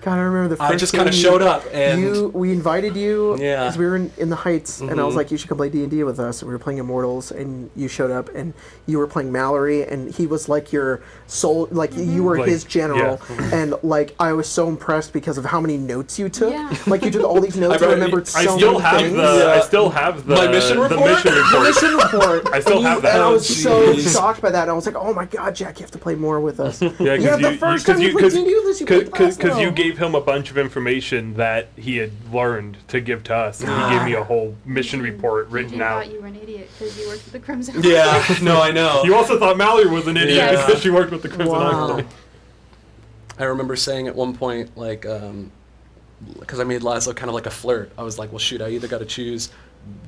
God, I remember the first I just kind of game showed up and we invited you Yeah. because we were in the Heights, and I was like, you should come play D&D with us. And we were playing Immortals, and you showed up, and you were playing Mallory, and he was like your soul, you were his general, and I was so impressed because of how many notes you took. Yeah. You took all these notes and remembered so I still many have things. I still have the My mission report? mission The report. mission report. I still have that. And I was so Jeez. shocked by that. And I was like, oh my god, Jack, you have to play more with us. Yeah, the first time you played D&D with us, you played Laszlo. because you gave him a bunch of information that he had learned to give to us, and he gave me a whole mission report written You out. thought you were an idiot because you worked for the Crimson. Yeah, no, I know. You also thought Mallory was an idiot Yeah. because she worked with the Crimson Wow. Enclave. I remember saying at one point, like, because I made Laszlo kind of like a flirt. I was like, well, shoot, I either got to choose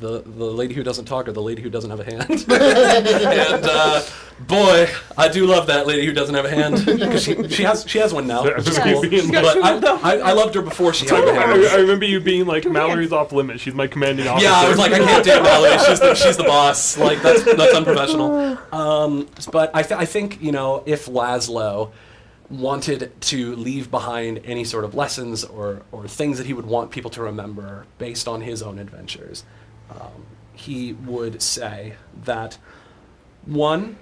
the lady who doesn't talk or the lady who doesn't have a hand. And boy, I do love that lady who doesn't have a hand because she has one now, which is cool. She's got But I loved her before she had a hand. I remember you being like, Mallory's off limits. She's my commanding officer. Yeah, I was like, I can't date Mallory. She's the boss. Like that's unprofessional. But I think if Laszlo wanted to leave behind any sort of lessons or things that he would want people to remember based on his own adventures, he would say that, one,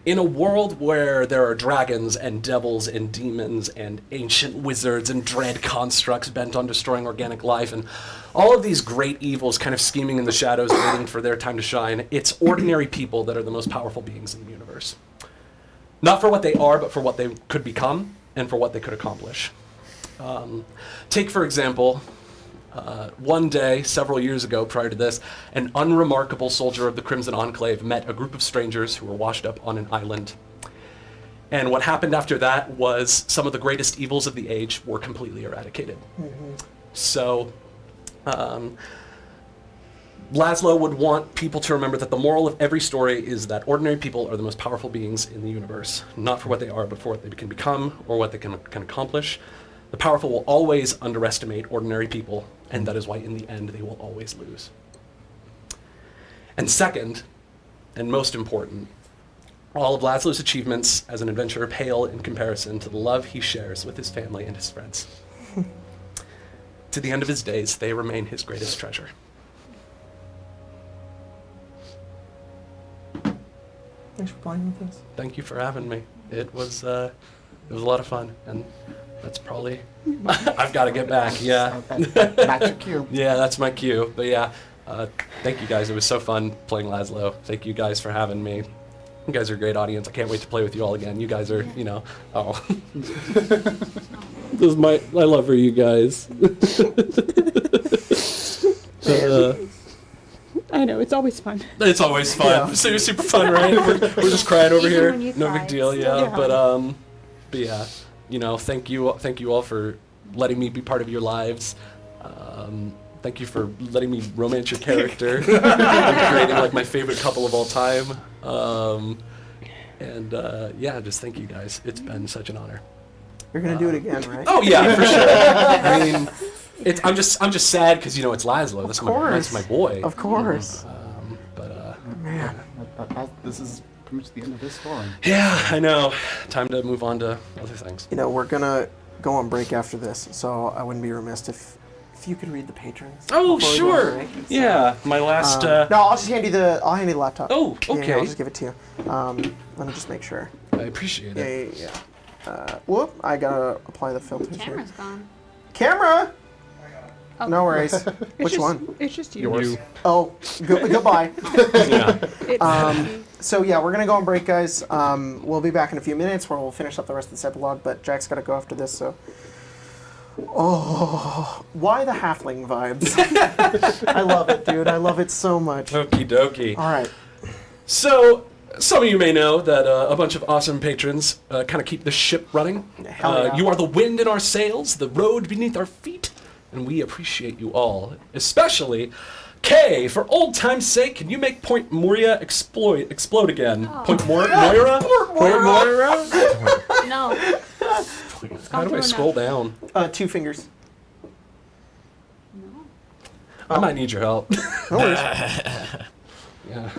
in a world where there are dragons and devils and demons and ancient wizards and dread constructs bent on destroying organic life and all of these great evils kind of scheming in the shadows waiting for their time to shine, it's ordinary people that are the most powerful beings in the universe. Not for what they are, but for what they could become and for what they could accomplish. Take, for example, one day, several years ago prior to this, an unremarkable soldier of the Crimson Enclave met a group of strangers who were washed up on an island. And what happened after that was some of the greatest evils of the age were completely eradicated. Mm-hmm. So, Laszlo would want people to remember that the moral of every story is that ordinary people are the most powerful beings in the universe, not for what they are, but for what they can become or what they can accomplish. The powerful will always underestimate ordinary people, and that is why in the end they will always lose. And second, and most important, all of Laszlo's achievements as an adventurer pale in comparison to the love he shares with his family and his friends. To the end of his days, they remain his greatest treasure. Thanks for playing with us. Thank you for having me. It was a lot of fun, and that's probably I've got to get back. Yeah, Match your cue. yeah, that's my cue. But yeah, thank you guys. It was so fun playing Laszlo. Thank you guys for having me. You guys are a great audience. I can't wait to play with you all again. You guys are, oh. This is I love for you guys. I know, it's always fun. It's always fun. Yeah. So super fun, right? We're just crying over Even here. when you No cry, big deal, it's yeah. still But yeah, thank you all for letting me be part of your lives. Thank you for letting me romance your character and creating like my favorite couple of all time. Yeah, just thank you guys. It's been such an honor. You're gonna do it again, right? Oh yeah, for sure. I mean, I'm just sad because it's Laszlo. That's my boy. Of course. Man. This is pretty much the end of this story. Yeah, I know. Time to move on to other things. We're gonna go on break after this, so I wouldn't be remiss if you could read the patrons. Oh, before we go on sure. break. Yeah, my last. No, I'll just hand you the laptop. Oh, Yeah, okay. I'll just give it to you. Let me just make sure. I appreciate it. Yeah. Whoop! I gotta apply the filters here. Camera's gone. Camera. Oh. No worries. It's Which just, one? It's just you. Yours. Oh, goodbye. Yeah. It's So yeah, we're gonna go on break, guys. We'll be back in a few minutes where we'll finish up the rest of this epilogue. But Jack's gotta go after this. So, why the halfling vibes? I love it, dude. I love it so much. Okie dokie. All right. So, some of you may know that a bunch of awesome patrons kind of keep the ship running. Hell yeah. You are the wind in our sails, the road beneath our feet, and we appreciate you all. Especially Kay, for old time's sake, can you make Point Moria explode again? Oh. Point Moira? Point Moira? No. How do I scroll down? 2 fingers. No. I might need your help. No worries. Yeah.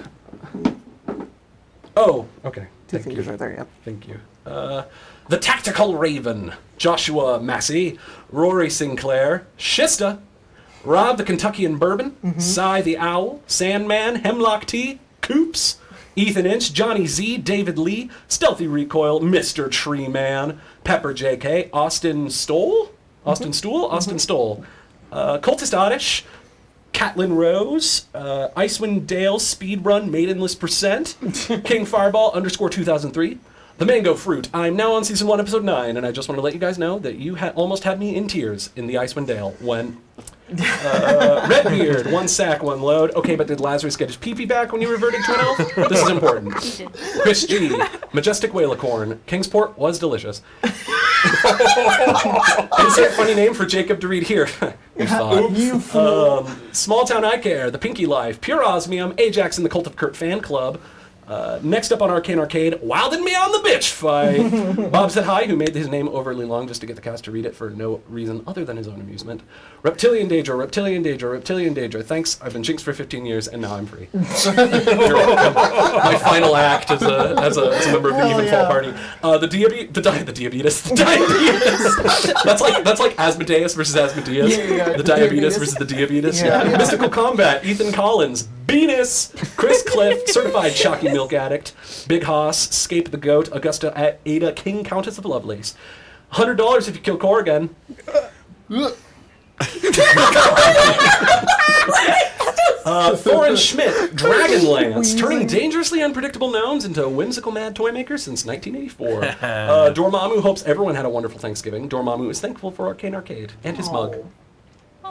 Oh, okay. 2 Thank fingers you. right there. Yeah. Thank you. The Tactical Raven, Joshua Massey, Rory Sinclair, Shista, Rob the Kentuckian Bourbon, Cy the Owl, Sandman, Hemlock Tea, Coops, Ethan Inch, Johnny Z, David Lee, Stealthy Recoil, Mr. Tree Man, Pepper JK, Austin Stoll, Cultist Oddish, Catlin Rose, Icewind Dale, Speedrun, Maidenless Percent, King Fireball _2003, The Mango Fruit. I'm now on season 1, episode 9, and I just want to let you guys know that you almost had me in tears in the Icewind Dale when Redbeard, 1 sack, 1 load. Okay, but did Lazarus get his pee-pee back when he reverted to an elf? This is important. He did. Chris G. Majestic Whalicorn. Kingsport was delicious. Insert funny name for Jacob to read here. You thought. You fool. Small Town I Care, The Pinky Life, Pure Osmium, Ajax and the Cult of Kurt fan club. Next up on Arcane Arcade, Wildin' Me on the Bitch Fight. Bob Said Hi, who made his name overly long just to get the cast to read it for no reason other than his own amusement. Reptilian Danger, Reptilian Danger, Reptilian Danger. Thanks, I've been jinxed for 15 years and now I'm free. You're welcome. My final act as a member of the Evenfall party. The diabetes. That's like Asmodeus versus Asmodeus. Yeah. The diabetes versus the diabetes. Yeah. Mystical Combat, Ethan Collins, Venus, Chris Cliff, Certified Chalky Milk Addict, Big Hoss, Scape the Goat, Augusta Ada, King Countess of Lovelace. $100 if you kill Corrigan. Thorin Schmidt, Dragonlance, turning dangerously unpredictable gnomes into whimsical mad toy makers since 1984. Dormammu hopes everyone had a wonderful Thanksgiving. Dormammu is thankful for Arcane Arcade and his mug.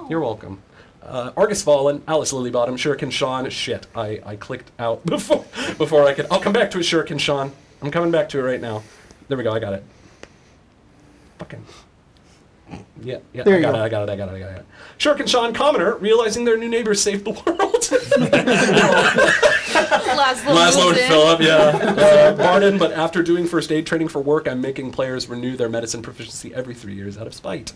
You're welcome. Argus Fallen, Alice Lilybottom, Shuriken Sean. Shit, I clicked out before I could. I'll come back to it, Shuriken Sean. I'm coming back to it right now. There we go, I got it. Fucking. Yeah, There you I got it. Shuriken Sean, Commoner, realizing their new neighbors saved the world. Laszlo and Philip, yeah. Barden, but after doing first aid training for work, I'm making players renew their medicine proficiency every 3 years out of spite.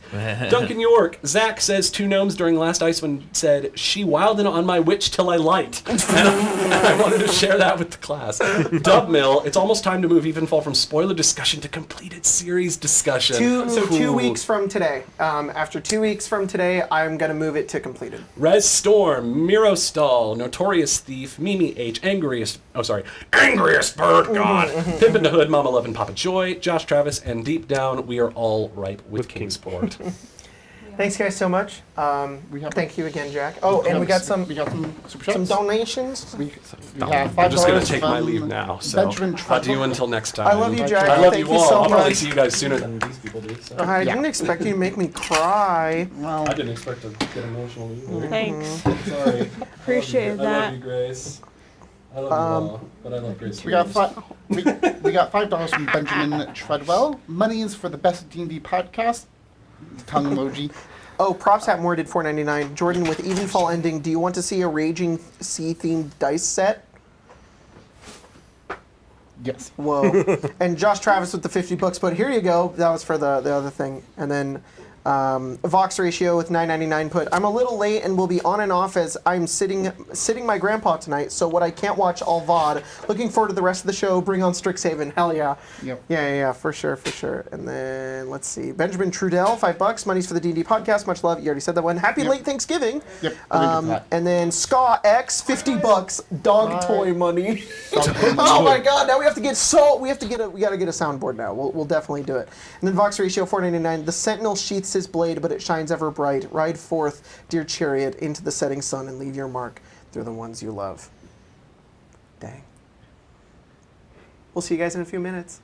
Duncan York, Zach says 2 gnomes during last Icewind said, "She wildin' on my witch till I light." And I wanted to share that with the class. Dub Mill, it's almost time to move Evenfall from spoiler discussion to completed series discussion. 2 weeks from today. After 2 weeks from today, I'm going to move it to completed. Res Storm, Miro Stall, Notorious Thief, Mimi H, Angriest Bird God, Pimp in the Hood, Mama Love and Papa Joy, Josh Travis, and deep down, we are all ripe with Kingsport. Thanks, guys, so much. Thank you again, Jack. Oh, and we got some super some chats. donations. We have $5 I'm just going to take from my leave now, so Benjamin adieu until next time. I love you, Jack. I love Thank you you all. so I'll probably much. see you guys sooner than these people do. So. I didn't expect you to make me cry. Well, I didn't expect to get emotional either. Thanks. Sorry. Appreciate I love that. you, Grace. I love you all, but I love Grace. we got we got $5 from Benjamin Treadwell. Money is for the best D&D podcast. Tongue emoji. Oh, Props Hat More did $4.99. Jordan, with Evenfall ending, do you want to see a Raging Sea themed dice set? Yes. Whoa. And Josh Travis with the $50, but here you go. That was for the other thing. And then Vox Ratio with $9.99 put, I'm a little late and will be on and off as I'm sitting my grandpa tonight, so what I can't watch all VOD. Looking forward to the rest of the show. Bring on Strixhaven. Hell yeah. Yep. Yeah, for sure. And then, let's see. Benjamin Trudell, $5. Money's for the D&D podcast. Much love. You already said that one. Happy late Thanksgiving. Yep. We're gonna do that. And then Ska X, $50. Dog toy money. Oh my God! Now we have to get we gotta get a soundboard now. We'll definitely do it. And then Vox Ratio $4.99. The Sentinel sheaths his blade, but it shines ever bright. Ride forth, dear chariot, into the setting sun, and leave your mark through the ones you love. Dang. We'll see you guys in a few minutes.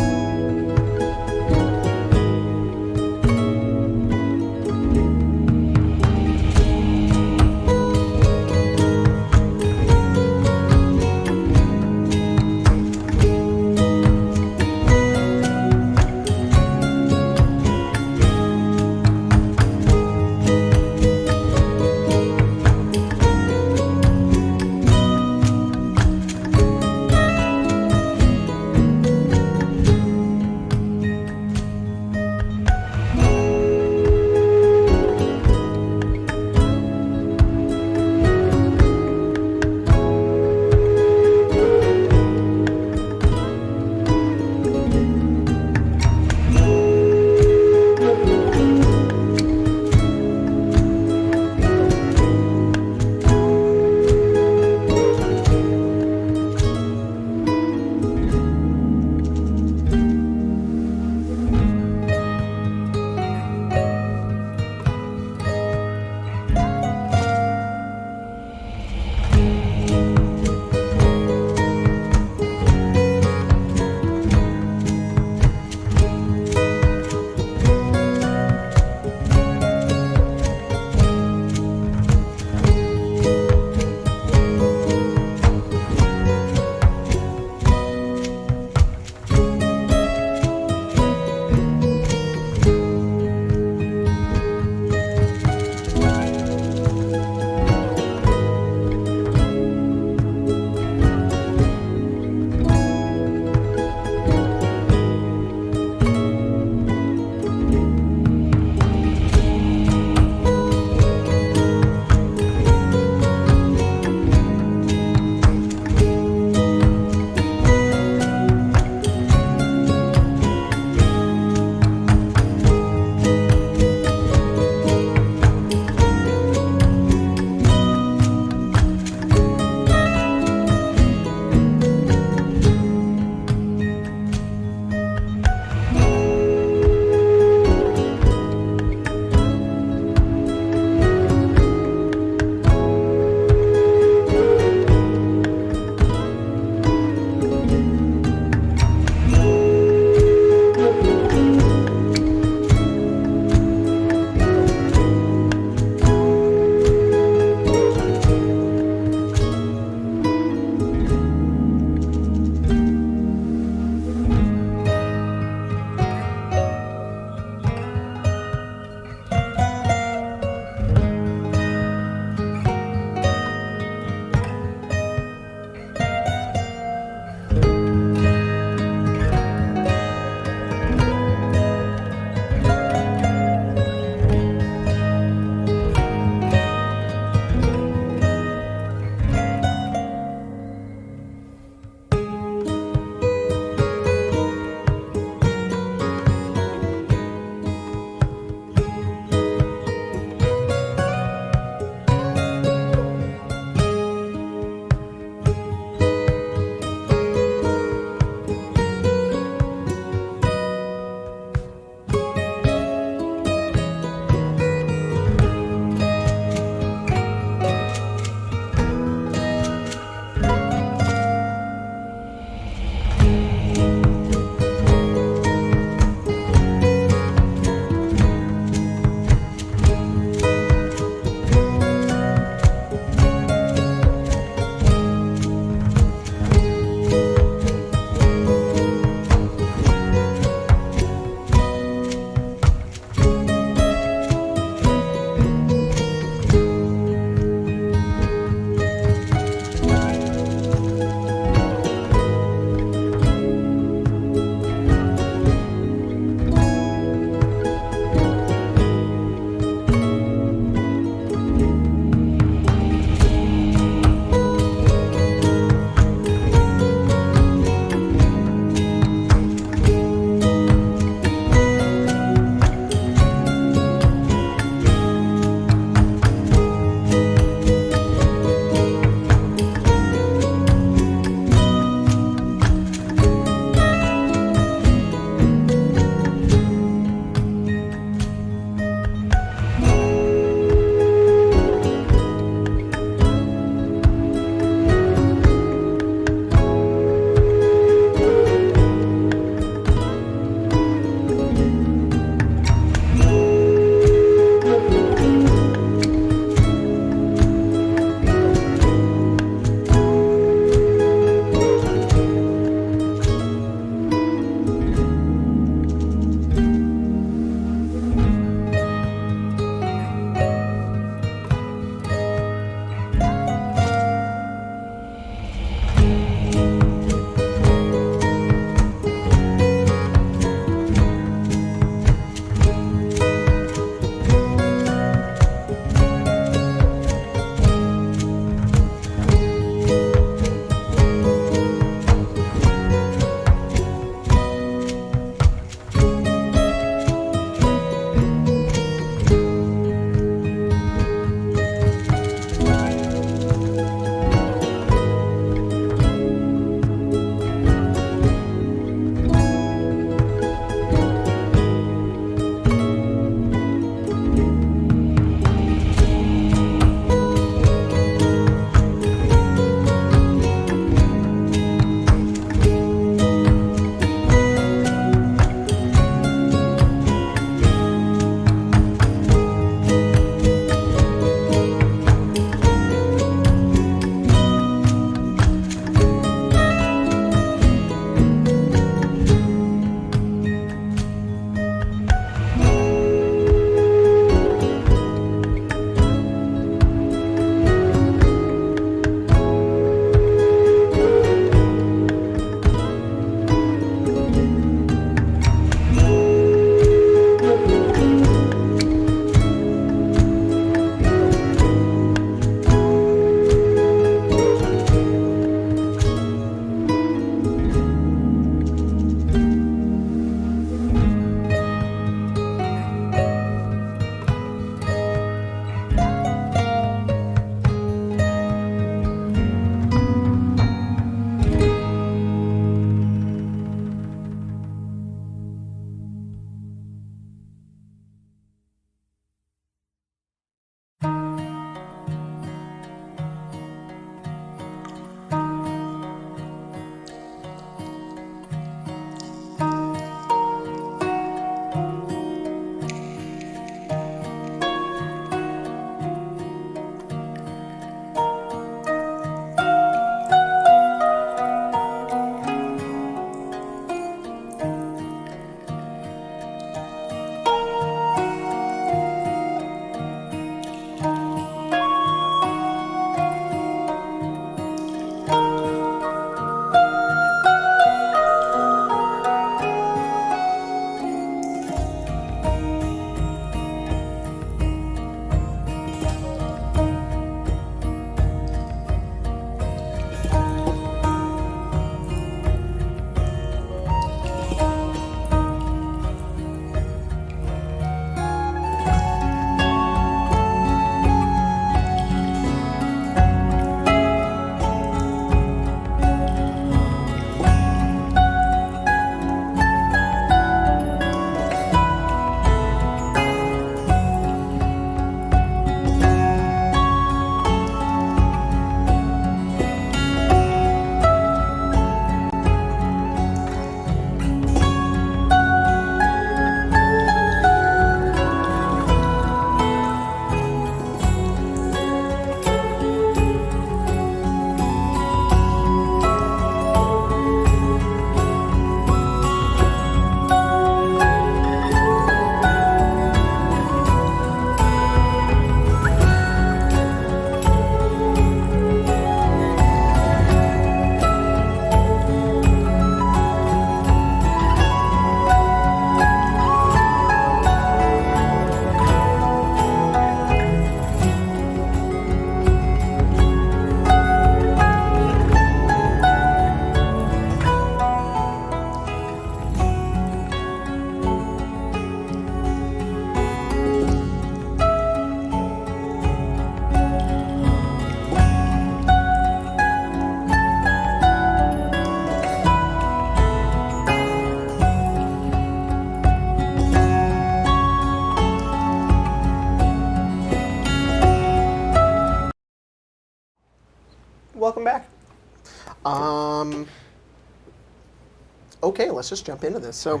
Okay, let's just jump into this. So,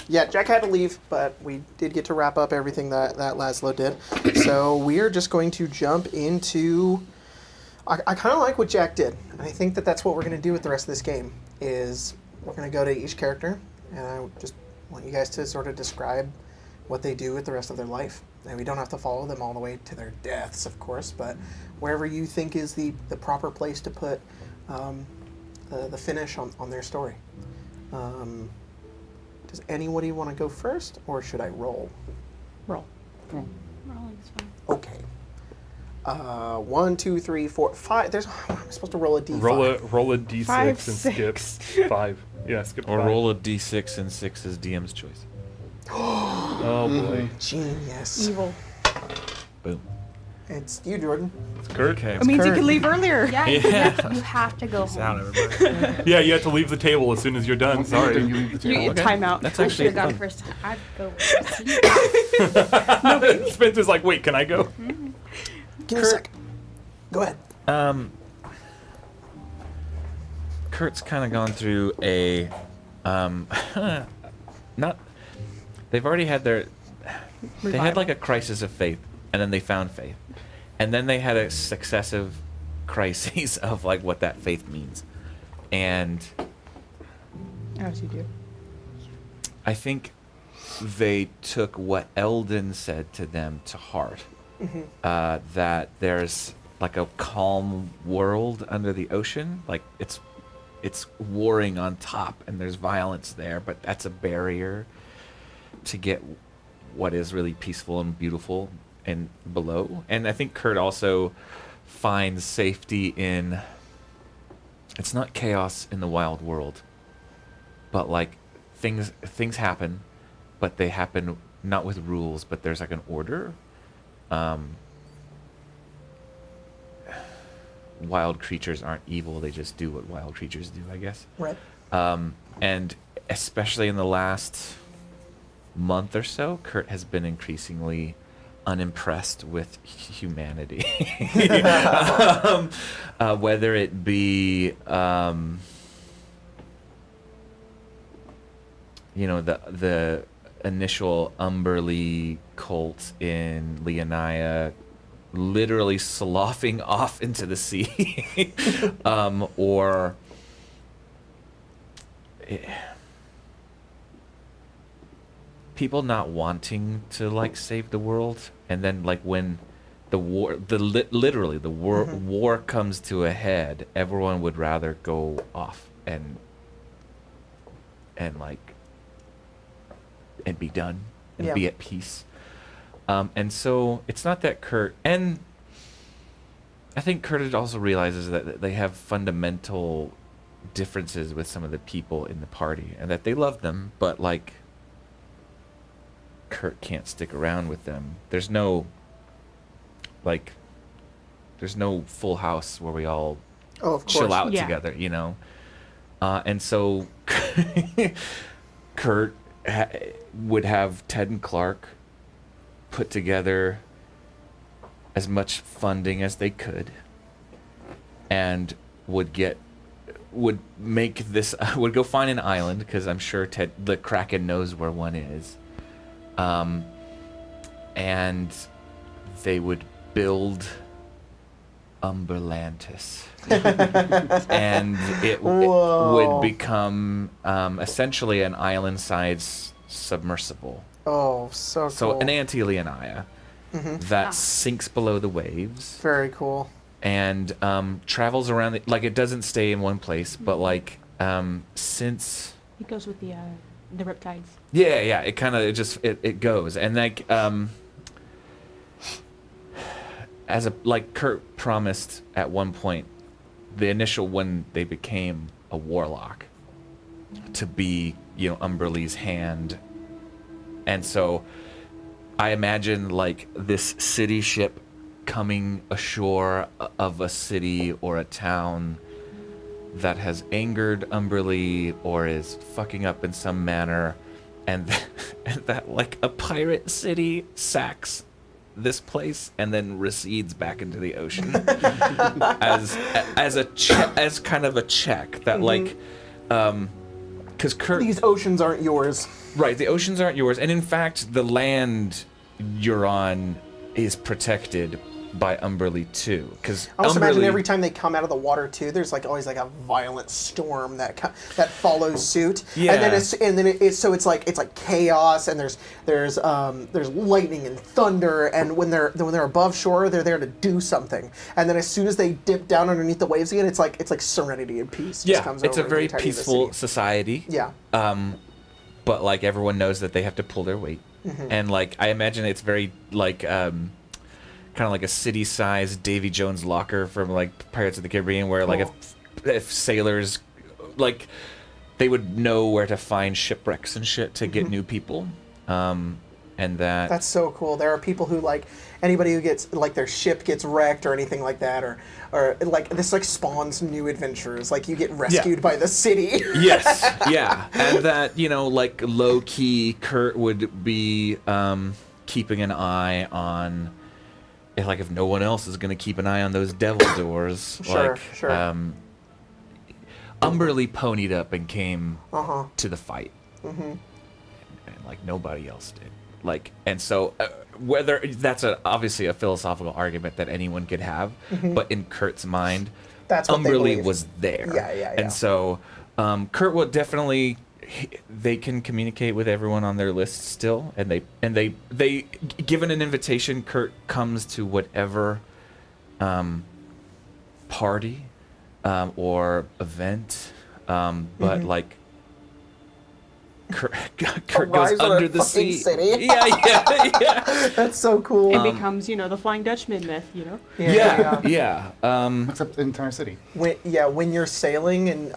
Yeah. Jack had to leave, but we did get to wrap up everything that Laszlo did. So we are just going to jump into... I kind of like what Jack did. And I think that that's what we're going to do with the rest of this game, is we're going to go to each character, and I just want you guys to sort of describe what they do with the rest of their life. And we don't have to follow them all the way to their deaths, of course, but wherever you think is the proper place to put the finish on their story. Does anybody want to go first, or should I roll? Roll. Rolling's fine. Okay. 1, 2, 3, 4, 5. I'm supposed to roll a d5. Roll a d6 5, and 6. skip 5. Yeah, skip Or 5. roll a d6 and 6 is DM's choice. Oh boy. Genius. Evil. Boom. It's you, Jordan. It's Kurt. Okay. It means you can leave earlier. Yeah, Yeah. you have to go Peace out, home. everybody. Yeah, you have to leave the table as soon as you're done. Sorry. You leave the You table. get time out. That's I actually should have gone fun. first. I'd go first. Spencer's like, wait, can I go? Give me a sec. Go ahead. Kurt's kind of gone through a, not. They've already had their. They had like a crisis of faith, and then they found faith, and then they had a successive crises of like what that faith means, and As you do. I think they took what Eldon said to them to heart. That there's like a calm world under the ocean, like it's warring on top, and there's violence there, but that's a barrier to get what is really peaceful and beautiful and below. And I think Kurt also finds safety in, it's not chaos in the wild world, but like things happen, but they happen not with rules, but there's like an order. Wild creatures aren't evil, they just do what wild creatures do, I guess. Right. And especially in the last month or so, Kurt has been increasingly unimpressed with humanity. Whether it be, the initial Umberly cult in Leonia literally sloughing off into the sea, or people not wanting to like save the world, and then like when the war, literally the war comes to a head, everyone would rather go off and be done and be at peace. And so it's not that Kurt, and I think Kurt also realizes that they have fundamental differences with some of the people in the party, and that they love them, but like Kurt can't stick around with them. There's no Full House where we all chill out together, you know? And so Kurt would have Ted and Clark put together as much funding as they could, and would go find an island, because I'm sure the Kraken knows where one is, and they would build Umberlantis. And it would become essentially an island-sized submersible. Oh, so cool. So an anti-Leonia that sinks below the waves. Very cool. And travels around, it doesn't stay in one place, but since... It goes with the riptides. Yeah, it kind of, it goes. And Kurt promised at one point, the initial when they became a warlock, to be, Umberly's hand. And so I imagine this city ship coming ashore of a city or a town that has angered Umberly or is fucking up in some manner, and that a pirate city sacks this place and then recedes back into the ocean as kind of a check that like because Kurt, These oceans aren't yours. right, the oceans aren't yours, and in fact the land you're on is protected by Umberly too, because I also imagine every time they come out of the water too, there's like always like a violent storm that follows suit. Yeah. And then it's like chaos, and there's lightning and thunder, and when they're above shore, they're there to do something. And then as soon as they dip down underneath the waves again, it's like serenity and peace. Just comes it's over a very the entirety of the peaceful city. society. Yeah. But like everyone knows that they have to pull their weight, and like I imagine it's very like kind of like a city-sized Davy Jones locker from like Pirates of the Caribbean, where like if sailors like they would know where to find shipwrecks and shit to get new people, and That's so cool. There are people who like anybody who gets like their ship gets wrecked or anything like that, or like this like spawns new adventures. Like you get rescued by the city. Yes, yeah, and that like low key, Kurt would be keeping an eye on. Like if no one else is gonna keep an eye on those devil doors, Sure, like sure. Umberly ponied up and came to the fight, and like nobody else did. Like, and so whether that's obviously a philosophical argument that anyone could have, but in Kurt's mind, That's what they Umberly believe. was there. Yeah. And so Kurt will definitely. They can communicate with everyone on their list still, and they given an invitation, Kurt comes to whatever party or event, but like Kurt goes Arrives at under a the fucking sea. city. Yeah. That's so cool. It becomes, the Flying Dutchman myth, Yeah. Except the entire city. When you're sailing and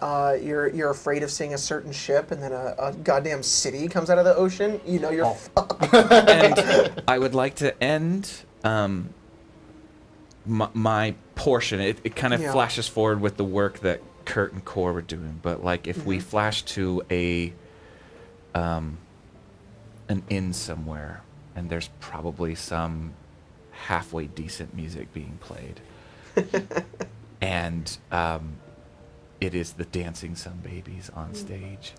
you're afraid of seeing a certain ship, and then a goddamn city comes out of the ocean, you're fucked. And I would like to end my portion. It kind of flashes forward with the work that Kurt and Core were doing, but like if we flash to an inn somewhere, and there's probably some halfway decent music being played, and it is the Dancing Some Babies on stage,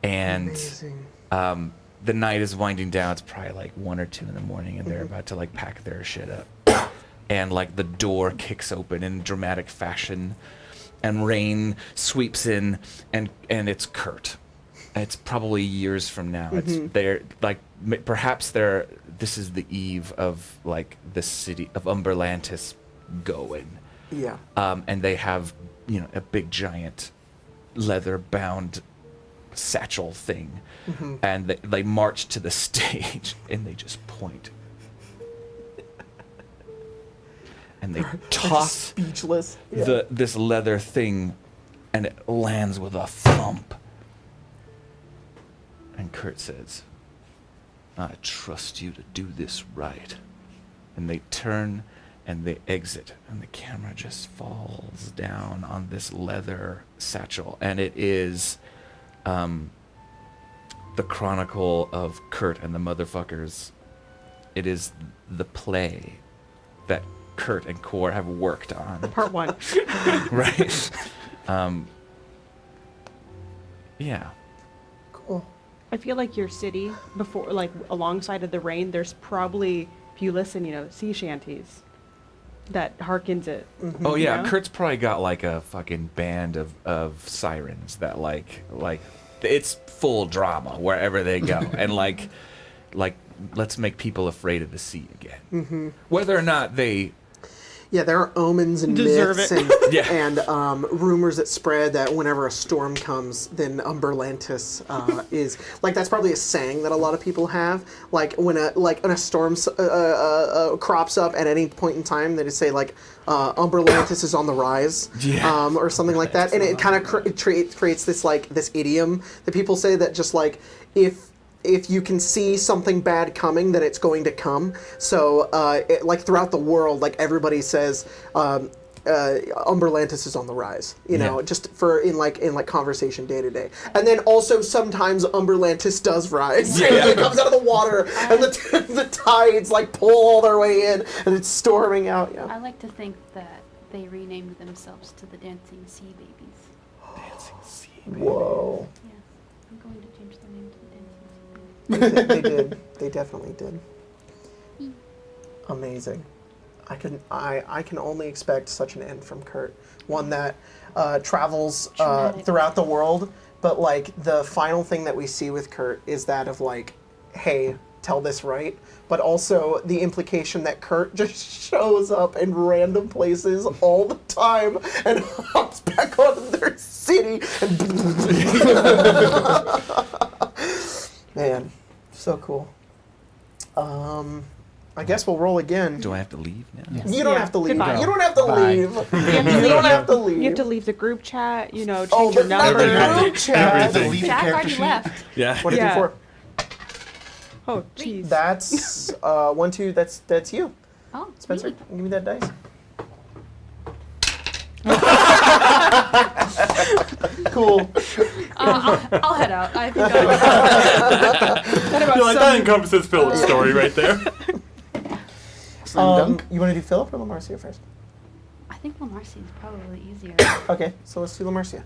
and Amazing. the night is winding down. It's probably like 1 or 2 in the morning, and they're about to like pack their shit up, and like the door kicks open in dramatic fashion, and rain sweeps in, and it's Kurt. It's probably years from now. It's they're like perhaps this is the eve of like the city of Umberlantis going. Yeah. And they have a big giant leather bound satchel thing, and they march to the stage and they just point. And they toss Speechless. this leather thing, and it lands with a thump. And Kurt says, "I trust you to do this right." And they turn and they exit, and the camera just falls down on this leather satchel, and it is the chronicle of Kurt and the Motherfuckers. It is the play that Kurt and Core have worked on. Part 1. Right. Yeah. Cool. I feel like your city, before, like, alongside of the rain, there's probably, if you listen, sea shanties that harkens it. Oh yeah, Yeah. Kurt's probably got like a fucking band of sirens that like it's full drama wherever they go, and like let's make people afraid of the sea again. Whether or not they Yeah, there are omens and Deserve myths it. and rumors that spread that whenever a storm comes, then Umberlantis is like that's probably a saying that a lot of people have. Like when a storm crops up at any point in time, they just say like Umberlantis is on the rise, or something like that, and it kind of creates this idiom that people say that just like if you can see something bad coming, then it's going to come. So, like throughout the world, like everybody says, Umberlantis is on the rise, you know, Yeah. just for in conversation day to day. And then also sometimes Umberlantis does rise. It comes out of the water and the tides like pull all their way in and it's storming out. Yeah. I like to think that they renamed themselves to the Dancing Sea Babies. Dancing sea. Whoa. Yes, I'm going to change their name to the Dancing Sea Babies. They did. They definitely did. Amazing. I can only expect such an end from Kurt. One that travels Traumatic. throughout the world, but like the final thing that we see with Kurt is that of like, hey, tell this right, but also the implication that Kurt just shows up in random places all the time and hops back onto their city and man, so cool. I guess we'll roll again. Do I have to leave now? Yes. You don't Yeah. have to leave. Goodbye. You don't have to Bye. leave. You have to You leave- don't have to leave. You have to leave the group chat, you know, change Oh, your but not number. the group chat. Everything. Delete the Jack character already sheet. left. Yeah. What did Yeah. you for? Oh, jeez. That's 1, 2. That's you, Oh, Spencer. me. Give me that dice. Cool. I'll head out. I think I'll What about I feel like some- that encompasses Philip's story right there. Slam dunk. You want to do Philip or Lamarcia first? I think Marcia is probably easier. Okay, so let's do Lamarcia.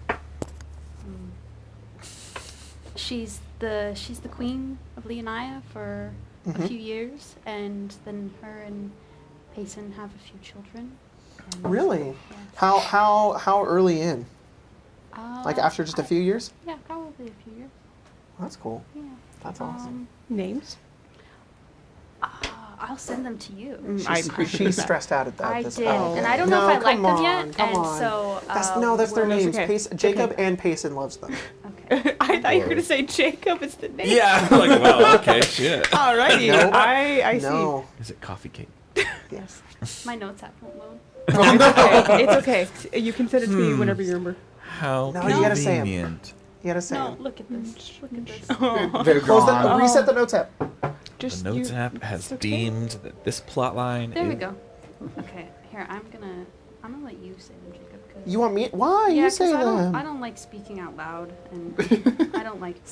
She's the queen of Leonia for a few years, and then her and Payson have a few children. And Really? Yeah. How early in? Like after just a I- few years? Yeah, probably a few years. That's cool. Yeah. That's awesome. Names? I'll send them to you. I appreciate She's that. stressed out at that. I this did, point. and I don't know if I like come them on, yet, come and on. so That's their No, it's names. okay. Jacob and Payson loves them. Okay. I thought you were going to say Jacob is the name. Yeah. Like, wow. Okay. Shit. Alrighty. No. I see. No. Is it coffee cake? Yes. My notes app won't load. It's okay. You can send it to me whenever you remember. How No, you gotta say 'em. convenient. You gotta say No, it. look at this. Look at this. They're Close the, gone. reset the notes app. Just The notes you- app has it's okay. deemed that this plot line There we is go. Okay, here I'm gonna let you say them, Jacob. 'Cause You want me? Why? yeah, You 'cause say I them. don't like speaking out loud, and I don't like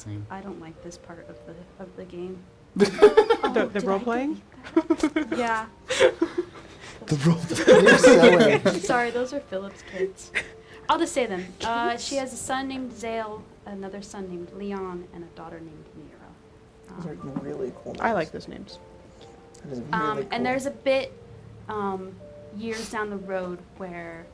this part of the game. The Did I role playing? delete that? Yeah. You're silly. Sorry, those are Philip's kids. I'll just say them. She has a son named Zale, another son named Leon, and a daughter named Mira. Those are really cool. I like those names. That is really cool. And there's a bit years down the road where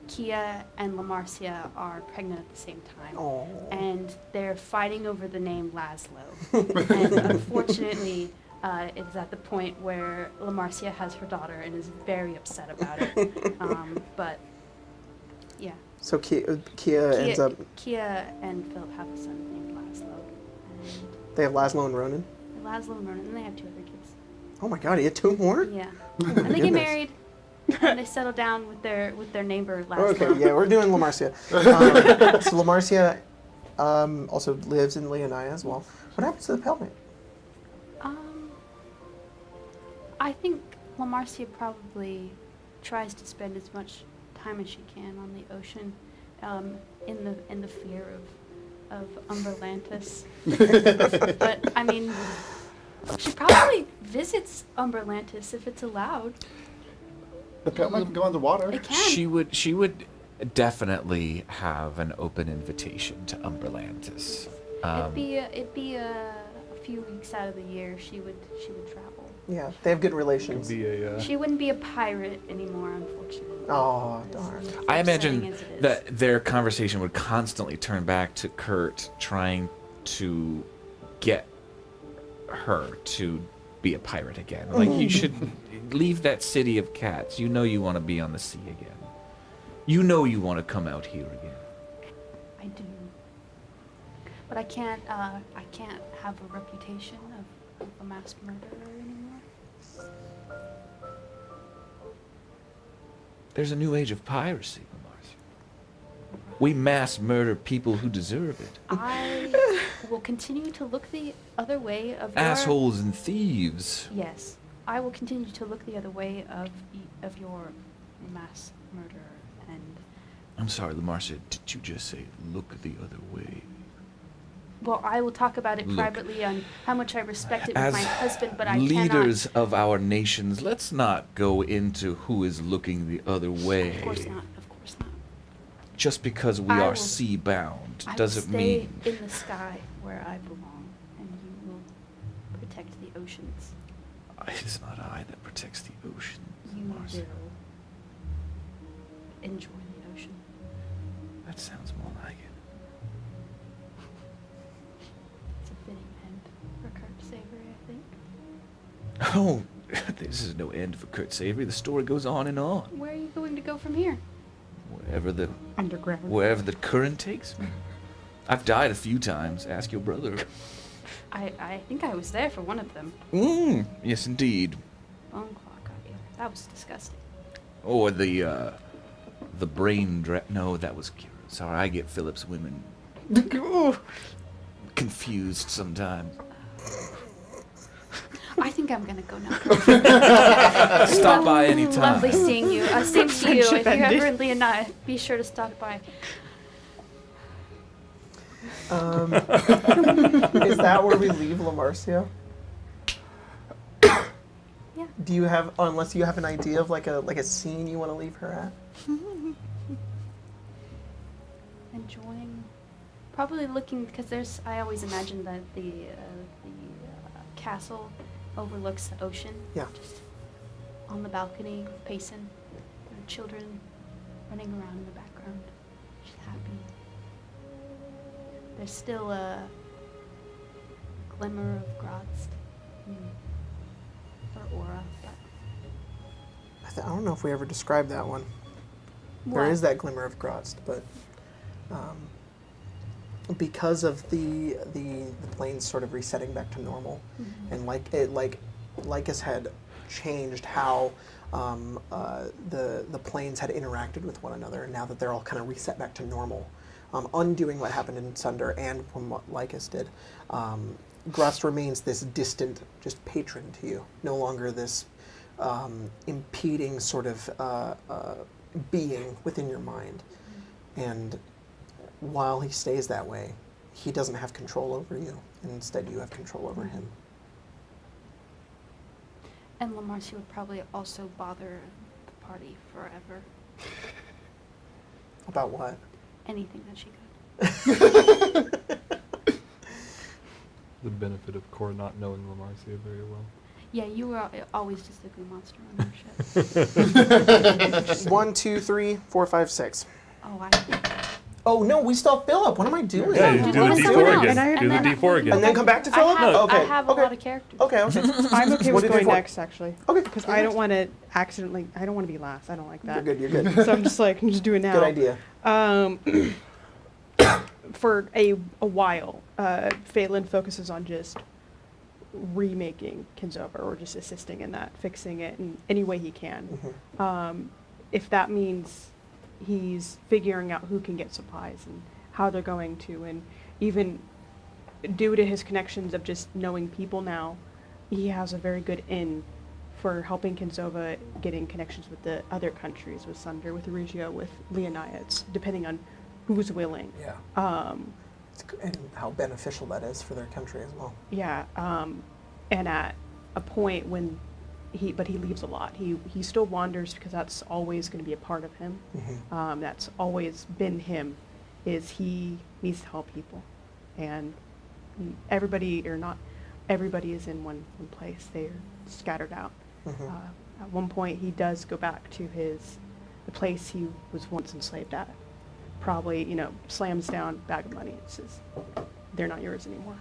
Kiese and Marcia are pregnant at the same time. Aw. And they're fighting over the name Laszlo. And unfortunately, it's at the point where Marcia has her daughter and is very upset about it. But yeah, So Kia ends up. Kiese and Philip have a son named Laszlo. And They have Laszlo and Ronan. Laszlo and Ronan, and they have 2 other kids. Oh my God, he had 2 more. Yeah. And they get goodness. married. And they settle down with their neighbor Laszlo. Okay, yeah, we're doing Lamarcia. So Lamarcia also lives in Leonia as well. What happens to the Pelmate? I think Marcia probably tries to spend as much time as she can on the ocean, in the fear of Umberlantis. But I mean, she probably visits Umberlantis if it's allowed. The pet might go underwater. It can. She would definitely have an open invitation to Umberlantis. It'd be a few weeks out of the year she would travel. Yeah, they have good Could relations. be a She wouldn't be a pirate anymore, unfortunately. Oh, darn. I Upsetting imagine as it is. that their conversation would constantly turn back to Kurt trying to get her to be a pirate again. Like, you should leave that city of cats. You know you want to be on the sea again. You know you want to come out here again. I do. But I can't have a reputation of a mass murderer anymore. There's a new age of piracy, Marcia. We mass murder people who deserve it. I will continue to look the other way of your... Assholes and thieves. Yes. I will continue to look the other way of your mass murder and. I'm sorry, Marcia, did you just say look the other way? Well, I will talk about it Look, privately on how much I respect it with As my husband, but I leaders cannot. of our nations, let's not go into who is looking the other way. Of course not. Of course not. Just because we I are will- sea-bound I will doesn't stay mean... in the sky where I belong, and you will protect the oceans. It is not I that protects the ocean, You Marcia. will enjoy the ocean. That sounds more like it. It's a fitting end for Kurt Savory, I think. Oh, this is no end for Kurt Savory. The story goes on and on. Where are you going to go from here? Wherever the current takes me. I've died a few times. Ask your brother. I think I was there for one of them. Yes, indeed. Bone claw got you. That was disgusting. Or the brain no, that was Kira. Sorry, I get Philip's women confused sometimes. I think I'm gonna go now. Stop by any time. Lovely seeing you. Same to you. If Friendship you're ever ended. in Leonida, be sure to stop by. Is that where we leave La Marcia? Yeah. Do you have, unless you have an idea of like a scene you want to leave her at? Enjoying, probably looking, because I always imagine that the castle overlooks the ocean. Yeah. Just on the balcony, pacing, children running around in the background, just happy. There's still a glimmer of Graz in her aura, but I don't know if we ever described that one. what? There is that glimmer of Graz, but because of the planes sort of resetting back to normal, and Lycus had changed how the planes had interacted with one another, and now that they're all kind of reset back to normal, undoing what happened in Sunder and from what Lycus did, Grust remains this distant, just patron to you, no longer this impeding sort of being within your mind. And while he stays that way, he doesn't have control over you, and instead you have control over him. And La Marcia would probably also bother the party forever. About what? Anything that she could. The benefit of Cor not knowing La Marcia very well. Yeah, you were always just a goo monster on your ship. 1, 2, 3, 4, 5, 6. Oh, Oh no, we still have Philip. What am I doing? Yeah, you you do do the the D4 D4 again. again. Do the D4 again. And then come back to Philip? I have a okay. lot of characters. Okay. I'm okay What with did you going for? next, actually. Okay. Because I don't want to accidentally. I don't want to be last. I don't like that. You're good. So I'm just like, I'm just doing now. Good idea. For a while, Phelan focuses on just remaking Kinzover, or just assisting in that, fixing it in any way he can. If that means he's figuring out who can get supplies and how they're going to, and even due to his connections of just knowing people now, he has a very good in for helping Kinzova getting connections with the other countries, with Sunder, with Regio, with Leonids, depending on who's willing. Yeah. And how beneficial that is for their country as well. Yeah, and at a point when he leaves a lot. He still wanders because that's always going to be a part of him. That's always been him, is he needs to help people. And everybody, or not everybody, is in one place. They're scattered out. At one point, he does go back to the place he was once enslaved at. Probably, slams down bag of money and says, they're not yours anymore.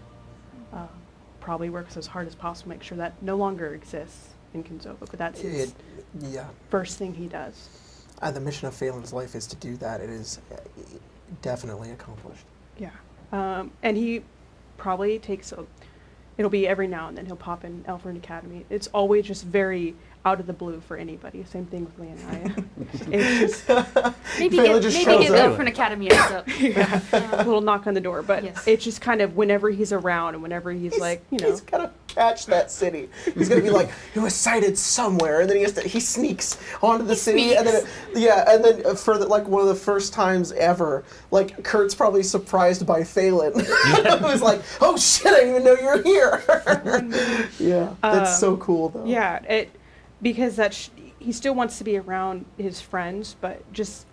Probably works as hard as possible to make sure that no longer exists in Kinzova, but that's his first thing he does. The mission of Phelan's life is to do that. It is definitely accomplished. Yeah. And he probably takes it'll be every now and then he'll pop in Elford Academy. It's always just very out of the blue for anybody. Same thing with Leonaya. It's just Maybe Phelan get just maybe shows get up. Girlfriend Academy heads up. a little knock on the door, but Yes. it's just kind of whenever he's around and whenever he's like, you know, He's gonna catch that city. He's gonna be like, it was sighted somewhere, and then he sneaks onto the city, and then for like one of the first times ever, like Kurt's probably surprised by Phelan. It was like, oh shit, I didn't even know you were here. Yeah, that's so cool though. yeah, because he still wants to be around his friends, but just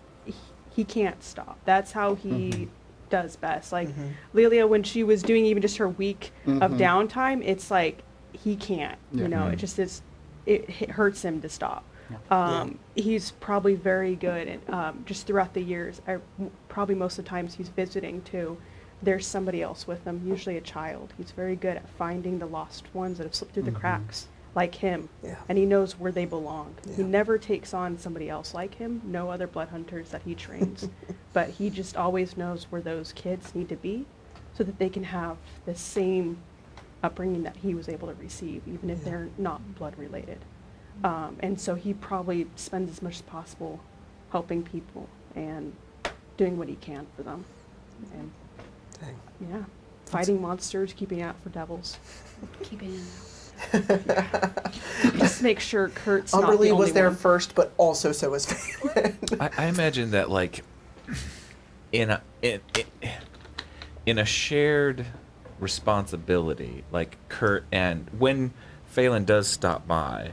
he can't stop. That's how he does best. Like Lilia, when she was doing even just her week of downtime, it's like he can't. You know, it just is. It hurts him to stop. He's probably very good, and just throughout the years, probably most of the times he's visiting too. There's somebody else with him, usually a child. He's very good at finding the lost ones that have slipped through the cracks, like him. Yeah. And he knows where they belong. He Yeah. never takes on somebody else like him, no other blood hunters that he trains. But he just always knows where those kids need to be so that they can have the same upbringing that he was able to receive, even if they're not blood related. And so he probably spends as much as possible helping people and doing what he can for them. And Dang. yeah, fighting monsters, keeping out for devils. Keeping it out. Just make sure Kurt's not the Umberly only was there one. first, but also so was Phelan. I imagine that like in a shared responsibility, like Kurt and when Phelan does stop by,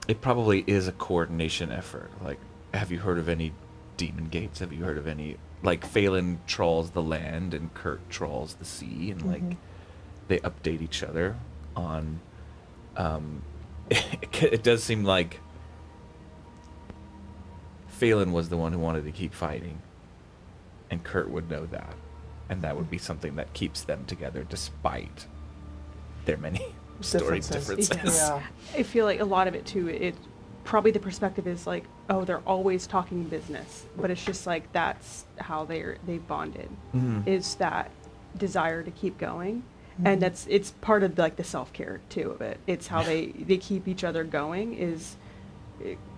it probably is a coordination effort. Like, have you heard of any demon gates? Have you heard of any? Like Phelan trawls the land and Kurt trawls the sea, and like they update each other on. It does seem like Phelan was the one who wanted to keep fighting, and Kurt would know that, and that would be something that keeps them together despite their many story differences. Yeah. I feel like a lot of it too, it probably the perspective is like, oh, they're always talking business, but it's just like that's how they bonded, is that desire to keep going, and it's part of like the self-care too of it. It's how they keep each other going, is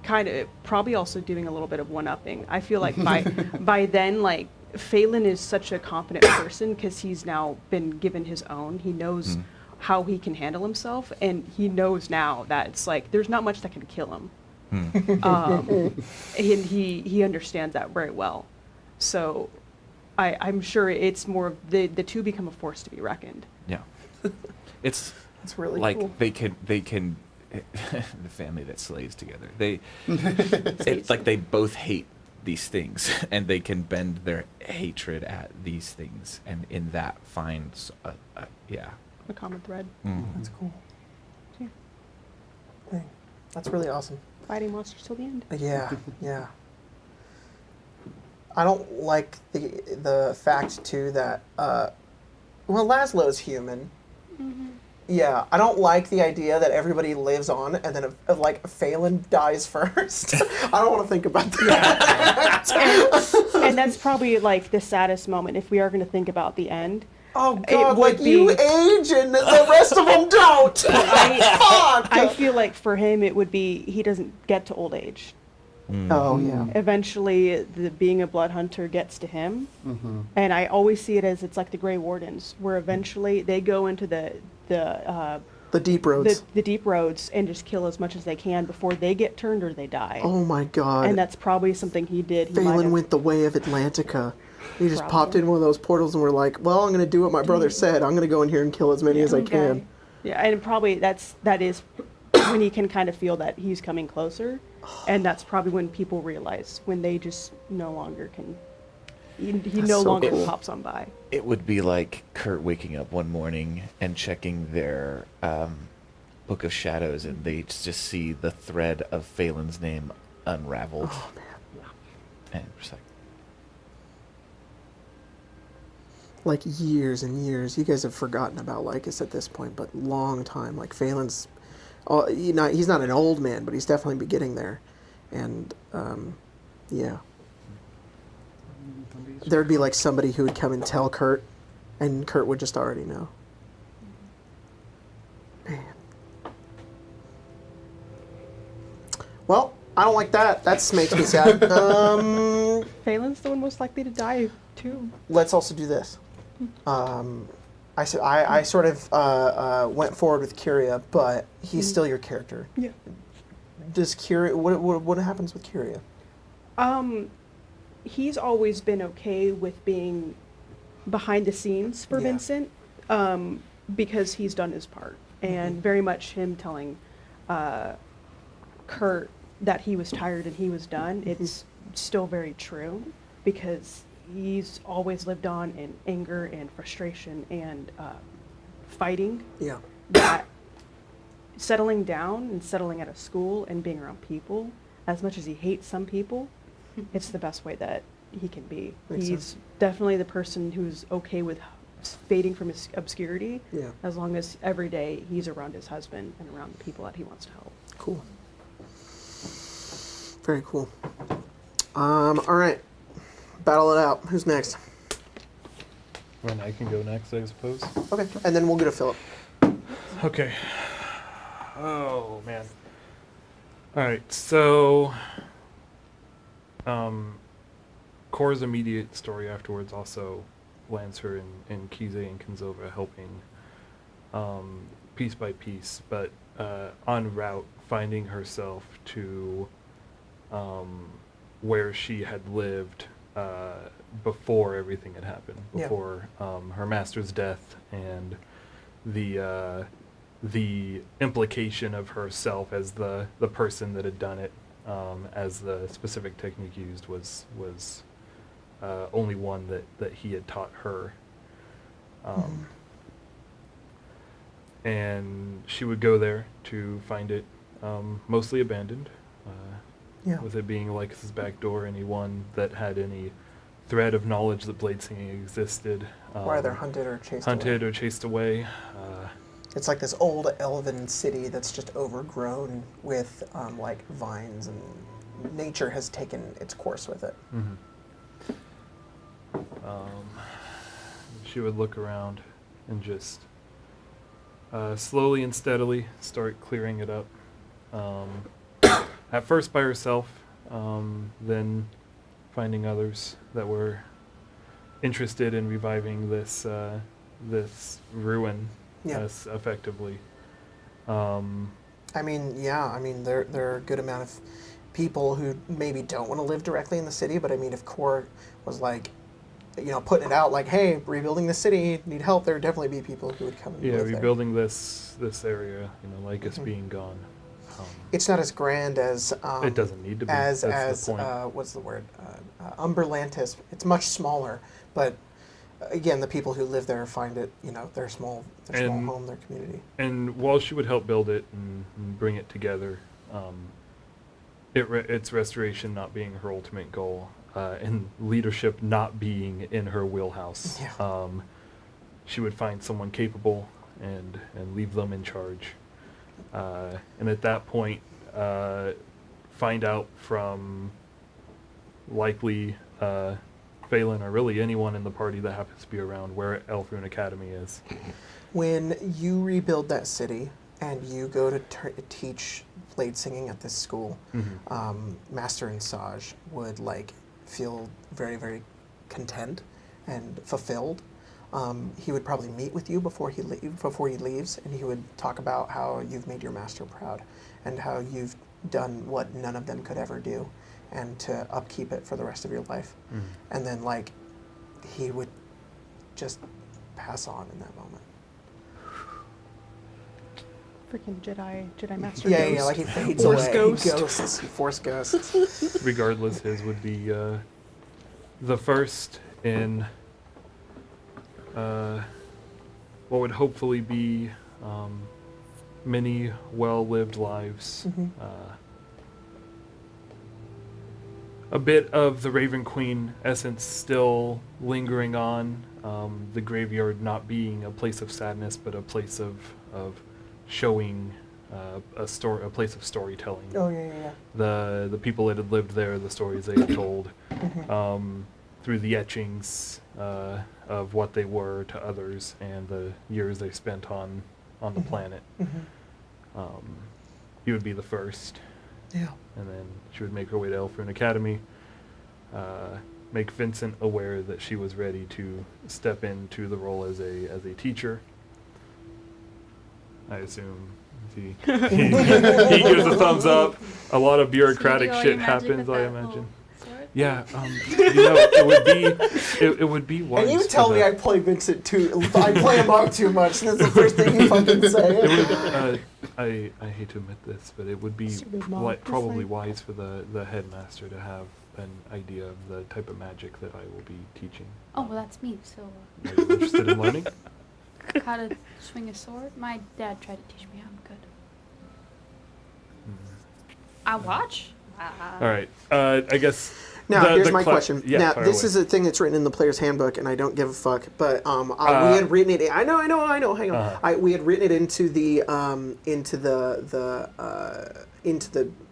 kind of probably also doing a little bit of one-upping. I feel like by then, like Phelan is such a confident person because he's now been given his own. He knows how he can handle himself, and he knows now that it's like there's not much that can kill him. And he understands that very well. So I'm sure it's more of the two become a force to be reckoned. Yeah, it's really like cool. they can the family that slays together. It's like they both hate these things, and they can bend their hatred at these things, and in that finds A common thread. That's cool. Yeah. Dang. That's really awesome. Fighting monsters till the end. Yeah, yeah. I don't like the fact too that Laszlo's human. Yeah, I don't like the idea that everybody lives on and then like Phelan dies first. I don't want to think about that. And that's probably like the saddest moment if we are going to think about the end. Oh It God! would Like you be- age and the rest of them don't. Fuck. I feel like for him it would be he doesn't get to old age. Oh yeah. Eventually, being a blood hunter gets to him, and I always see it as it's like the Grey Wardens, where eventually they go into the deep roads. the deep roads and just kill as much as they can before they get turned or they die. Oh my God. And that's probably something he did. He might Phelan have- went the way of Atlantica. He just Probably. popped in one of those portals and we're like, well, I'm going to do what my brother said. I'm going to go in here and kill as many as I can. Yeah, and probably that is when he can kind of feel that he's coming closer, and that's probably when people realize when they just no longer can. He no so longer cool. pops on by. It would be like Kurt waking up one morning and checking their book of shadows, and they just see the thread of Phelan's name unraveled. Oh man. And just Like years and years. You guys have forgotten about Lycus at this point, but long time. Like Phelan's, he's not an old man, but he's definitely getting there. And yeah. There'd be like somebody who would come and tell Kurt, and Kurt would just already know. Man. Well, I don't like that. That makes me sad. Phelan's the one most likely to die, too. Let's also do this. I sort of went forward with Kyria, but he's still your character. Yeah. Does Kyria? What happens with Kyria? He's always been okay with being behind the scenes for Yeah. Vincent, because he's done his part, and very much him telling Kurt that he was tired and he was done. It's still very true, because he's always lived on in anger and frustration and fighting. Yeah. That settling down and settling at a school and being around people, as much as he hates some people, it's the best way that he can be. Makes He's sense. definitely the person who's okay with fading from his obscurity, Yeah. as long as every day he's around his husband and around the people that he wants to help. Cool. Very cool. All right. Battle it out. Who's next? And I can go next, I suppose. Okay. And then we'll go to Philip. Okay. Oh, man. Alright, so... Cora's immediate story afterwards also lands her in Kiese and Kinzova, helping piece by piece, but en route, finding herself to where she had lived before everything had happened, Yeah. before her master's death, and the implication of herself as the person that had done it, as the specific technique used was only one that he had taught her. And she would go there to find it mostly abandoned, Yeah. with it being Lycus's back door. Anyone that had any thread of knowledge that blade singing existed, Whether hunted or chased hunted away. or chased away. It's like this old elven city that's just overgrown with like vines, and nature has taken its course with it. She would look around and just slowly and steadily start clearing it up. At first by herself, then finding others that were interested in reviving this ruin, Yeah. effectively. I mean, yeah. I mean, there are a good amount of people who maybe don't want to live directly in the city, but I mean, if Core was like, putting it out like, hey, rebuilding the city, need help, there would definitely be people who would come and Yeah, live there. rebuilding this area, Lycus being gone. It's not as grand as It doesn't need to be. as That's the point. what's the word? Umberlantis. It's much smaller, but again, the people who live there find it, their small And- home, their community. And while she would help build it and bring it together, its restoration not being her ultimate goal, and leadership not being in her wheelhouse, Yeah. she would find someone capable and leave them in charge. And at that point, find out from likely Phelan, or really anyone in the party that happens to be around, where Elfrune Academy is. When you rebuild that city and you go to teach blade singing at this school, Master and Saj would feel very, very content and fulfilled. He would probably meet with you before he leaves, and he would talk about how you've made your master proud and how you've done what none of them could ever do, and to upkeep it for the rest of your life. And then he would just pass on in that moment. Freaking Jedi Master Yeah, Ghost. like he fades Force away. ghost. Force ghosts. Regardless, his would be the first in what would hopefully be many well-lived lives. A bit of the Raven Queen essence still lingering on, the graveyard not being a place of sadness, but a place of showing a place of storytelling. Oh yeah. The people that had lived there, the stories they had told, through the etchings of what they were to others and the years they spent on the planet. He would be the first. Yeah. And then she would make her way to Elfrune Academy, make Vincent aware that she was ready to step into the role as a teacher. I assume he gives a thumbs up. A lot of bureaucratic So, shit you happens, I that imagine. little sword? Yeah, it would be wise. And you for tell me the- I play Vincent too. I play him up too much. That's the first thing you fucking It say. would, I hate to admit this, but it would be Super mom, probably it's like- wise for the headmaster to have an idea of the type of magic that I will be teaching. Oh, well, that's me. So, Are you interested in learning? how to swing a sword? My dad tried to teach me. I'm good. I watch. All right. I guess. Now, here's the my cla- question. Yeah, now, fire this away. is a thing that's written in the player's handbook, and I don't give a fuck. But we had written it. I know. Hang on. Uh-huh. We had written it into the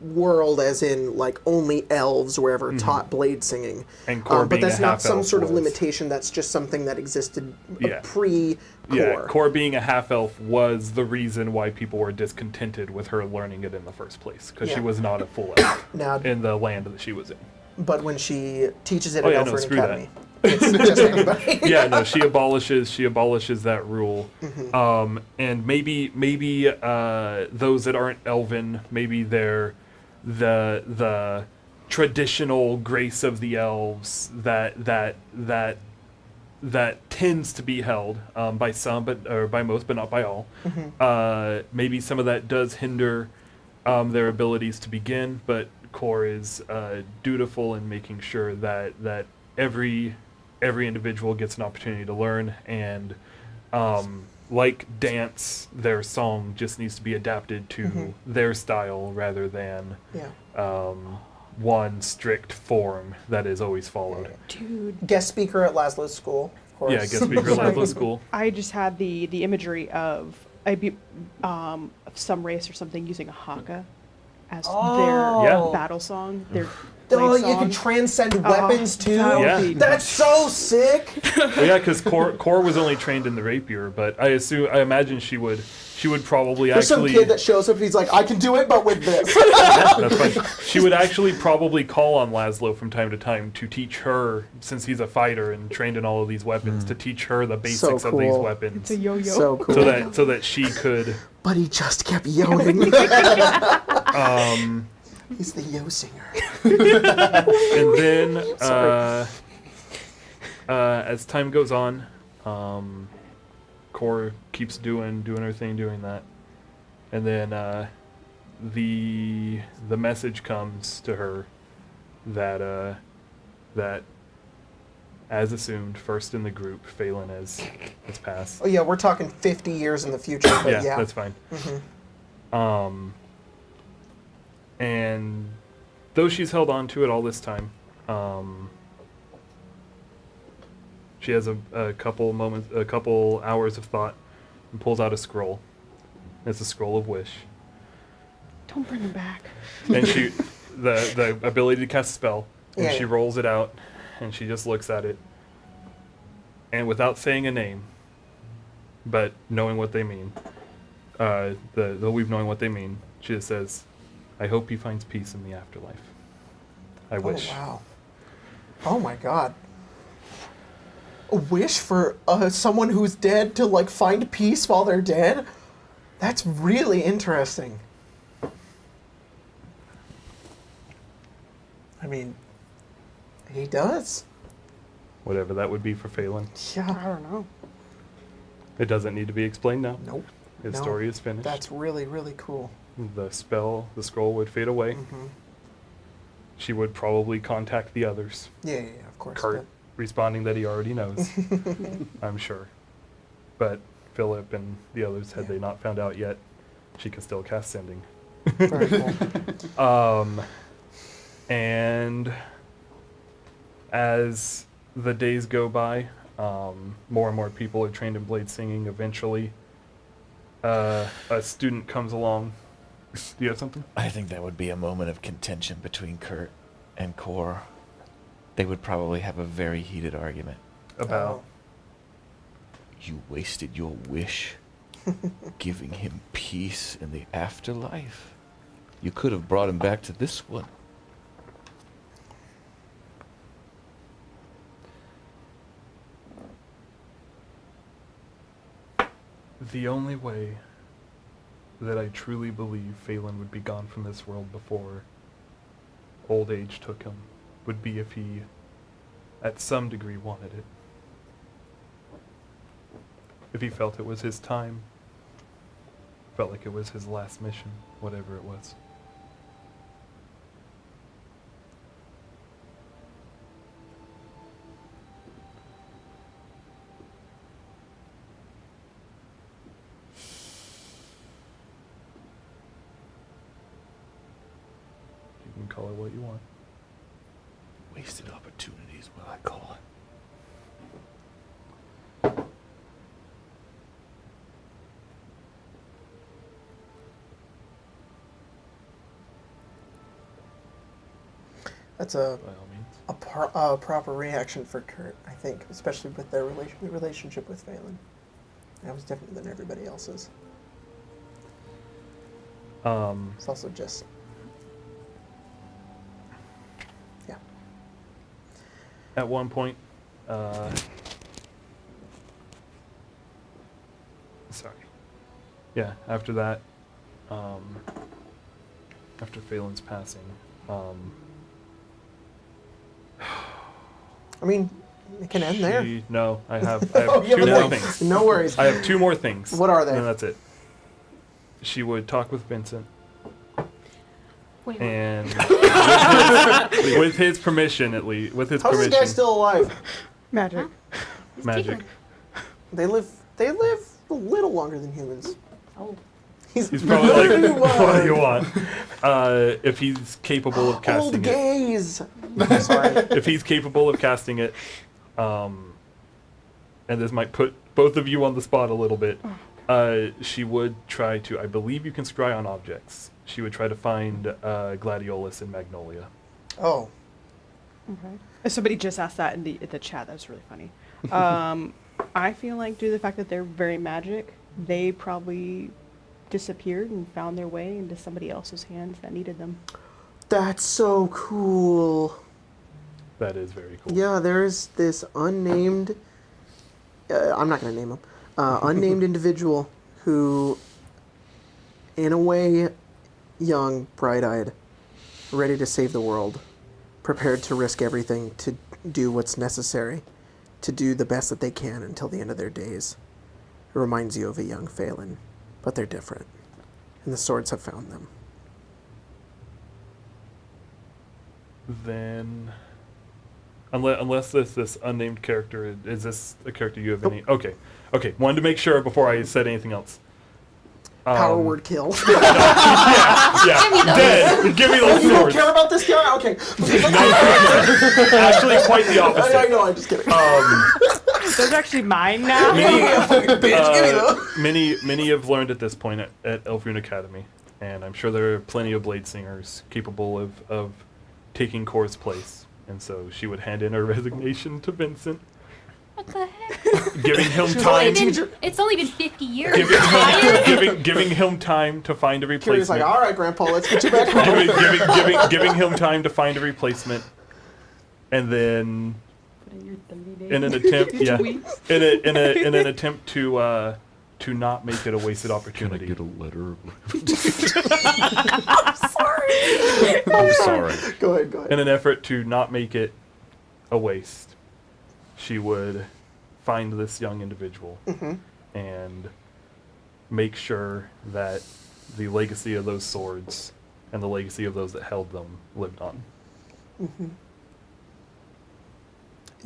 world, as in like only elves were ever taught blade singing. And Cor but being that's a not some half-elf sort of was. limitation. That's just something that existed Yeah. pre-core. Yeah, Cor being a half-elf was the reason why people were discontented with her learning it in the first place, because she Yeah. was not a full elf Now, in the land that she was in. but when she teaches it Oh, at yeah, no, Elfrene screw that. Academy, it's just anybody. Yeah, no, she abolishes that rule. And maybe those that aren't elven, maybe they're the traditional grace of the elves that tends to be held by some, or by most, but not by all. Maybe some of that does hinder their abilities to begin, but Core is dutiful in making sure that every individual gets an opportunity to learn, and like dance, their song just needs to be adapted to their style rather than Yeah. one strict form that is always followed. Dude. Guest speaker at Laszlo's school, of course. Yeah, guest speaker Sorry. level school. I just had the imagery of of some race or something using a haka as Oh. their Yeah. battle song. Their Oh, blade you song. can transcend weapons too. that would Yeah. be- That's so sick. Well, yeah, because Core was only trained in the rapier, but I imagine she would probably There's some actually. kid that shows up and he's like, I can do it, but with this. Yeah, that's fine. She would actually probably call on Laszlo from time to time to teach her, since he's a fighter and trained in all of these weapons, to teach her the basics of these cool. weapons, It's a yo-yo. So cool. so that she could. But he just kept yoing. Um, He's the yo singer. and then Sorry. as time goes on, Core keeps doing her thing, doing that, and then the message comes to her that that, as assumed, first in the group, Phelan has passed. Oh yeah, we're talking 50 years in the future, but yeah. That's fine. And though she's held on to it all this time, she has a couple hours of thought, and pulls out a scroll. It's a scroll of wish, Don't bring him back. and the ability to cast a spell, and Yeah, she yeah. rolls it out, and she just looks at it, and without saying a name, but knowing what they mean, the weave knowing what they mean, she just says, "I hope he finds peace in the afterlife. I wish." Oh wow. Oh my god. A wish for someone who's dead to like find peace while they're dead? That's really interesting. I mean, he does. Whatever that would be for Phelan. I Yeah. don't know. It doesn't need to be explained now. Nope. His No. story is finished. That's really, really cool. The scroll would fade away. She would probably contact the others. Yeah, of course. Kurt responding that he already knows, I'm sure. But Philip and the others, had they not found out yet, she can still cast sending. but very cool. And as the days go by, more and more people are trained in blade singing. Eventually, a student comes along. Do you have something? I think that would be a moment of contention between Kurt and Core. They would probably have a very heated argument. About You wasted your wish giving him peace in the afterlife. You could have brought him back to this one. The only way that I truly believe Phelan would be gone from this world before old age took him would be if he, at some degree, wanted it. If he felt it was his time, felt like it was his last mission, whatever it was. You can call it what you want. Wasted opportunity is what I call it. That's a By all means. proper reaction for Kurt, I think, especially with their relationship with Phelan. That was different than everybody else's. It's also just, yeah. At one point, sorry. Yeah, after that, after Phelan's passing, I mean, it can end there. No, I have Oh, you two have more more. things. No worries. I have two more things. What are they? And that's it. She would talk with Vincent, Wait, and with his permission, at least, with his How's permission, this guy still alive? Magic. He's magic. different. They live a little longer than humans. Oh. He's probably like, What? what do you want? If he's capable of casting Old it. gays. I'm sorry. If he's capable of casting it, and this might put both of you on the spot a little bit, she would try to, I believe you can scry on objects. She would try to find Gladiolus in Magnolia. Oh. Okay. Somebody just asked that in the chat. That was really funny. I feel like due to the fact that they're very magic, they probably disappeared and found their way into somebody else's hands that needed them. That's so cool. That is very cool. Yeah, there's this unnamed, I'm not going to name him, unnamed individual who, in a way, young, bright-eyed, ready to save the world, prepared to risk everything to do what's necessary, to do the best that they can until the end of their days. It reminds you of a young Phelan, but they're different, and the swords have found them. Then, unless this unnamed character, is this a character you have any? Okay. Wanted to make sure before I said anything else. Power word kill. Yeah. Dead. Give me those You don't swords. care about this guy? Okay. Actually, quite the opposite. I know, I'm just kidding. Those are actually mine now. Many have learned at this point at Elfrune Academy, and I'm sure there are plenty of blade singers capable of taking Kor's place. And so she would hand in her resignation to Vincent, What the heck? giving him She's time. like, It's only been 50 years. Giving him time to find a Kyrie's replacement. like, all right, Grandpa, let's get you back home. giving him time to find a replacement, and then in an attempt, in an attempt to not make it a wasted Can I opportunity. get a letter? I'm sorry. Go ahead. In an effort to not make it a waste, she would find this young individual and make sure that the legacy of those swords and the legacy of those that held them lived on.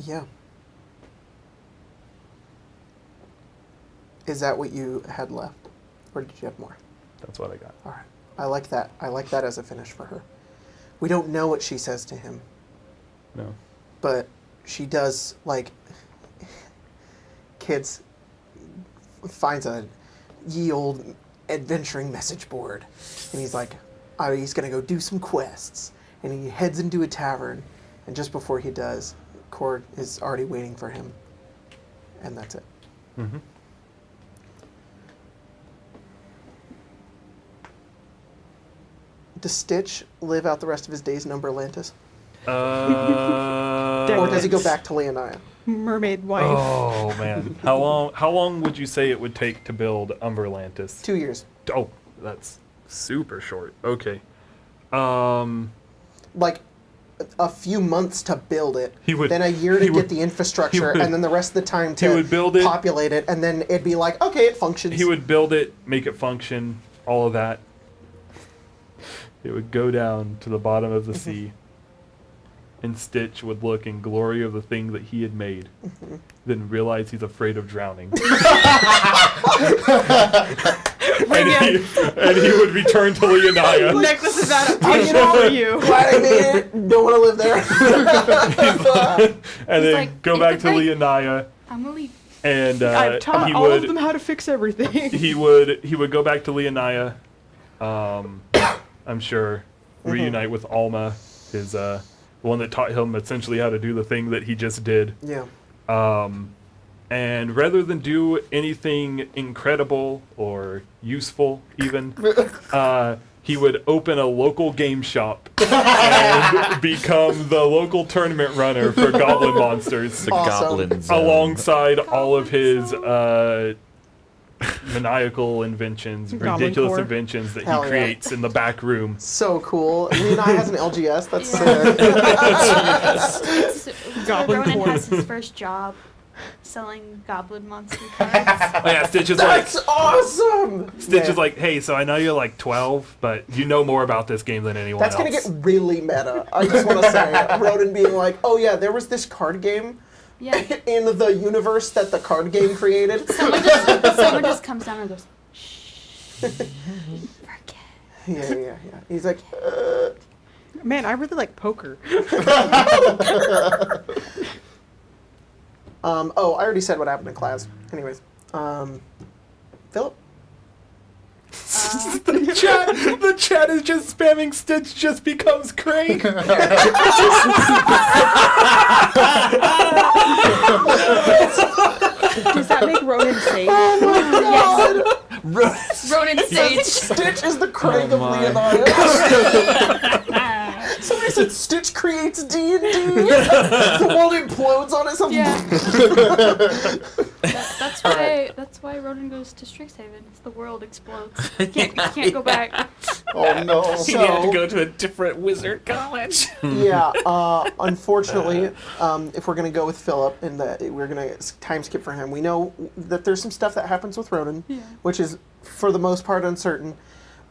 Yeah. Is that what you had left? Or did you have more? That's what I got. All right. I like that. I like that as a finish for her. We don't know what she says to him, No. but she does, like, kids finds a ye old adventuring message board, and he's like, he's gonna go do some quests, and he heads into a tavern, and just before he does, Cord is already waiting for him, and that's it. Mm-hmm. Does Stitch live out the rest of his days in Umberlantis? Or Or does he go back to Leonia? Mermaid wife. Oh man, how long would you say it would take to build Umberlantis? 2 years. Oh, that's super short. Okay. Like a few months to build it, He would- then a year to he get would- the infrastructure, he would- and then the rest of the time he to would build it. populate it, and then it'd be like, okay, it functions. He would build it, make it function, all of that. It would go down to the bottom of the sea, and Stitch would look in glory of the thing that he had made, then realize he's afraid of drowning. and he would return to Leonia. Necklace is out of You know, for you. glad I made it. Don't want to live there. And then like, go "It's back to great. Leonia, I'm gonna leave. and I've taught he all would of them how to fix everything. he would go back to Leonia. I'm sure reunite with Alma, his the one that taught him essentially how to do the thing that he just did. Yeah. And rather than do anything incredible or useful, even, he would open a local game shop and become the local tournament runner for Goblin Monsters, The Awesome. Goblin Zone. alongside all of his maniacal inventions, Goblin ridiculous core. inventions that Hell he yeah. creates in the back room. So cool. Leonia has an LGS. That's So Goblin Ronan core. has his first job selling goblin monster cards. Oh yeah, Stitch is like, That's awesome. Stitch Yeah. is like, hey, so I know you're like 12, but you know more about this game than anyone That's else. gonna get really meta. I just want to say, Ronan being like, "Oh yeah, there was this card game Yeah. in the universe that the card game created." Someone just comes down and goes, shh. Forget. Yeah. He's like, Man, I really like poker. Oh, I already said what happened in class. Anyways, Philip. The chat is just spamming Stitch just becomes Craig. Does that make Ronan safe? Oh my God! Ronan Sage. Stitch is the Craig of my. Leonia. Somebody said Stitch creates D&D. The world implodes on itself. Yeah. That's why Ronan goes to Strixhaven. It's the world explodes. You can't go back. Oh no. He had to go to a different wizard college. Yeah, unfortunately, if we're going to go with Philip and we're going to time skip for him, we know that there's some stuff that happens with Ronan, which is, for the most part, uncertain.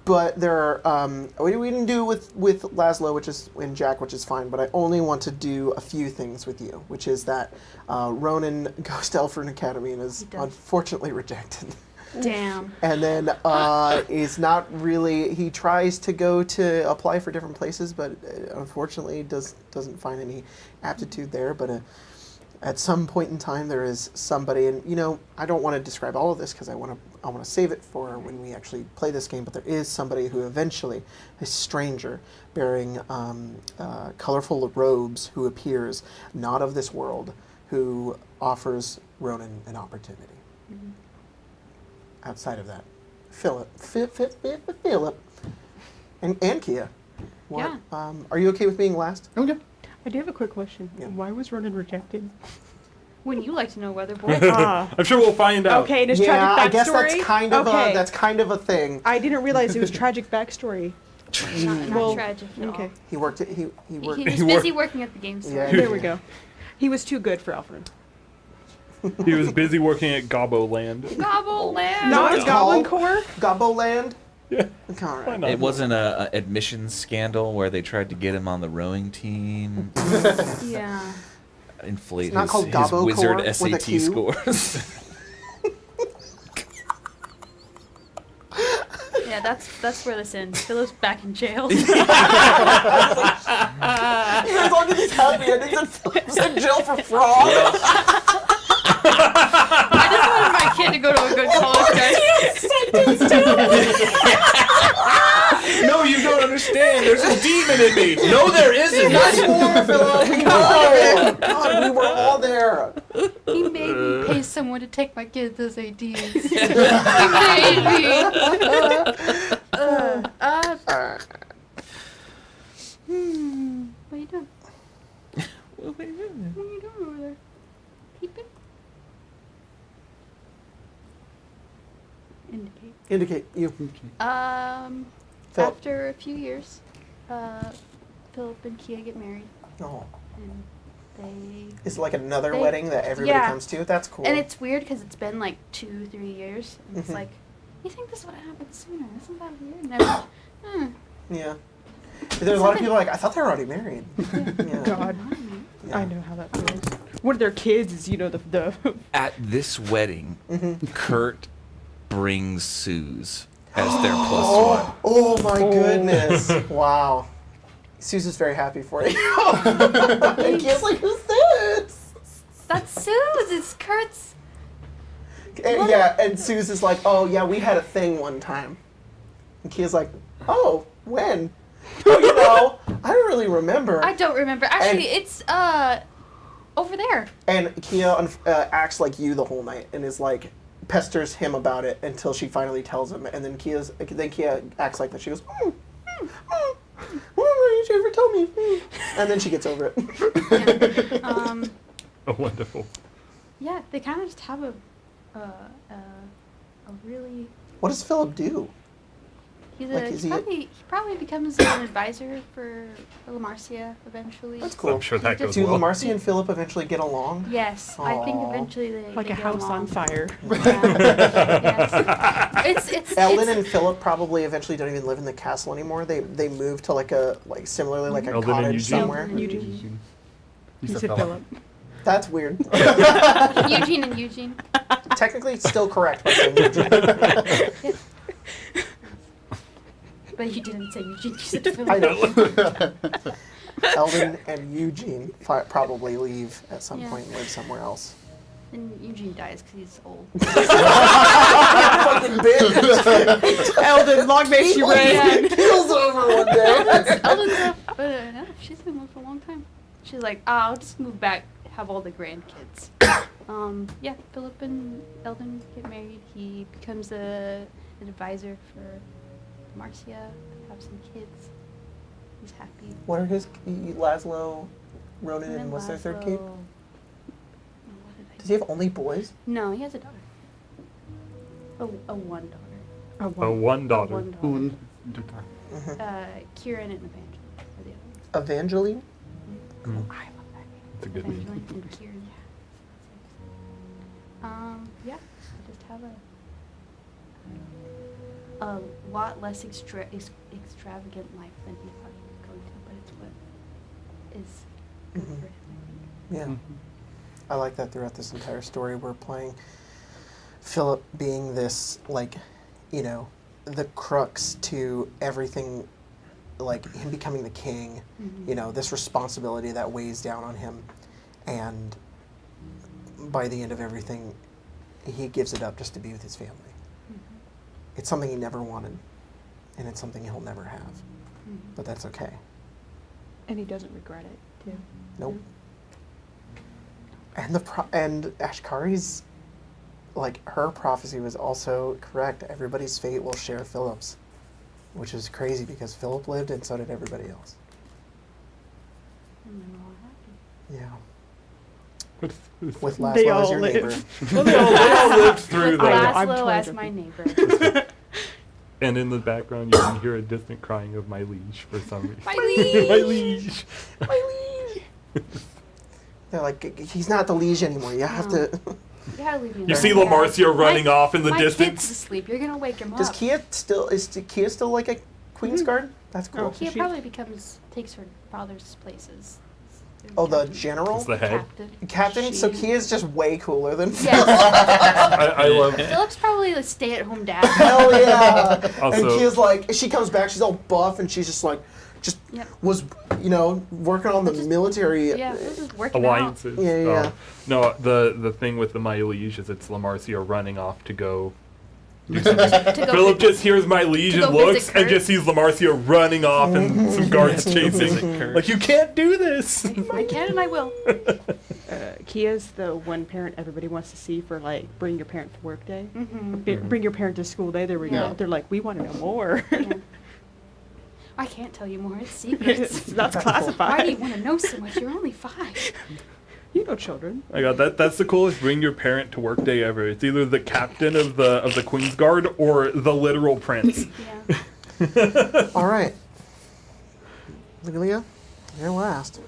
But there are, we didn't do with Laszlo, and Jack, which is fine, but I only want to do a few things with you, which is that Ronan goes to Elfrin Academy and is He does. unfortunately rejected. Damn. And then is not really. He tries to go to apply for different places, but unfortunately doesn't find any aptitude there. But at some point in time, there is somebody, and I don't want to describe all of this because I want to save it for when we actually play this game. But there is somebody who eventually, a stranger bearing colorful robes, who appears not of this world, who offers Ronan an opportunity. Mm-hmm. Outside of that, Philip, and Kia. What, Yeah. are you okay with being last? Okay. I do have a quick question. Yeah. Why was Ronan rejected? Wouldn't you like to know, Weatherboy? I'm sure we'll find out. Okay, and his Yeah, tragic I guess backstory? that's kind of a thing. I didn't realize it was tragic backstory. not Well, tragic at okay. all. He worked it. He worked. He was busy working at the game store. Yeah. There we go. He was too good for Alfred. He was busy working at Gobbo Land. Gobble land. Not it's a Goblin called? Core? Gobboland. Yeah. All right. not? It wasn't a admissions scandal where they tried to get him on the rowing team, Yeah. inflate It's not his, called his Gobbo wizard Core with a SAT Q? scores. Yeah, that's where this ends. Philip's back in jail. You guys all get these happy endings and Philip's in jail for fraud. I just wanted my kid to go to a good college, guys. No, you don't understand. There's a demon in me. No, there isn't. That's more, Philip. We know. God, we were all there. He made me pay someone to take my kids' SATs. He made me. Indicate. Indicate you. Philip. After a few years, Philip and Kia get married, Oh. and they. It's like another They- wedding that everybody yeah. comes to. That's cool. And it's weird because it's been like 2-3 years, and it's Mhm. like, you think this would have happened sooner? Isn't that weird? And they're like, yeah. There's a lot of people like, I thought they were already married. Yeah. God, Yeah. I know how that feels. One of their kids is, the At this wedding, Mhm. Kurt brings Suze as their +1. Oh my goodness. Wow. Susan's very happy for you. And Kia's like, who's this? That's Suze. It's Kurt's. And, yeah, and Suze is like, oh yeah, we had a thing one time. And Kia's like, oh, when? Oh, I don't really remember. I don't remember. Actually, it's over there. And Kia acts like you the whole night and is like, pesters him about it until she finally tells him. And then Kia acts like that. She goes, why did you ever tell me? And then she gets over it. Yeah. Oh, wonderful. Yeah, they kind of just have a really. What does Philip do? He's Like, is he- he probably becomes an advisor for Marcia eventually. That's cool. I'm sure that goes Do well. Marcia and Philip eventually get along? Yes, I think Aw. eventually they like they a get house on along. fire. Yeah. Yes. It's Eldon and Philip probably eventually don't even live in the castle anymore. They move to like a similarly like a Eldon and cottage Eugene? somewhere. Eugene. You You said said Philip. Philip. That's weird. Eugene and Eugene. Technically, it's still correct. By saying Eugene. But you didn't say Eugene, you said Philip. I know. Eldon and Eugene probably leave at some Yeah. point and live somewhere else. And Eugene dies because he's old. Fucking bitch. Eldon, long may she reign. Yeah. Keel's over one day. Eldon's up, no, she's been moved for a long time. She's like, I'll just move back, have all the grandkids. Yeah, Philip and Eldon get married. He becomes an advisor for Marcia, have some kids. He's happy. What are his Laszlo, Ronan, and what's their third kid? Laszlo- what did I Does he have only boys? No, he has a daughter. A one daughter. A one daughter. One daughter. Boone. Kieran and Evangeline are the other ones. Evangeline? Mm. I love that name. It's a good name. Evangeline and Kieran. Yeah. I just have a lot less extravagant life than he thought he was going to, but it's what is good Mhm. for him, I think. Yeah. I like that throughout this entire story. We're playing Philip being this, like, the crux to everything, like him becoming the king, Mhm. this responsibility that weighs down on him. And by the end of everything, he gives it up just to be with his family. Mhm. It's something he never wanted, and it's something he'll never have. Mhm. But that's okay. And he doesn't regret it, too. Nope. And and Ashkari's, like, her prophecy was also correct. Everybody's fate will share Philip's, which is crazy because Philip lived and so did everybody else. And then we're all happy. Yeah. With With They Laszlo as all your live. neighbor. Well, they all lived through I know, that. I'm Laszlo totally as joking. my neighbor. And in the background, you can hear a distant crying of my liege for some reason. My liege! My liege! My liege. They're like, he's not the liege anymore. You have No. to. You gotta leave me You alone. see Lamarcia running off in the my kid's distance? asleep. You're gonna wake him Does up. Kia still like a Queen's Guard? That's cool. Oh, Kia she- probably takes her father's places. Oh, the general? It's the head. Captain? So She- Kia's just way cooler than Yes. I love Philip's probably a stay-at-home dad. Hell yeah! and Also- Kia's like, she comes back, she's all buff, and she's just like, Yep. was, working on the Just- military. Yeah, this is working alliances. Yeah, yeah. No, the thing with the my liege is it's Lamarcia running off to go do something. To go Philip visit- just hears my liege to and go visit looks and Kurt. just sees Lamarcia running off and some guards chasing. Like, you can't do this! I can and I will. Kia's the one parent everybody wants to see for, like, bring your parent to work day. Mm-hmm. Bring your parent to school day. There we Yeah. go. They're like, we want to know more. Yeah. I can't tell you more. It's secrets. That's Why do you classified. want to know so much? You're only 5. You know children. I got that. That's the coolest bring your parent to work day ever. It's either the captain of the Queen's Guard or the literal prince. Yeah. All right. Legalia, you're last.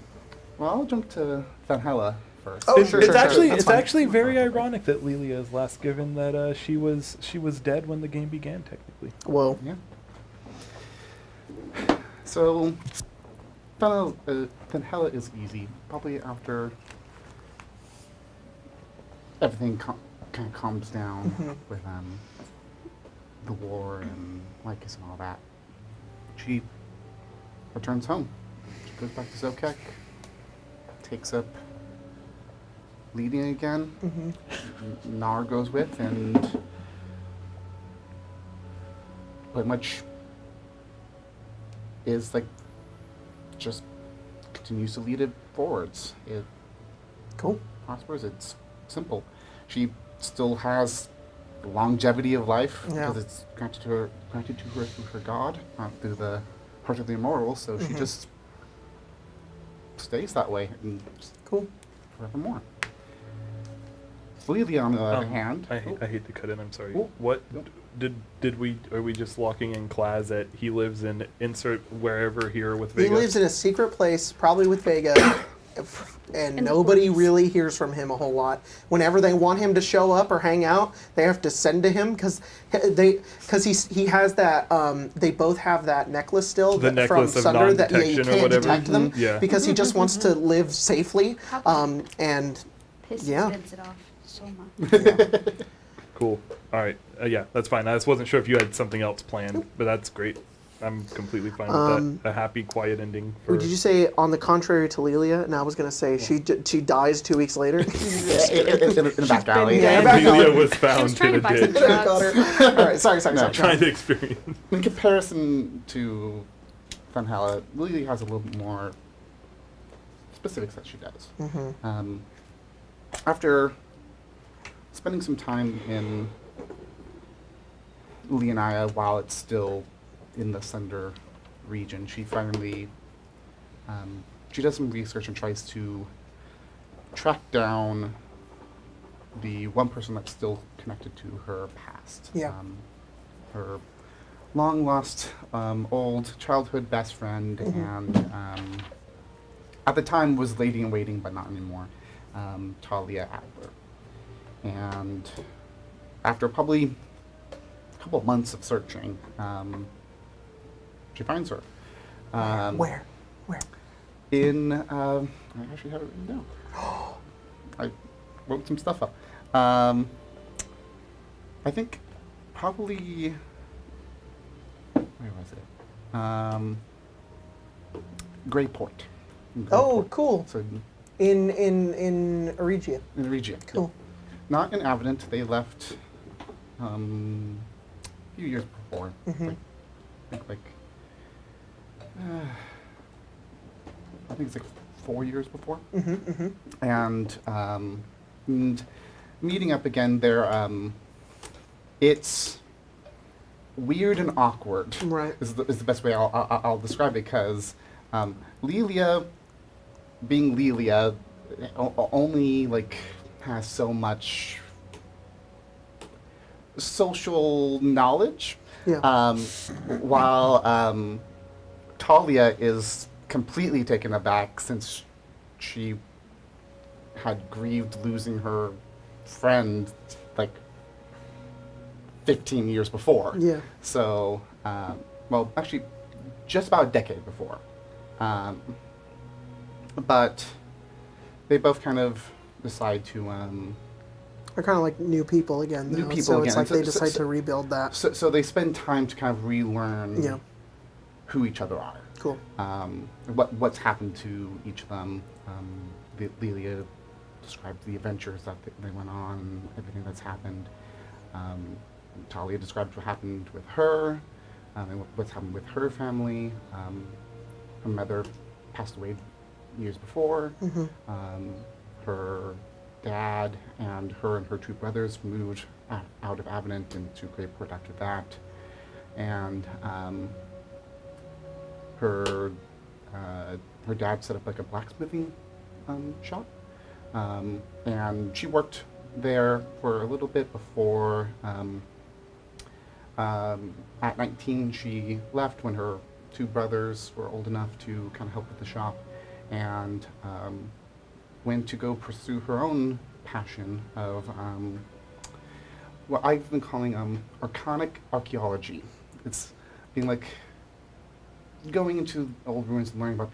Well, I'll jump to Valhalla first. Oh, It's, sure, it's sure, actually that's it's fine. actually very ironic that Lilia is last, given that she was dead when the game began technically. Whoa. Yeah. So, Valhalla is easy. Probably after everything kind of calms down with the war and Lycus and all that. She returns home. She goes back to Zokek, takes up leading again. Nar goes with, and pretty much is like just continues to lead it forwards. It Cool. prospers. It's simple. She still has the longevity of life Yeah. because it's granted to her through her god, not through the heart of the immortal. So she just stays that way and just Cool. forevermore. Lilia, on the other hand, I hate to cut in. I'm sorry. Oh. What Nope. are we just locking in Claz at he lives in insert wherever here with He Vega? lives in a secret place, probably with Vega, and In the nobody forest. really hears from him a whole lot. Whenever they want him to show up or hang out, they have to send to him because he has that. They both have that necklace still The necklace from of Sunder that you non-detection or can't whatever. detect them Yeah. because he just wants to live safely. How And Piss yeah. spins it off so much. Cool. All right. Yeah, that's fine. I just wasn't sure if you had something else planned, but that's great. I'm completely fine with that. A happy, quiet ending. For... did you say on the contrary to Lilia? And I was gonna say she dies 2 weeks later. in the back alley. dead. back Amelia on. was I found was trying in to a buy some ditch. drugs. All right, sorry. No. Trying to experience. In comparison to Valhalla, Lilia has a little bit more specifics that she does. After spending some time in Leonia while it's still in the Sunder region, she finally she does some research and tries to track down the one person that's still connected to her past. Yeah. Her long lost old childhood best friend and at the time was lady in waiting but not anymore, Talia Adler. And after probably a couple of months of searching, she finds her. Where? In, I actually have it written down. I wrote some stuff up. I think probably, where was it? Grey Point. In Grey Oh, Point. cool. So In Eregia. in the region. Cool. Not in Avenant. They left a few years before. I think it's like 4 years before. And meeting up again there, it's weird and awkward. Right. Is the best way I'll describe it, because Lilia, being Lilia, only like has so much social knowledge, Yeah. while Talia is completely taken aback since she had grieved losing her friend like 15 years before. Yeah. So, well, actually, just about a decade before. But they both kind of decide to. They're kind of like new people again, though. New people so it's again. like they So- decide so- to rebuild that. So they spend time to kind of relearn Yeah. who each other are. Cool. What's happened to each of them. Lilia described the adventures that they went on, everything that's happened. Talia described what happened with her, and what's happened with her family. Her mother passed away years before. Her dad and her two brothers moved out of Avenant into Greyport after that. And her dad set up like a blacksmithing shop, And she worked there for a little bit before, at 19, she left when her two brothers were old enough to kind of help with the shop, and went to go pursue her own passion of what I've been calling archonic archaeology. It's being like going into old ruins and learning about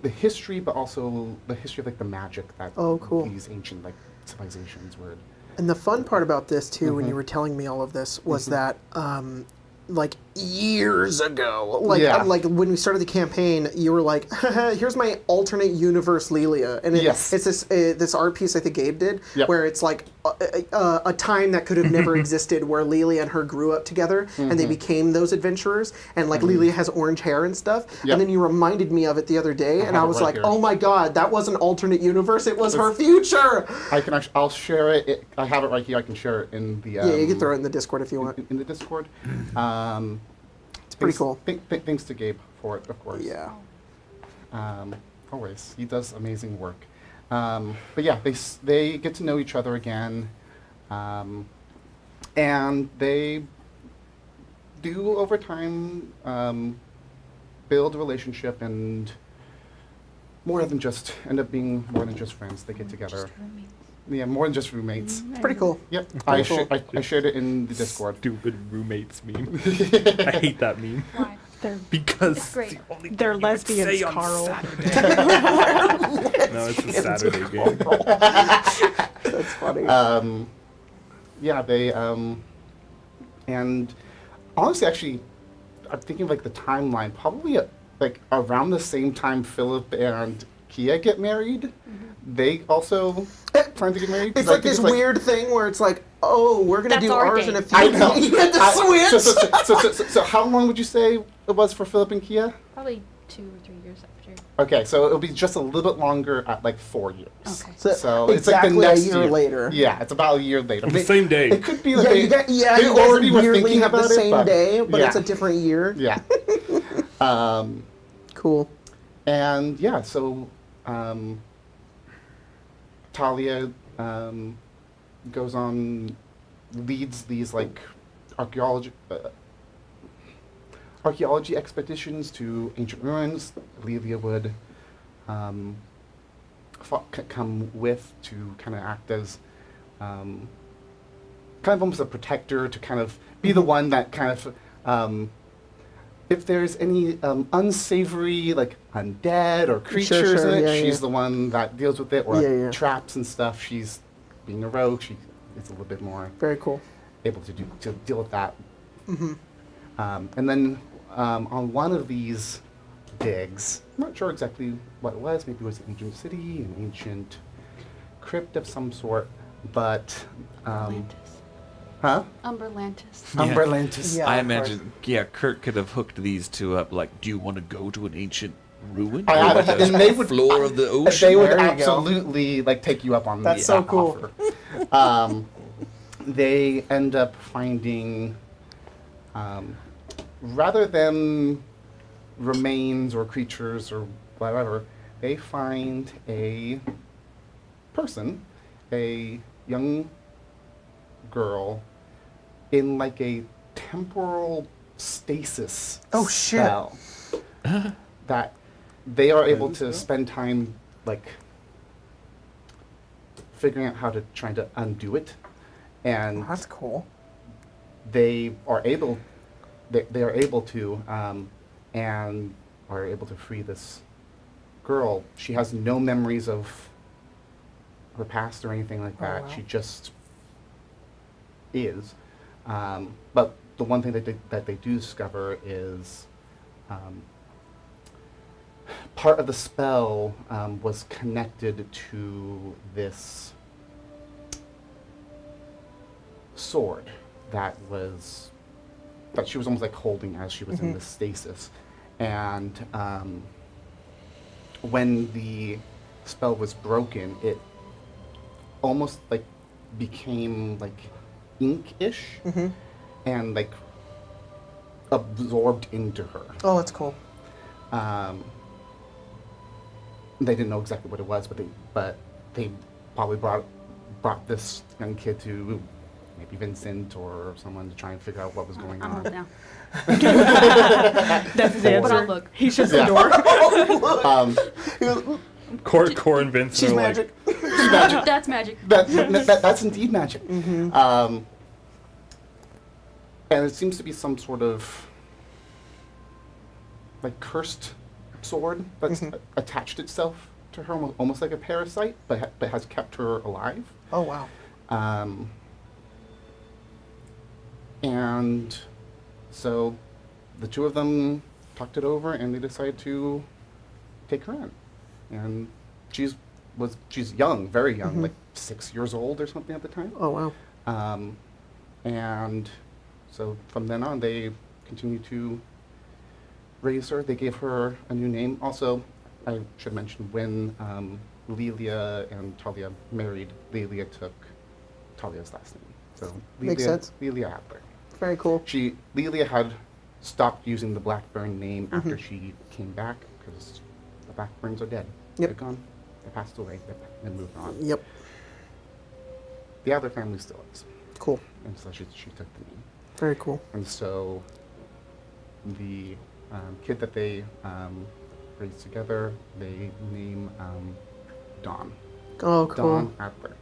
the history, but also the history of like the magic that these ancient like civilizations were. And the fun part about this too, when you were telling me all of this, was that like years ago, like when we started the campaign, you were like, "Here's my alternate universe Lelia," and it's this art piece I think Gabe did, where it's like a time that could have never existed, where Lelia and her grew up together, and they became those adventurers, and like Lelia has orange hair and stuff, and then you reminded me of it the other day, and I was like, "Oh my god, that was an alternate universe! It was her future." I'll share it. I have it right here. I can share it in the. Yeah, you can throw it in the Discord if you want. In the Discord. It's pretty cool. Thanks to Gabe for it, of course. Yeah. Always, he does amazing work. But yeah, they get to know each other again, and they do over time build a relationship and end up being more than just friends. They get together. Just roommates. Yeah, more than just roommates. It's pretty cool. Yep, I shared it in the Discord. Stupid roommates meme. I hate that meme. Why? Because It's great. the only They're thing you could lesbians, say on Carl. Saturday. No, it's a Saturday game. That's funny. Yeah, they and honestly, actually, I'm thinking of like the timeline. Probably like around the same time Philip and Kiese get married. They also plan to get married. It's like this weird thing where it's like, oh, we're gonna That's do our ours game. in a few. I know. You had to switch. So how long would you say it was for Philip and Kiese? Probably 2 or 3 years after. Okay, so it'll be just a little bit longer at like 4 years. Okay. So it's like the exactly next a year later. Yeah, it's about a year later. The same day. It could be like Yeah, they, you got, they you already guys were weirdly thinking have the about it, same but day, but it's yeah. a different year. Yeah. Cool. And yeah, so Talia goes on, leads these like archaeology expeditions to ancient ruins. Lelia would come with to kind of act as kind of almost a protector, to kind of be the one that kind of if there's any unsavory, like undead or creatures in it, she's the one that deals with it, or traps and stuff. She's being a rogue. She is a little bit more Very cool. able to deal with that. And then on one of these digs, I'm not sure exactly what it was. Maybe it was an ancient city, an ancient crypt of some sort, but Umberlantis. Umberlantis. Yeah, I of imagine, Kurt could have hooked these two up. Like, do you want to go to an ancient ruin? And they would floor of the ocean. They would There you go. absolutely like take you up on That's the so cool. offer. They end up finding, rather than remains or creatures or whatever, they find a person, a young girl, in like a temporal stasis spell that they are able to spend time like figuring out how to try to undo it, and That's cool. they are able to and are able to free this girl. She has no memories of her past or anything like that. wow. She just is. But the one thing that they do discover is part of the spell was connected to this sword that she was almost like holding as she was in this stasis. And when the spell was broken, it almost like became like ink-ish and like absorbed into her. Oh, that's cool. They didn't know exactly what it was, but but they probably brought this young kid to maybe Vincent or someone to try and figure out what was going I'm on. down. That's his answer. But I'll look. He shuts the door. He goes, Core and Vincent she's are magic. That's magic. That's indeed magic. And it seems to be some sort of like cursed sword that's attached itself to her, almost like a parasite, but has kept her alive. Oh wow. And so the two of them talked it over, and they decided to take her in. And she's young, very young, like 6 years old or something at the time. Oh wow. And so from then on, they continued to raise her. They gave her a new name. Also, I should mention, when Lelia and Talia married, Lelia took Talia's last name. So Makes sense. Lelia Adler. Very cool. Lelia had stopped using the Blackburn name after she came back, because the Blackburns are dead. Yep. They're gone. They passed away. They moved on. Yep. The Adler family still is. Cool. And so she took the name. Very cool. And so the kid that they raised together, they name Dawn. Oh, cool. Dawn Adler.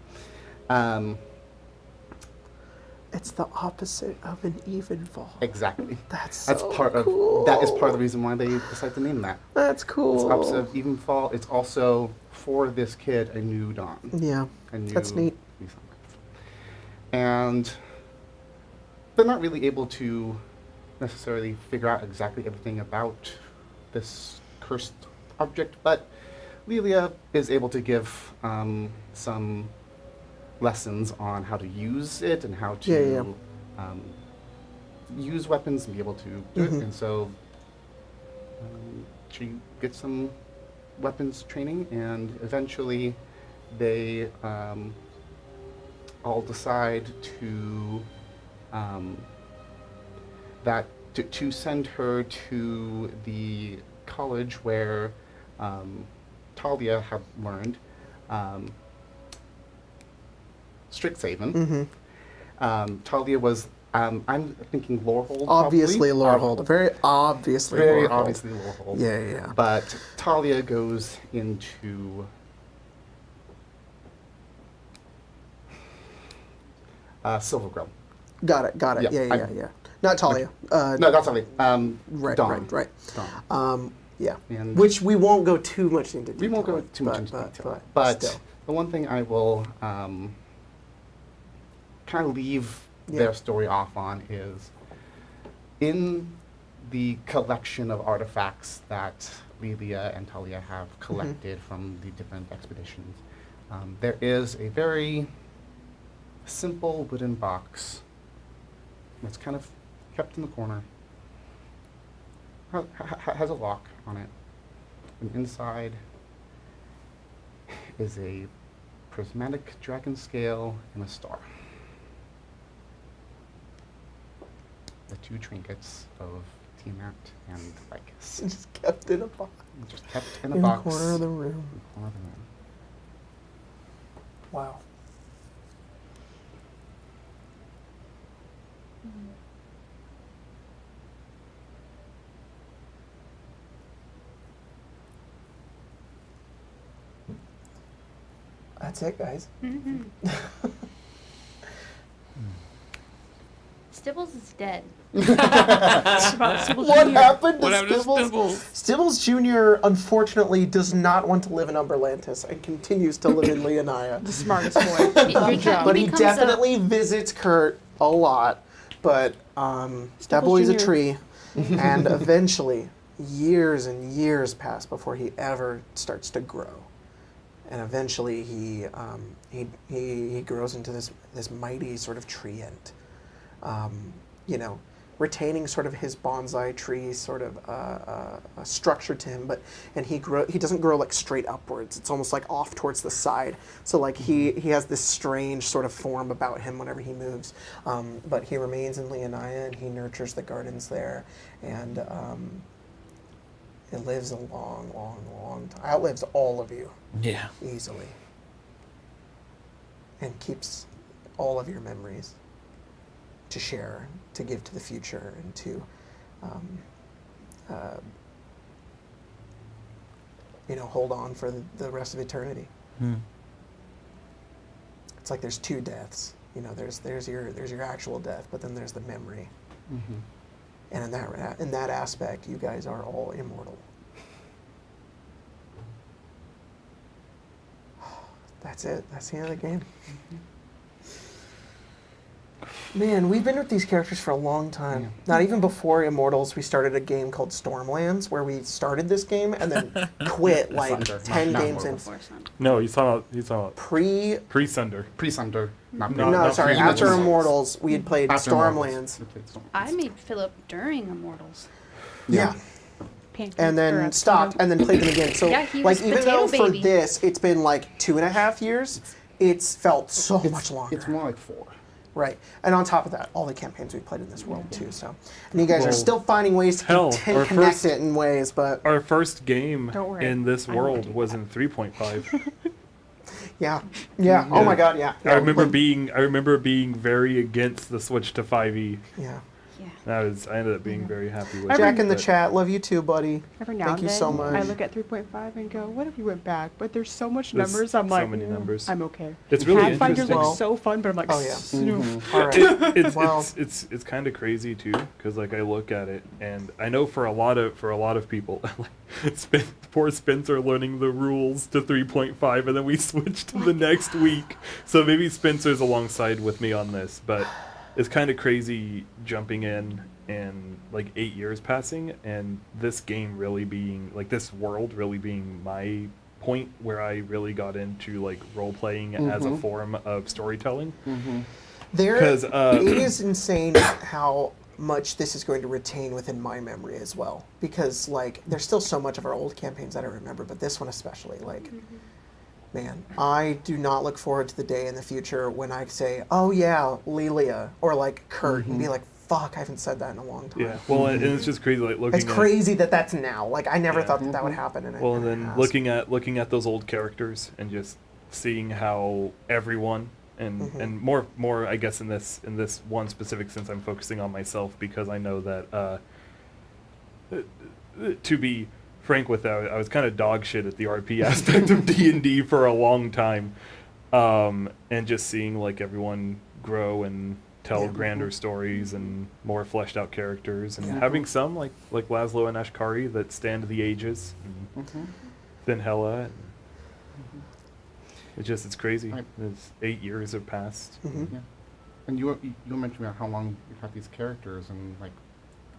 It's the opposite of an EVENFALL. Exactly. That's That's so part cool. of that is part of the reason why they decided to name that. That's cool. It's opposite of Evenfall. It's also, for this kid, a new dawn. Yeah. A new That's neat. new sunlight. And they're not really able to necessarily figure out exactly everything about this cursed object, but Lelia is able to give some lessons on how to use it and how to use weapons and be able to do it. And so she gets some weapons training, and eventually they all decide to to send her to the college where Talia had learned Strixhaven. Talia was, I'm thinking Lorehold. Obviously probably. Lorehold. Very obviously Very Lorehold. obviously Lorehold. Yeah, yeah, yeah. But Talia goes into Silvergrill. Got it. Yeah, Yeah. Not Talia. No, not Talia. Right, Dawn. right. Dawn. Yeah. And Which we won't go too much into detail. we won't go too much into detail. But still. the one thing I will kind of leave their story off on is, in the collection of artifacts that Lelia and Talia have collected from the different expeditions, there is a very simple wooden box that's kind of kept in the corner. Has a lock on it. And inside is a prismatic dragon scale and a star. The two trinkets of Tiamat and Lycus. Just kept in a box. Just kept in a In box. the corner of the room. in the corner of the room. Wow. That's it, guys. Stibbles is dead. What happened to Stibbles? Stibbles Jr. unfortunately does not want to live in Umberlantis and continues to live in Leonia. The smartest boy. But he becomes definitely visits Kurt a lot. But that boy's a Jr. tree. And eventually, years and years pass before he ever starts to grow. And eventually he grows into this mighty sort of tree ant. Retaining sort of his bonsai tree sort of structure to him, and he doesn't grow like straight upwards. It's almost like off towards the side. So like he has this strange sort of form about him whenever he moves. But he remains in Leonia, and he nurtures the gardens there, and It lives a long, long, long time. Outlives all of you Yeah. easily. And keeps all of your memories to share, to give to the future, and to, hold on for the rest of eternity. It's like there's two deaths. There's your actual death, but then there's the memory. And in that aspect, you guys are all immortal. That's it. That's the end of the game. Man, we've been with these characters for a long time. Yeah. Not even before Immortals, we started a game called Stormlands, where we started this game and then quit like Thunder, 10 not games in. Before sun. No, he's talking about Pre-Sunder. pre-Sunder. Not No, No, not sorry, pre-Immortals. after Immortals, we had played After Stormlands. Immortals, we played Stormlands. I made Philip during Immortals. Yeah. Pancake And or then a stopped and then played them again. So Yeah, he like was even though Potato for Baby. this it's been like 2.5 years, it's felt so much longer. It's more like 4. Right. And on top of that, all the campaigns we played in this world too. So and you guys are Well, still finding ways to hell, our connect first- it in ways, but Our first game Don't worry, in this I won't world do was that. in 3.5. yeah. Yeah. Oh my god, yeah. I remember being very against the switch to 5e. Yeah. Yeah. I ended up being very happy with Jack it. in the but- chat, love you too, buddy. Every now Thank and you then, so much. I look at 3.5 and go, what if you went back? But there's so much There's numbers. I'm so like, many numbers. I'm okay. It's really Pathfinder interesting. looks so fun, but I'm like, Oh, yeah. snoof. All right. Well- It's kind of crazy too, because like I look at it, and I know for a lot of people, like poor Spencer learning the rules to 3.5, and then we switched to the next week. So maybe Spencer's alongside with me on this, but it's kind of crazy jumping in and like 8 years passing, and this game really being like this world really being my point where I really got into like role playing as a form of storytelling. There, 'Cause, it is insane how much this is going to retain within my memory as well. Because, like, there's still so much of our old campaigns that I remember, but this one especially, like, man, I do not look forward to the day in the future when I say, oh yeah, Lelia, or like Kurt, and be like, fuck, I haven't said that in a long time. Yeah, well, and it's just crazy like looking It's crazy that that's now. Like, I never Yeah. thought that that would happen. And well, it and then has. looking at those old characters and just seeing how everyone and more I guess in this one specific sense I'm focusing on myself, because I know that to be frank with that, I was kind of dog shit at the RP aspect of D&D for a long time, and just seeing like everyone grow and tell grander stories and more fleshed out characters, and having some like Laszlo and Ashkari that stand the ages, and then Hela. It's crazy. Right. It's 8 years have passed. Yeah. And you mentioned about how long you've had these characters, and like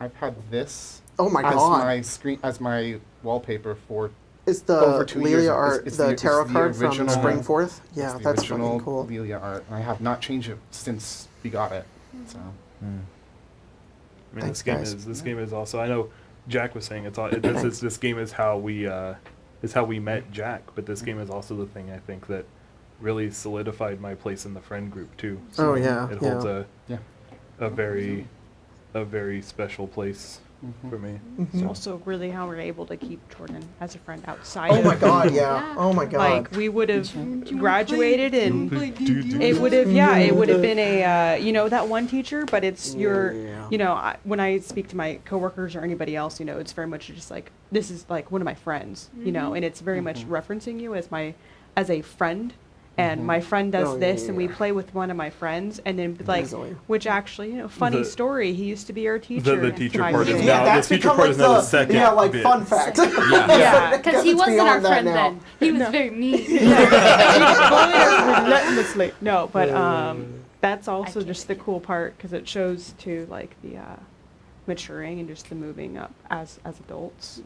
I've had this Oh my as god. my screen as my wallpaper for It's the over 2 years. Lelia art, It's the tarot it's card from original- Springforth. Yeah, it's the that's original fucking cool. Lelia art, and I have not changed it since we got it. So I mean, Thanks, this game is also. I know Jack was saying this game is how we met Jack, but this game is also the thing I think that really solidified my place in the friend group too. Oh, yeah, it holds yeah. a very special place for me. It's also really how we're able to keep Jordan as a friend outside Oh my of, god, yeah. Yeah. Oh my god. like, we would have graduated and it would have been a that one teacher, but it's Yeah. when I speak to my coworkers or anybody else, it's very much just like, this is like one of my friends, and it's very much referencing you as a friend. And my friend does Oh, yeah, this, yeah, and we yeah. play with one of my friends, and then like, Easily. which actually, funny The- story. He used to be our teacher. The in teacher 5 part years. is yeah, now that's the teacher become part like is now the the second. like bit. fun fact. Yeah, because he it's wasn't our beyond that friend now. then. He was very mean. Relentlessly. No, but that's also get just it. the cool part, because it shows to like the maturing and just the moving up as adults,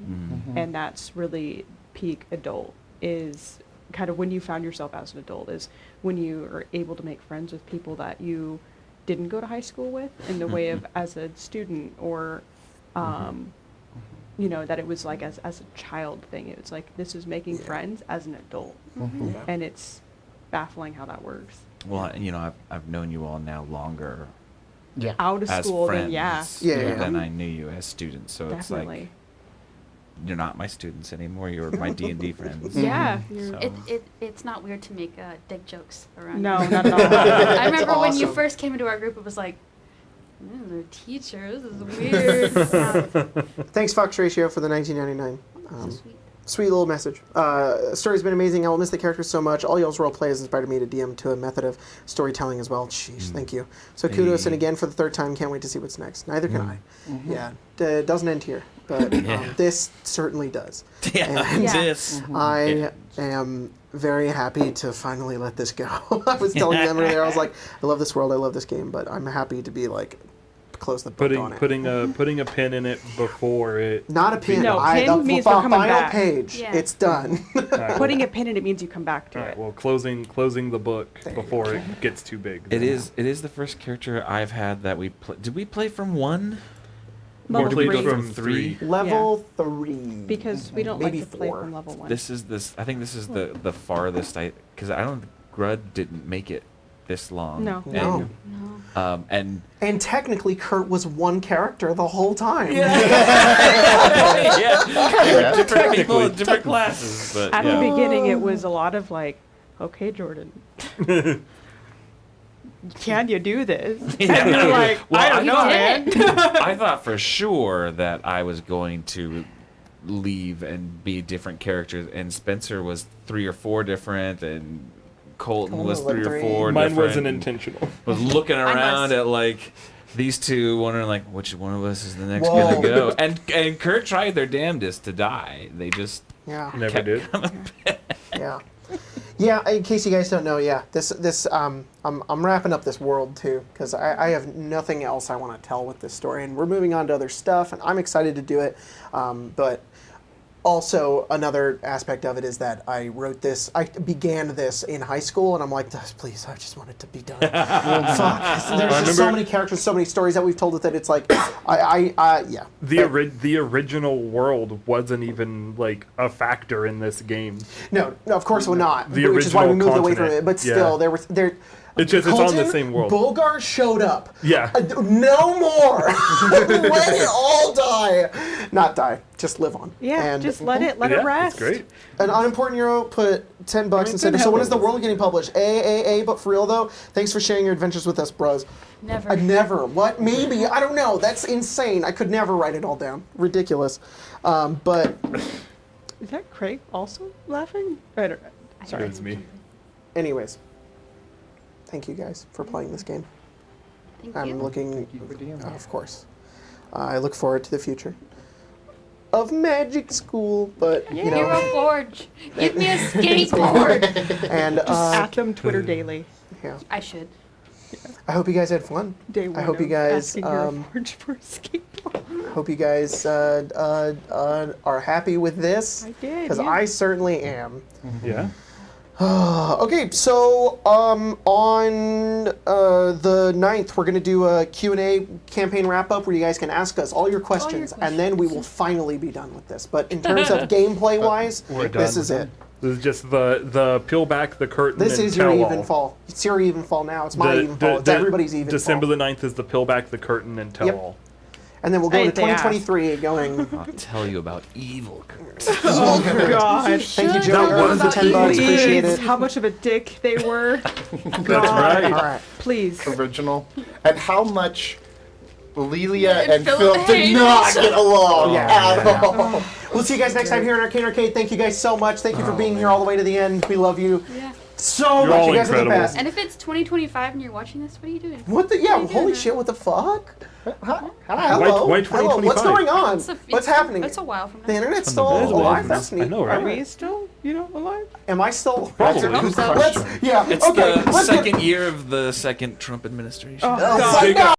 and that's really peak adult is kind of when you found yourself as an adult, is when you are able to make friends with people that you didn't go to high school with in the way of as a student, or that it was like as a child thing. It was like, this is making friends as an adult, and it's baffling how that works. Well, I've known you all now longer yeah. Out of as school, friends then yeah, Yeah, yeah. than I knew you as students. So definitely. it's like you're not my students anymore. You're my D&D friends. Yeah. So- It's not weird to make dick jokes around. No, you. not at all. I remember when you awesome. first came into our group, it was like, they're teachers. This is weird. Thanks, Fox Ratio, for the 1999. So sweet. Sweet little message. Story's been amazing. I will miss the characters so much. All y'all's role play has inspired me to DM to a method of storytelling as well. Sheesh, thank you. So kudos, and again for the third time, can't wait to see what's next. Neither can I. Yeah, it doesn't end here, but this certainly does. And This. I am very happy to finally let this go. I was telling them earlier, I was like, I love this world, I love this game, but I'm happy to be like, close the book on it. Putting a pin in it before it. Not a pin. No, pin the means we're coming final back. page. Yeah. It's done. All right, Putting a pin in it means you come back to all it. right, well, closing the book There you before it gets too big. It is the first character I've had that we did we play from 1? Level Or did we three. go from 3? Level 3. Because we don't Maybe like to play 4. from level 1. I think this is the farthest because I don't Grud didn't make it this long. No. No. No. And And technically, Kurt was one character the whole time. yeah, different people, different classes, but At yeah. the beginning, it was a lot of like, okay, Jordan. Can you do this? And you're like, Well, I don't know, man. I thought for sure that I was going to leave and be different characters, and Spencer was 3 or 4 different, and Colton was 3 or 4 Mine different. wasn't intentional. Was looking Mine around was. at like these two, wondering like which one of us is the next Whoa. gonna go. And Kurt tried their damnedest to die. They just Yeah. Never did. Yeah. Yeah, in case you guys don't know, I'm wrapping up this world too, because I have nothing else I want to tell with this story, and we're moving on to other stuff, and I'm excited to do it, but also another aspect of it is that I began this in high school, and I'm like, please, I just want it to be done. Fuck, there's just so many characters, so many stories that we've told with it, it's like, yeah. The original world wasn't even like a factor in this game. No, of course we're not. The which is why we original moved away from continent. it. But still, Yeah. there. It's just it's on the Colton, same world. Bulgar showed up. Yeah. No more. Let it all die. Not die. Just live on. Yeah, And just let it Yeah, rest. it's great. An unimportant euro put $10 and said, good "So when is the heavens. world getting published?" But for real though, thanks for sharing your adventures with us, bros. Never. Never. What? Maybe. I don't know. That's insane. I could never write it all down. Ridiculous. But Is that Craig also laughing? I don't know. Sorry, it's me. anyways, thank you guys for playing this game. Thank I'm you. looking, you for DMing. of course. I look forward to the future of Magic School, but you know, Hero Forge. Give me a skateboard. and Just at them Twitter daily. yeah. I should. I hope you guys had fun. Day one. I hope you of guys, asking your Forge for a skateboard. Hope you guys are happy with this, I did. because yeah. I certainly am. Yeah. Okay, so on the 9th, we're going to do a Q&A campaign wrap-up where you guys can ask us all your questions, and then we will finally be done with this. But in terms of gameplay-wise, We're this done. is it. This is just the peel back the curtain. This and is your tell all. EVENFALL. It's your EVENFALL now. It's my EVENFALL. It's everybody's EVENFALL. December the 9th is the peel back the curtain and tell Yep. all. And then we'll go Hey, into they asked. 2023 going... I'll tell you about evil Kurt. Oh God. Thank you, Joe, That was for the $10. Appreciate Please, it. how much of a dick they were. That's God. right. All right. Please. Original. And how much Lelia and Phil Phil did hated not it. get along at all. We'll see you guys next time here in Arcane Arcade. Thank you guys so much. Thank you for being here all the way to the end. We love you Yeah. so You're much. all You guys are the incredible. best. And if it's 2025 and you're watching this, what are you doing? What the? What Yeah, are you holy doing? shit, what the fuck? Hello. Hello, Why what's 2025? going on? It's a- What's it's- happening? It's a while from now. The internet's still It's a while alive? from That's now. neat. I know, Are right? we still, alive? Am I still? Probably. Let's, yeah, It's okay, the let's get- second year of the second Trump administration. Oh, Oh, God. fuck no!